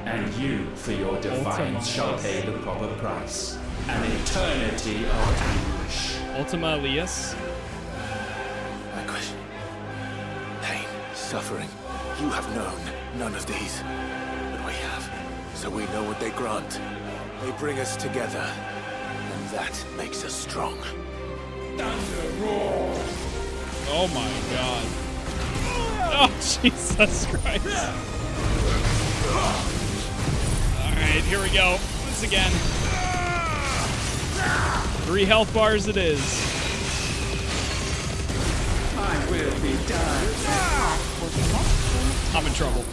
And you, for your defiance, shall pay the proper price. An eternity of anguish. Ultima Elias. Anguish. Pain. Suffering. You have known none of these. But we have. So we know what they grant. They bring us together. And that makes us strong. Thunder roar! Oh my god. Oh, Jesus Christ. Alright, here we go. This again. 3 health bars it is. I will be done. I'm in trouble.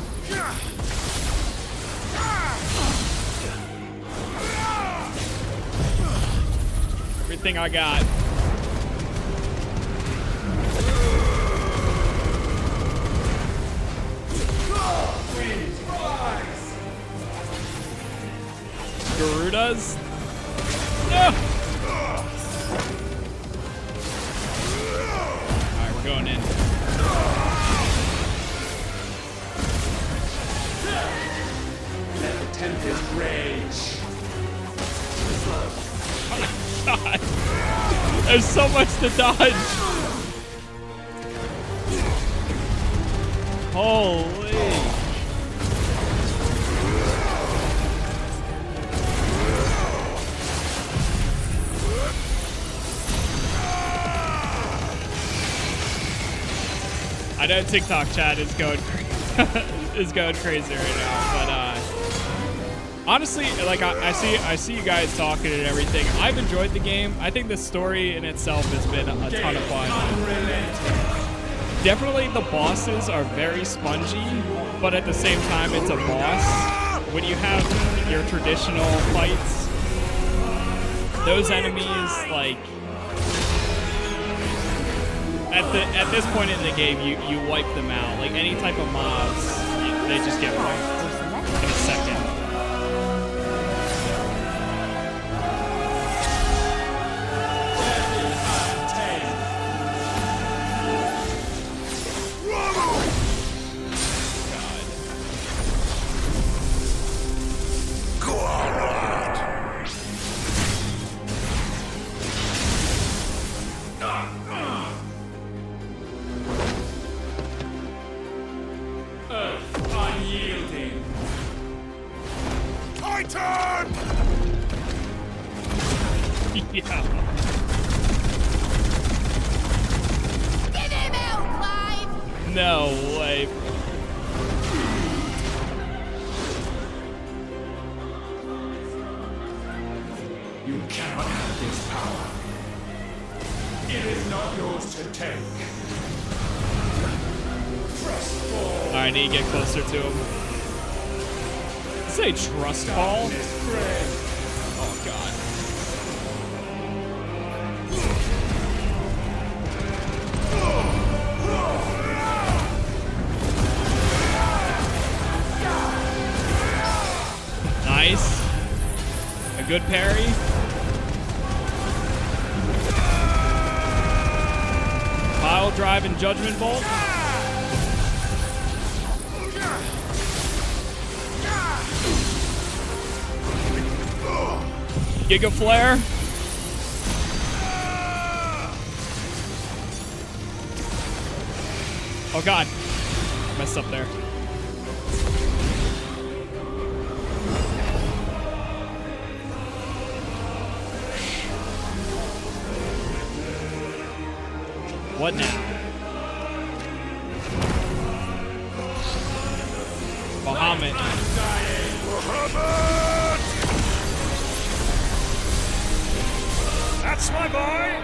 Everything I got. Garudas? No! Alright, we're going in. Let the tempest rage. Oh my god. There's so much to dodge. Holy. I know TikTok chat is going crazy right now, but honestly, like I see you guys talking and everything. I've enjoyed the game. I think the story in itself has been a ton of fun. Definitely the bosses are very spongy, but at the same time it's a boss. When you have your traditional fights, those enemies, like at this point in the game, you wipe them out. Like any type of mobs, they just get wiped in a second. Yeah. Give him hell, Clive! No way. You cannot have this power. It is not yours to take. Trust fall. I need to get closer to him. Say trust fall? Oh god. Nice. A good parry. Pile drive and judgment bolt. Giga flare. Oh god. Messed up there. What now? Bahamut. That's my boy!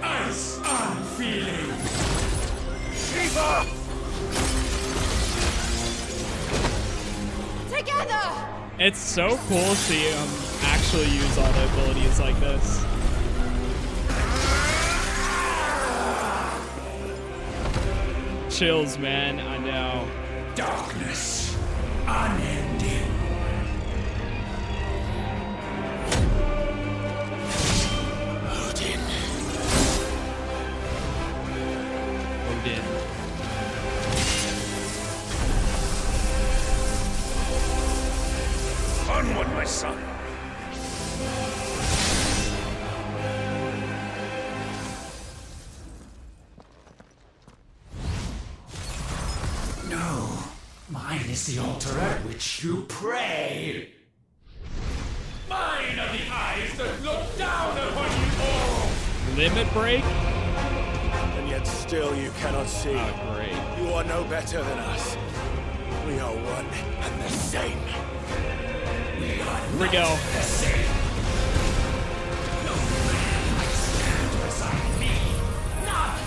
Ice unfeeling! Shiva! Together! It's so cool to see him actually use all the abilities like this. Chills, man. I know. Darkness, unending. Odin. Odin. Onward, my son. No, mine is the altar at which you pray. Mine are the eyes that look down upon you all. Limit break? And yet still you cannot see. Oh, great. You are no better than us. We are one and the same. We are Here we go. the same. No man might stand beside me. None.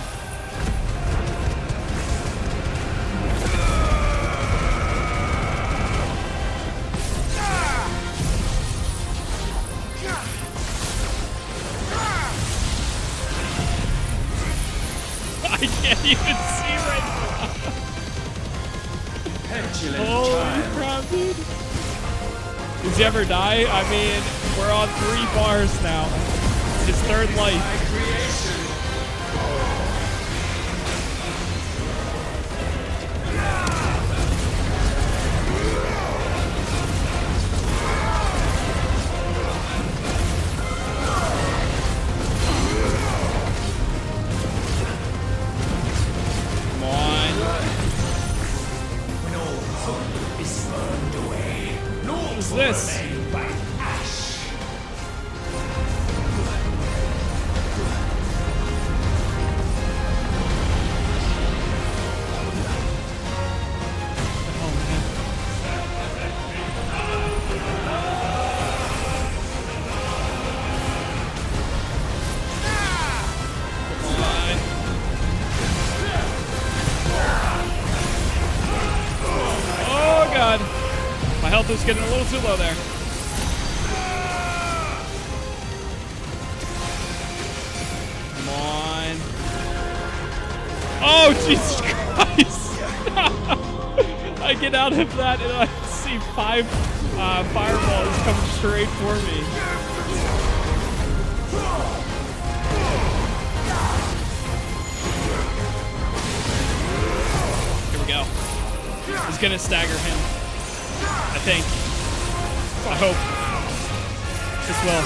I can't even see right now. Petulant Holy child. crap, dude. Does he ever die? I mean, we're on 3 bars now. His third life. My creation. Come on. When all hope is burned away, no What's this? remain but ash. Oh god. My health is getting a little too low there. Come on. Oh, Jesus Christ. I get out of that and I see 5 fireballs coming straight for me. Here we go. He's gonna stagger him. I think. I hope. This will.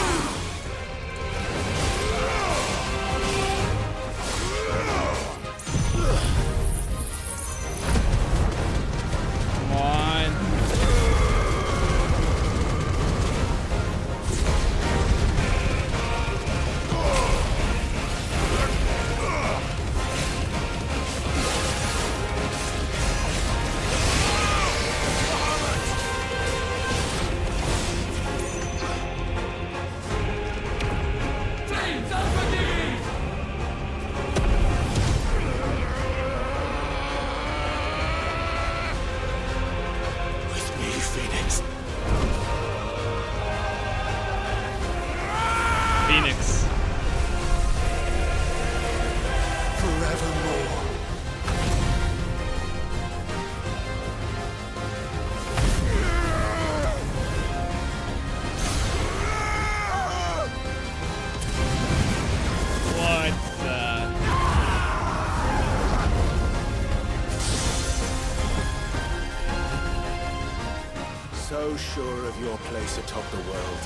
sure of your place atop the world,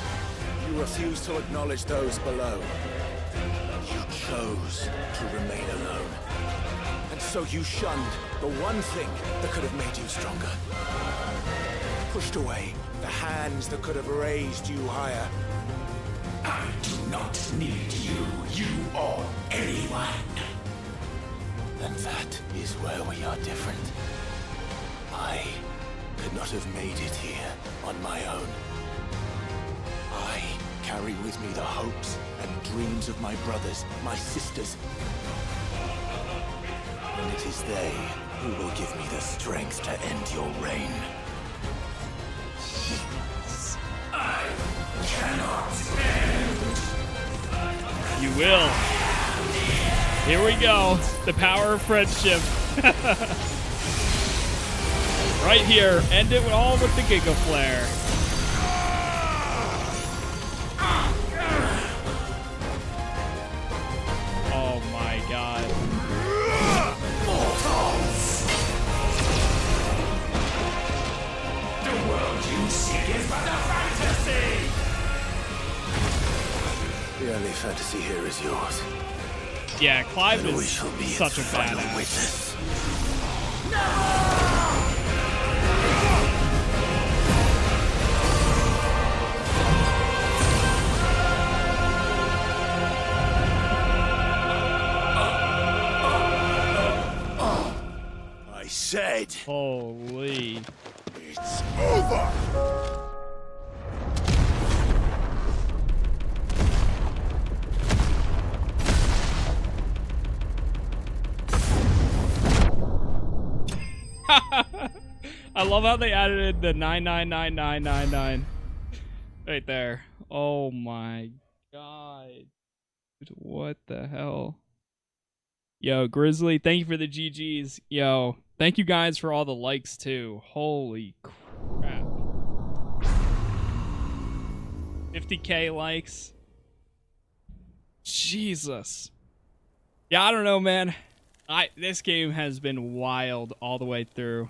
you refuse to acknowledge those below. You chose to remain alone. And so you shunned the one thing that could have made you stronger. Pushed away the hands that could have raised you higher. I do not need you, you or anyone. And that is where we are different. I could not have made it here on my own. I carry with me the hopes and dreams of my brothers, my sisters. And it is they who will give me the strength to end your reign. I cannot end. You will. Here we go. The power of friendship. Right here. End it all with the Giga Flare. Oh my god. Mortals! The world you seek is but a fantasy! The only fantasy here is yours. Yeah, Clive And we is shall be such a its final badass. witness. I said, holy. It's over! I love how they added the 999999 right there. Oh my god. What the hell? Yo, Grizzly, thank you for the GGs. Yo, thank you guys for all the likes too. Holy crap. 50k likes. Jesus. Yeah, I don't know, man. This game has been wild all the way through.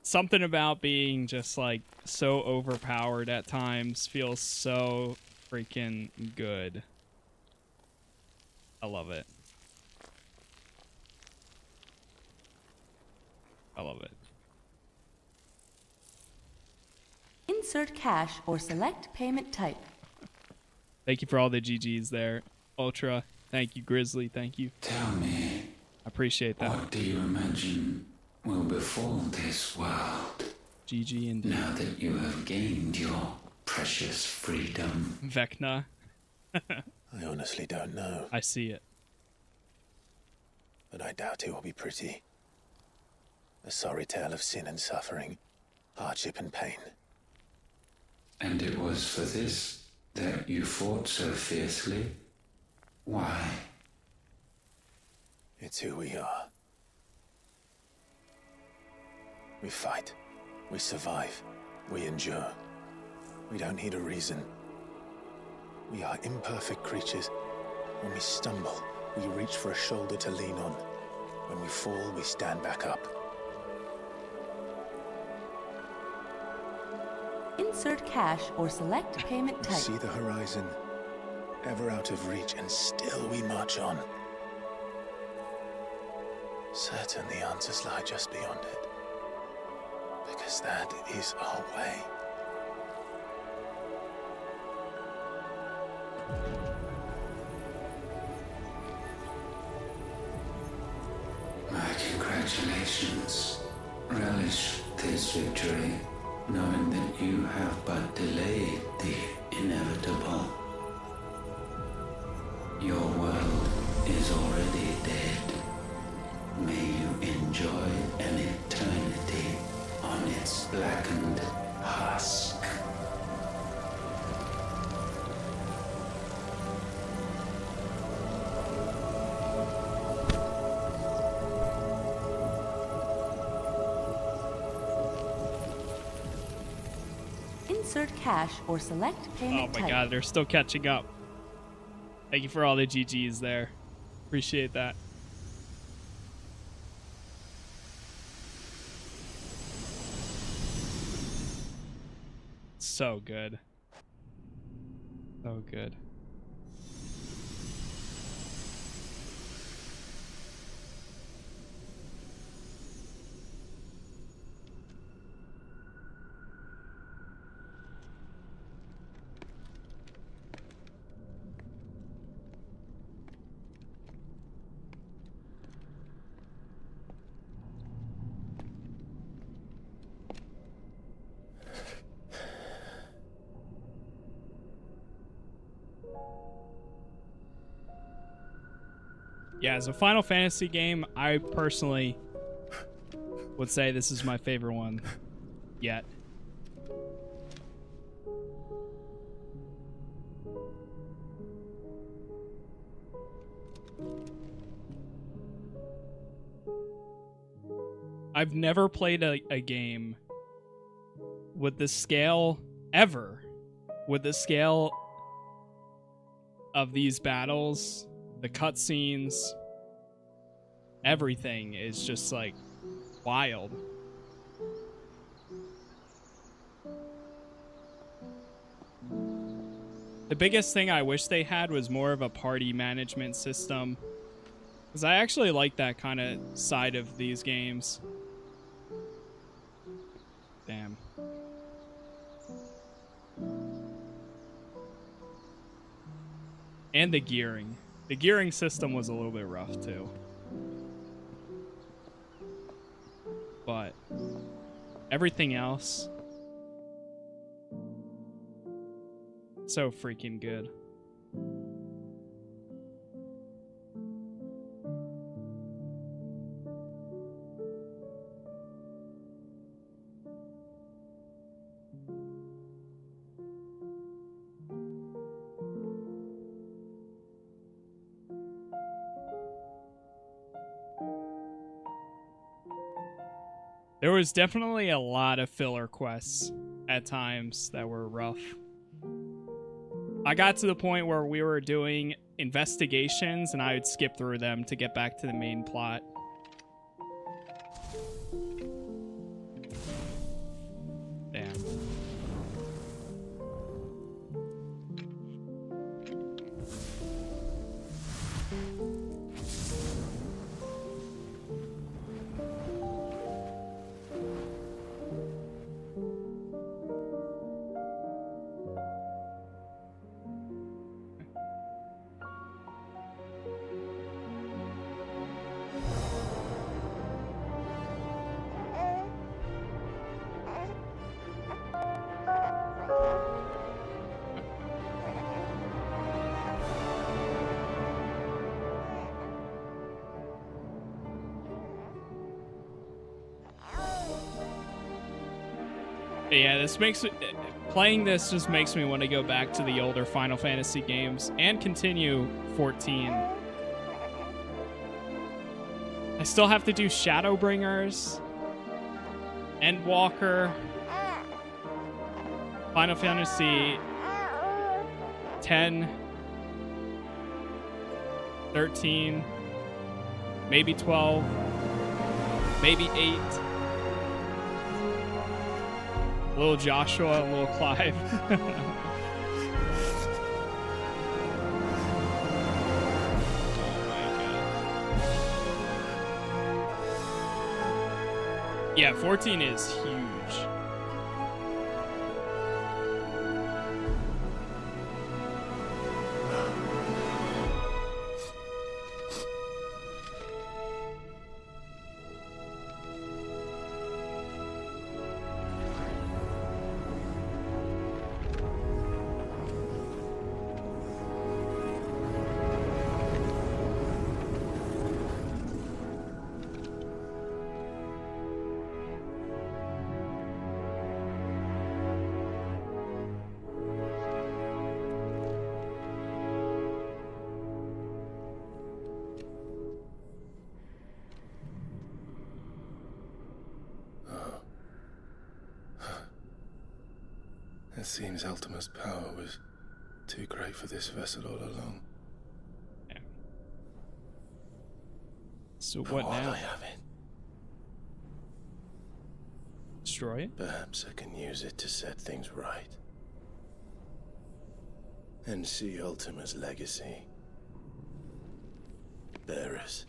Something about being just like so overpowered at times feels so freaking good. I love it. I love it. Insert cash or select payment type. Thank you for all the GGs there. Ultra, thank you. Grizzly, thank you. Tell me, I appreciate that. what do you imagine will befall this world? GG indeed. Now that you have gained your precious freedom. Vecna. I honestly don't know. I see it. But I doubt it will be pretty. A sorry tale of sin and suffering, hardship and pain. And it was for this that you fought so fiercely? Why? It's who we are. We fight. We survive. We endure. We don't need a reason. We are imperfect creatures. When we stumble, we reach for a shoulder to lean on. When we fall, we stand back up. Insert cash or select payment We type. see the horizon, ever out of reach, and still we march on. Certain the answers lie just beyond it. Because that is our way. My congratulations. Relish this victory, knowing that you have but delayed the inevitable. Your world is already dead. May you enjoy an eternity on its blackened husk. Insert cash or select Oh payment my type. god, they're still catching up. Thank you for all the GGs there. Appreciate that. So good. So good. Yeah, as a Final Fantasy game, I personally would say this is my favorite one yet. I've never played a game with the scale ever, with the scale of these battles, the cutscenes, everything is just like wild. The biggest thing I wish they had was more of a party management system, because I actually like that kind of side of these games. Damn. And the gearing. The gearing system was a little bit rough too. But everything else, so freaking good. There was definitely a lot of filler quests at times that were rough. I got to the point where we were doing investigations and I would skip through them to get back to the main plot. Damn. Yeah, this makes playing this just makes me want to go back to the older Final Fantasy games and continue 14. I still have to do Shadowbringers, Endwalker, Final Fantasy 10, 13, maybe 12, maybe 8. Little Joshua, little Clive. Yeah, 14 is huge. It seems Ultima's power was too great for this vessel all along. Yeah. So But what while now? I have it, Destroy it? perhaps I can use it to set things right. and see Ultima's legacy. Bearers,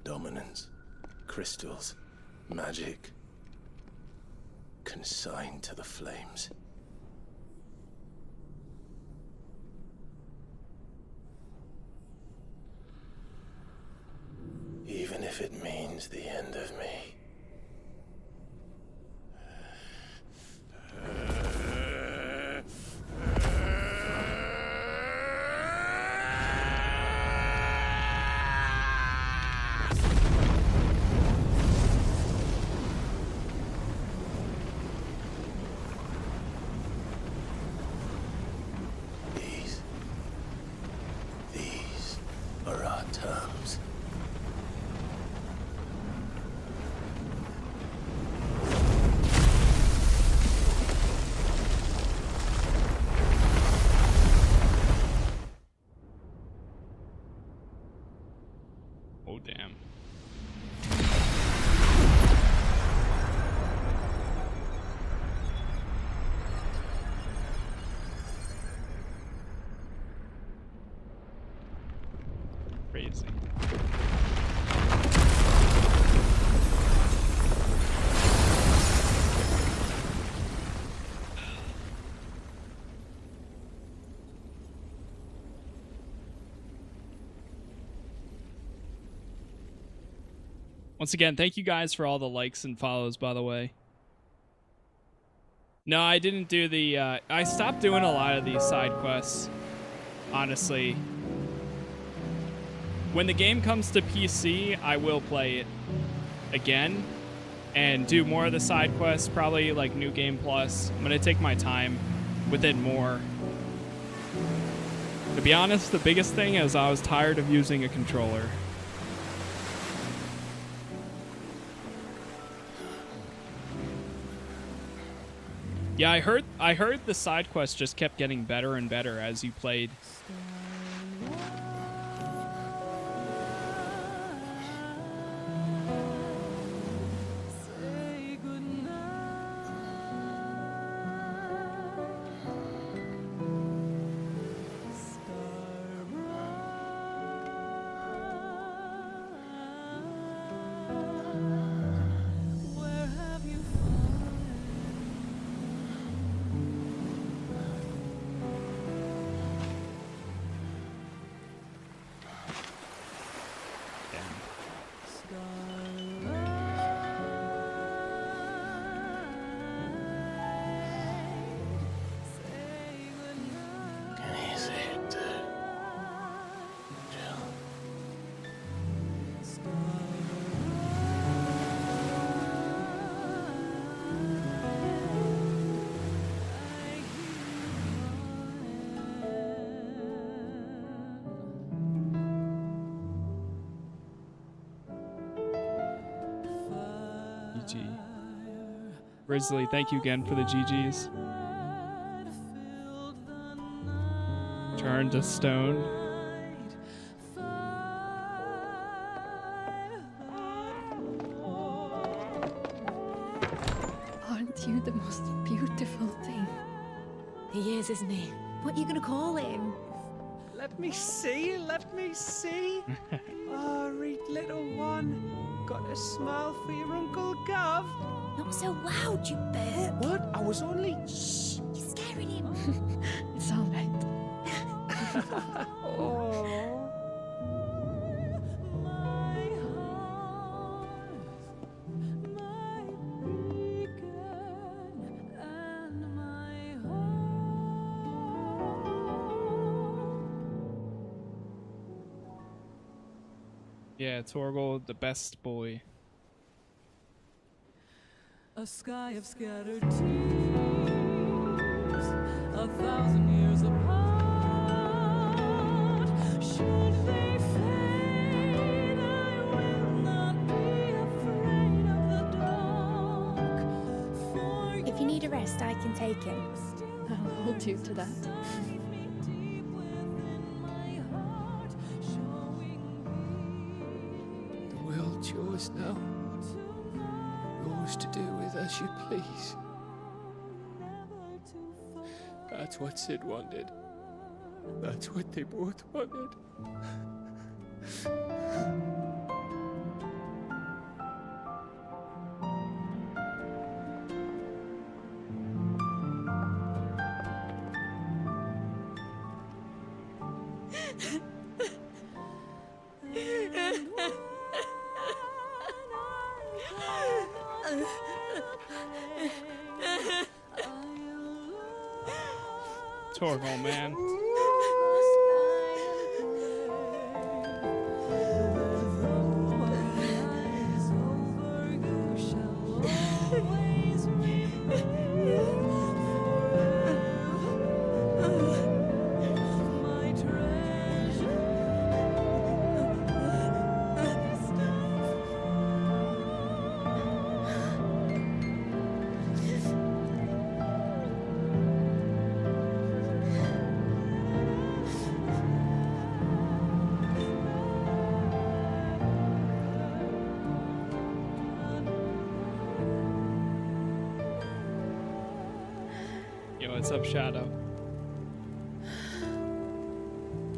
dominance, crystals, magic, consigned to the flames. Even if it means the end of me. These are our terms. Oh, damn. Crazy. Once again, thank you guys for all the likes and follows, by the way. No, I didn't do the, I stopped doing a lot of these side quests, honestly. When the game comes to PC, I will play it again and do more of the side quests, probably like New Game Plus. I'm gonna take my time with it more. To be honest, the biggest thing is I was tired of using a controller. Yeah, I heard the side quests just kept getting better and better as you played. Grizzly, thank you again for the GGs. Turn to stone. Aren't you the most beautiful thing? He is, isn't he? What are you gonna call him? Let me see, let me see. Oh, read little one. Got a smile for your Uncle Gav. Not so loud, you bird. What? I was only... Shh, you're scaring him. It's all right. Oh. Yeah, Torgal, the best boy. A sky of scattered tears, 1,000 years apart. Should they fade, I will not be afraid of the dark. If you need a rest, I can take him. I'll hold you to that. The world's yours now. Yours to do with as you please. That's what Sid wanted. That's what they both wanted. Torval, man. Yo, what's up, Shadow?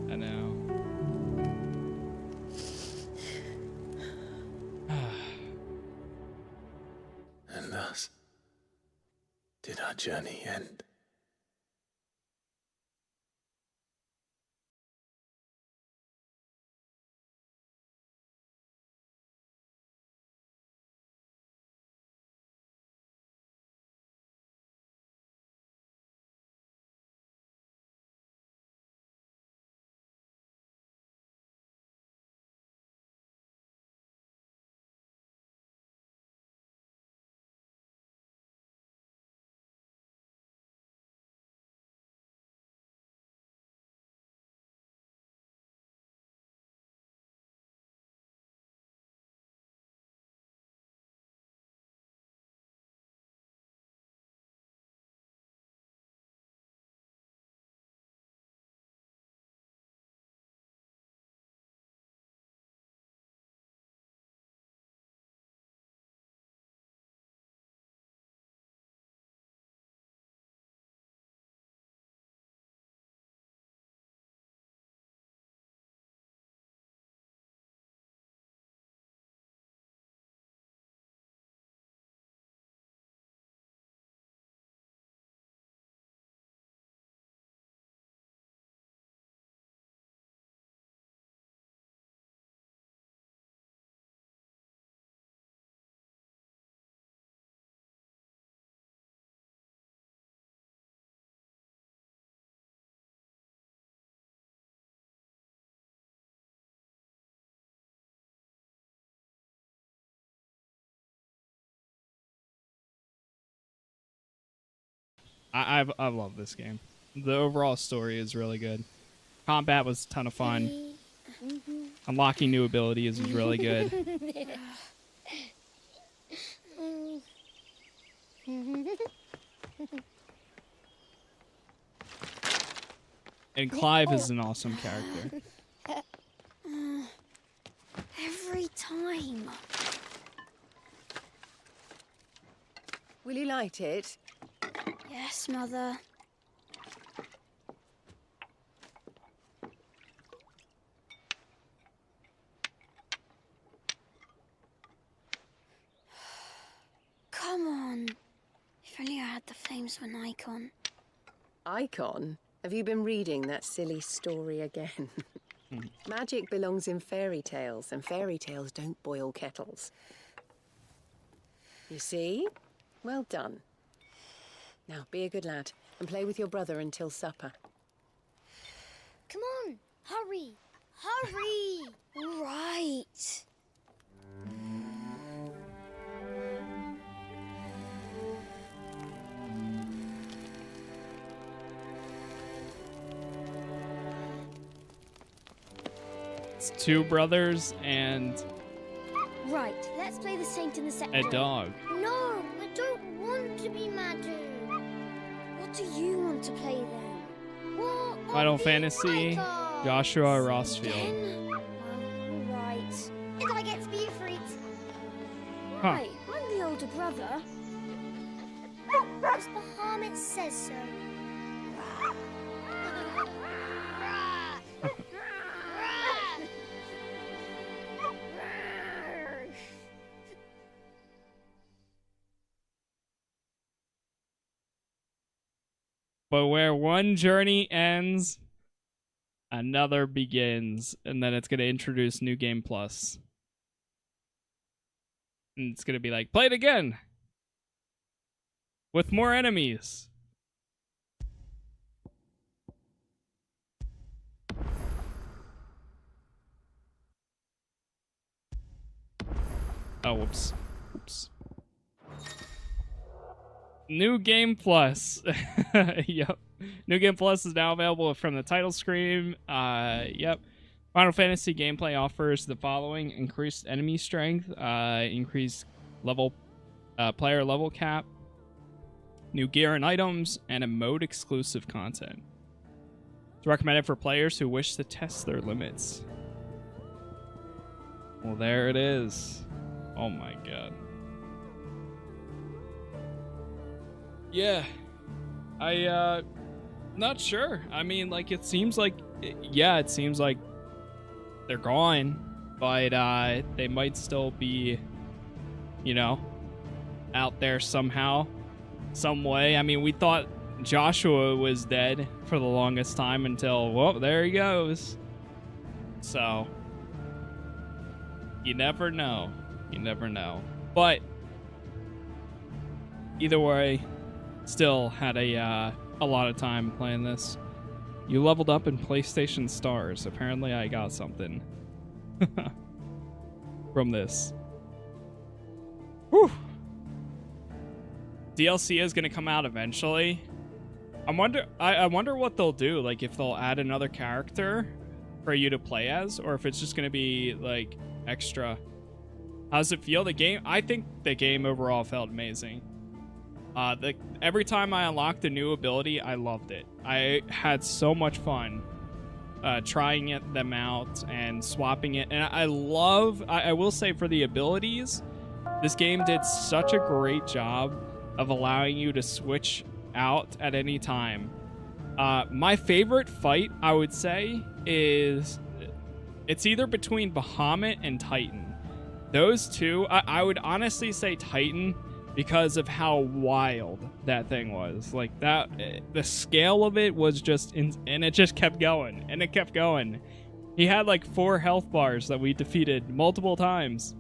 I know. And thus did our journey end. I love this game. The overall story is really good. Combat was a ton of fun. Unlocking new abilities was really good. And Clive is an awesome character. Every time. Will you light it? Yes, Mother. Come on. If only I had the flames of an icon. Icon? Have you been reading that silly story again? Magic belongs in fairy tales, and fairy tales don't boil kettles. You see? Well done. Now, be a good lad, and play with your brother until supper. Come on, hurry! Hurry! All right. It's two brothers and Right, let's play the saint in the second. a dog. No, I don't want to be Madu. What do you want to play then? What? Final Fantasy, Joshua Rossfield. Well, right. And I get to be a freak. Huh. Right, I'm the older brother. Because Bahamut says so. But where one journey ends, another begins. And then it's going to introduce New Game Plus. And it's going to be like, play it again. With more enemies. Oh, whoops. Oops. New Game Plus. Yep. New Game Plus is now available from the title screen. Yep. Final Fantasy gameplay offers the following: increased enemy strength, increased level, player level cap, new gear and items, and a mode exclusive content. It's recommended for players who wish to test their limits. Well, there it is. Oh my god. Yeah. Not sure. I mean, like, it seems like, yeah, it seems like they're gone, but they might still be, you know, out there somehow, some way. I mean, we thought Joshua was dead for the longest time until, well, there he goes. So, you never know. You never know. But either way, still had a lot of time playing this. You leveled up in PlayStation Stars. Apparently I got something from this. Whew. DLC is going to come out eventually. I wonder what they'll do, like if they'll add another character for you to play as, or if it's just going to be like extra. How does it feel? The game, I think the game overall felt amazing. Every time I unlocked a new ability, I loved it. I had so much fun trying them out and swapping it. And I will say, for the abilities, this game did such a great job of allowing you to switch out at any time. My favorite fight, I would say, is it's either between Bahamut and Titan. Those two, I would honestly say Titan, because of how wild that thing was. Like, that, the scale of it was just, and it just kept going, and it kept going. He had like 4 health bars that we defeated multiple times.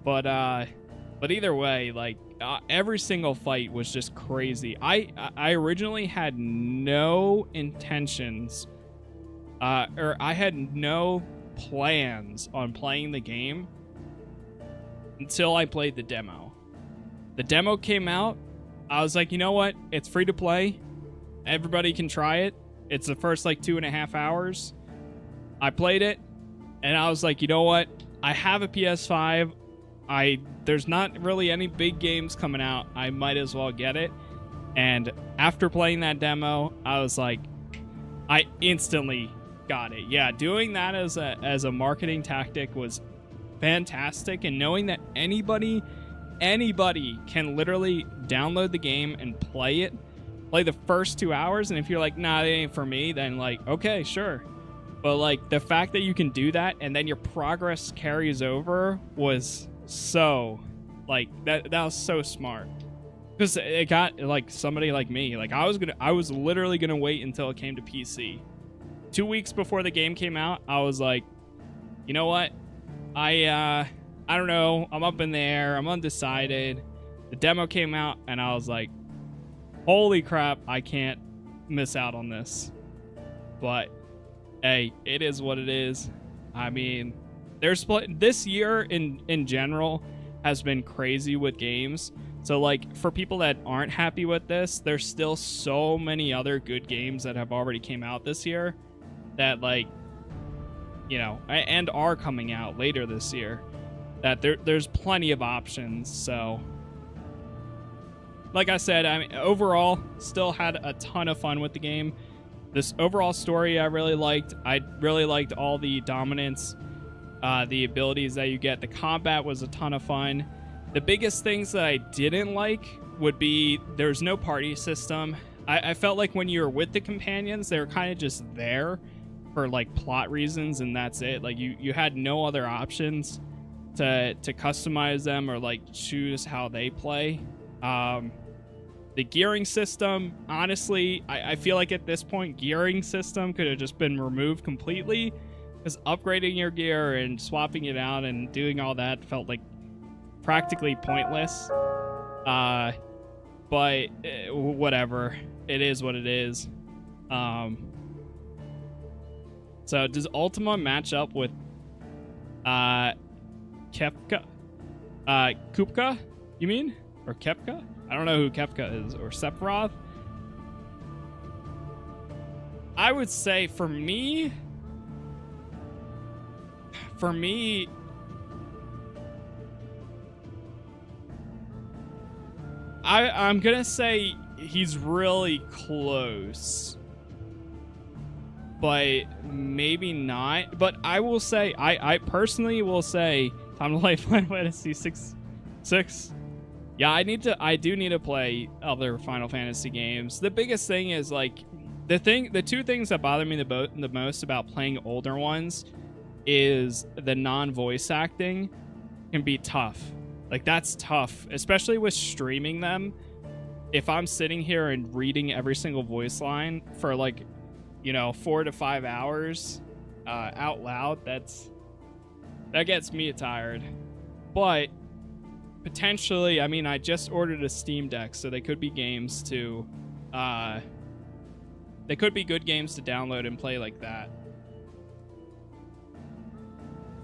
But either way, like, every single fight was just crazy. I originally had no intentions, or I had no plans on playing the game until I played the demo. The demo came out. I was like, you know what? It's free to play. Everybody can try it. It's the first like 2.5 hours. I played it, and I was like, you know what? I have a PS5. There's not really any big games coming out. I might as well get it. And after playing that demo, I was like, I instantly got it. Yeah, doing that as a marketing tactic was fantastic, and knowing that anybody can literally download the game and play the first 2 hours, and if you're like, nah, that ain't for me, then like, okay, sure. But like, the fact that you can do that and then your progress carries over was so, like, that was so smart. Because it got, like, somebody like me, like, I was literally gonna wait until it came to PC. 2 weeks before the game came out, I was like, you know what? I don't know. I'm up in the air. I'm undecided. The demo came out, and I was like, holy crap, I can't miss out on this. But, hey, it is what it is. I mean, this year in general has been crazy with games. So, like, for people that aren't happy with this, there's still so many other good games that have already came out this year that, like, you know, and are coming out later this year, that there's plenty of options. So, like I said, I mean, overall, still had a ton of fun with the game. This overall story I really liked. I really liked all the dominance, the abilities that you get. The combat was a ton of fun. The biggest things that I didn't like would be there's no party system. I felt like when you were with the companions, they were kind of just there for like plot reasons, and that's it. Like, you had no other options to customize them or like choose how they play. The The gearing system, honestly, I feel like at this point, gearing system could have just been removed completely, because upgrading your gear and swapping it out and doing all that felt like practically pointless. But whatever, it is what it is. So does Ultima match up with Kepka? Kupka, you mean? Or Kepka? I don't know who Kepka is. Or Sephiroth? I would say for me, I'm gonna say he's really close, but maybe not. But I will say, I personally will say, time to play Final Fantasy 6. Yeah, I do need to play other Final Fantasy games. The biggest thing is like the two things that bother me the most about playing older ones is the non-voice acting can be tough. Like, that's tough, especially with streaming them. If I'm sitting here and reading every single voice line for, like, 4 to 5 hours out loud, that gets me tired. But potentially, I mean, I just ordered a Steam Deck, so they could be games to they could be good games to download and play like that.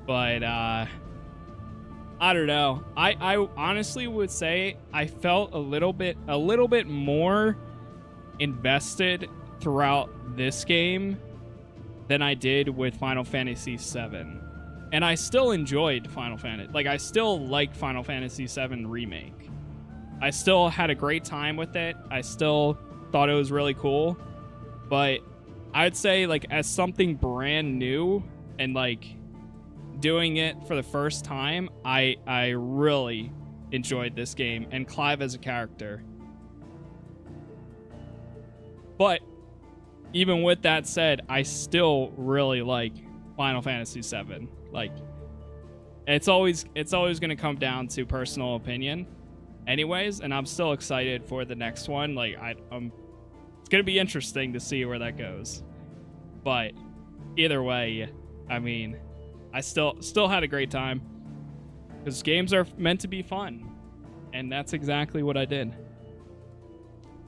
But I don't know. I honestly would say I felt a little bit more invested throughout this game than I did with Final Fantasy VII. And I still enjoyed Final Fantasy. Like, I still like Final Fantasy VII Remake. I still had a great time with it. I still thought it was really cool. But I'd say, like, as something brand new and, like, doing it for the first time, I really enjoyed this game and Clive as a character. But even with that said, I still really like Final Fantasy VII. Like, it's always going to come down to personal opinion anyways, and I'm still excited for the next one. Like, it's going to be interesting to see where that goes. But either way, I mean, I still had a great time, because games are meant to be fun, and that's exactly what I did.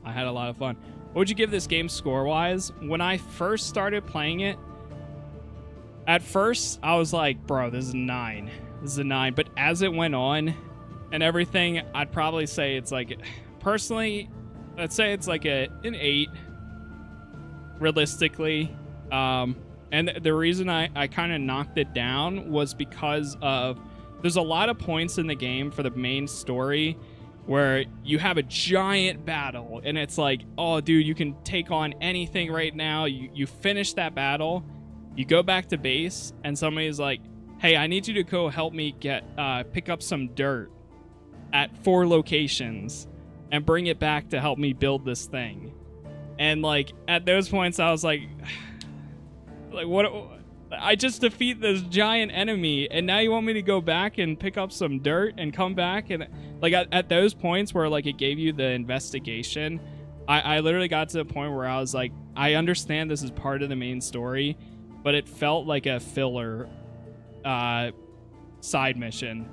I had a lot of fun. What would you give this game score-wise? When I first started playing it, at first I was like, bro, this is a 9. This is a 9. But as it went on and everything, I'd probably say it's like, personally, I'd say it's like an 8, realistically. And the reason I kind of knocked it down was because of, there's a lot of points in the game for the main story where you have a giant battle and it's like, oh dude, you can take on anything right now. You finish that battle, you go back to base, and somebody's like, hey, I need you to go help me pick up some dirt at 4 locations and bring it back to help me build this thing. And like, at those points I was like what, I just defeat this giant enemy and now you want me to go back and pick up some dirt and come back? And like, at those points where like it gave you the investigation, I literally got to the point where I was like, I understand this is part of the main story, but it felt like a filler side mission,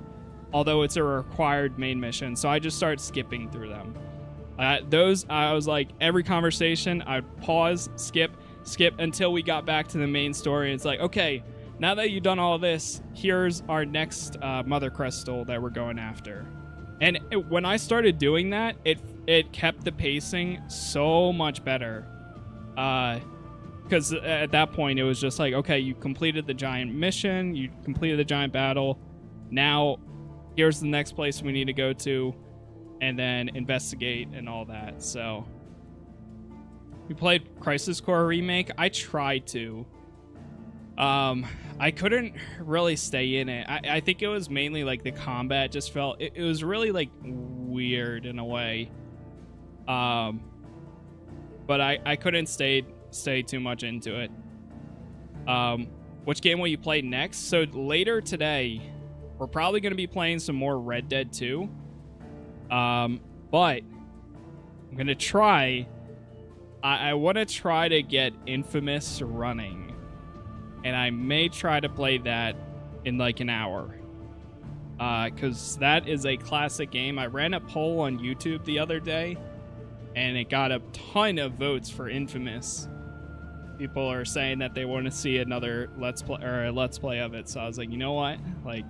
although it's a required main mission. So I just started skipping through them. I was like, every conversation I'd pause, skip until we got back to the main story. It's like, okay, now that you've done all this, here's our next Mothercrystal that we're going after. And when I started doing that, it kept the pacing so much better. Because at that point, it was just like, okay, you completed the giant mission, you completed the giant battle. Now, here's the next place we need to go to, and then investigate and all that. So we played Crisis Core Remake. I tried to. I couldn't really stay in it. I think it was mainly like the combat just felt, it was really like weird in a way. But I couldn't stay too much into it. Which game will you play next? So later today, we're probably going to be playing some more Red Dead 2. But I'm gonna try. I want to try to get Infamous running, and I may try to play that in like an hour. Because that is a classic game. I ran a poll on YouTube the other day, and it got a ton of votes for Infamous. People are saying that they want to see another let's play of it. So I was like, you know what? Like,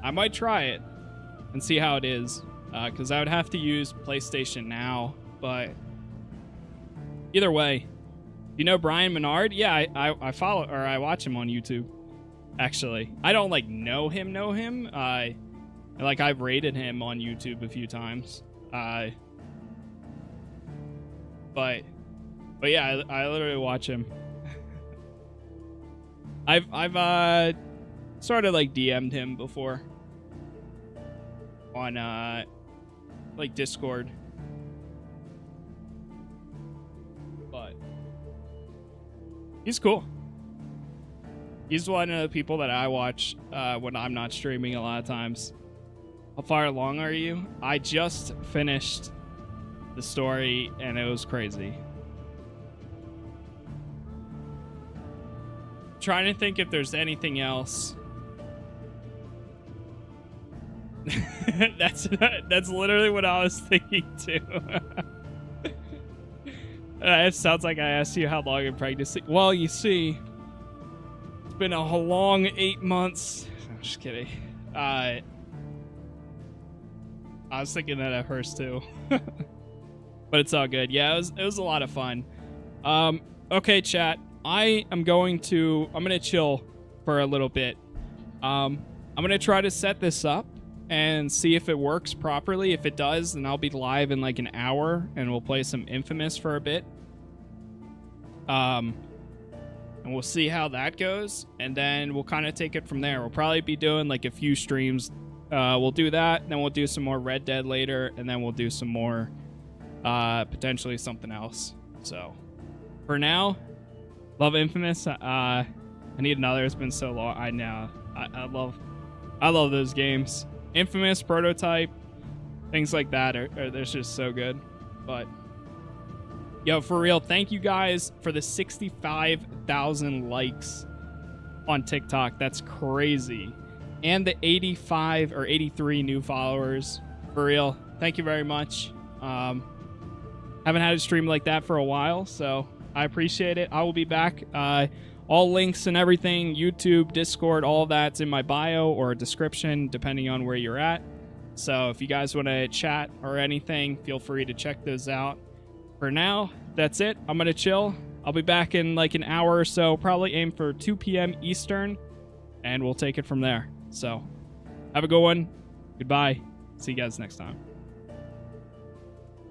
I might try it and see how it is. Because I would have to use PlayStation Now, but either way, you know Brian Menard? Yeah, I follow, or I watch him on YouTube. Actually, I don't like know him. Like I've rated him on YouTube a few times. But yeah, I literally watch him. I've sort of like DM'd him before on like Discord. But he's cool. He's one of the people that I watch when I'm not streaming a lot of times. How far along are you? I just finished the story and it was crazy. Trying to think if there's anything else. That's literally what I was thinking too. It sounds like I asked you how long in pregnancy. Well, you see, it's been a long 8 months. I'm just kidding. I was thinking that at first too. But it's all good. Yeah, it was a lot of fun. Okay, chat. I'm gonna chill for a little bit. I'm gonna try to set this up and see if it works properly. If it does, then I'll be live in like an hour and we'll play some Infamous for a bit. And we'll see how that goes, and then we'll kind of take it from there. We'll probably be doing like a few streams. We'll do that, then we'll do some more Red Dead later, and then we'll do some more potentially something else. So for now, love Infamous. I need another. It's been so long. I know. I love those games. Infamous, Prototype, things like that are they're just so good. But yo, for real, thank you guys for the 65,000 likes on TikTok. That's crazy. And the 85 or 83 new followers. For real, thank you very much. Haven't had a stream like that for a while, so I appreciate it. I will be back. All links and everything, YouTube, Discord, all of that's in my bio or description, depending on where you're at. So if you guys want to chat or anything, feel free to check those out. For now, that's it. I'm going to chill. I'll be back in like an hour or so, probably aim for 2 p.m. Eastern, and we'll take it from there. So have a good one. Goodbye. See you guys next time.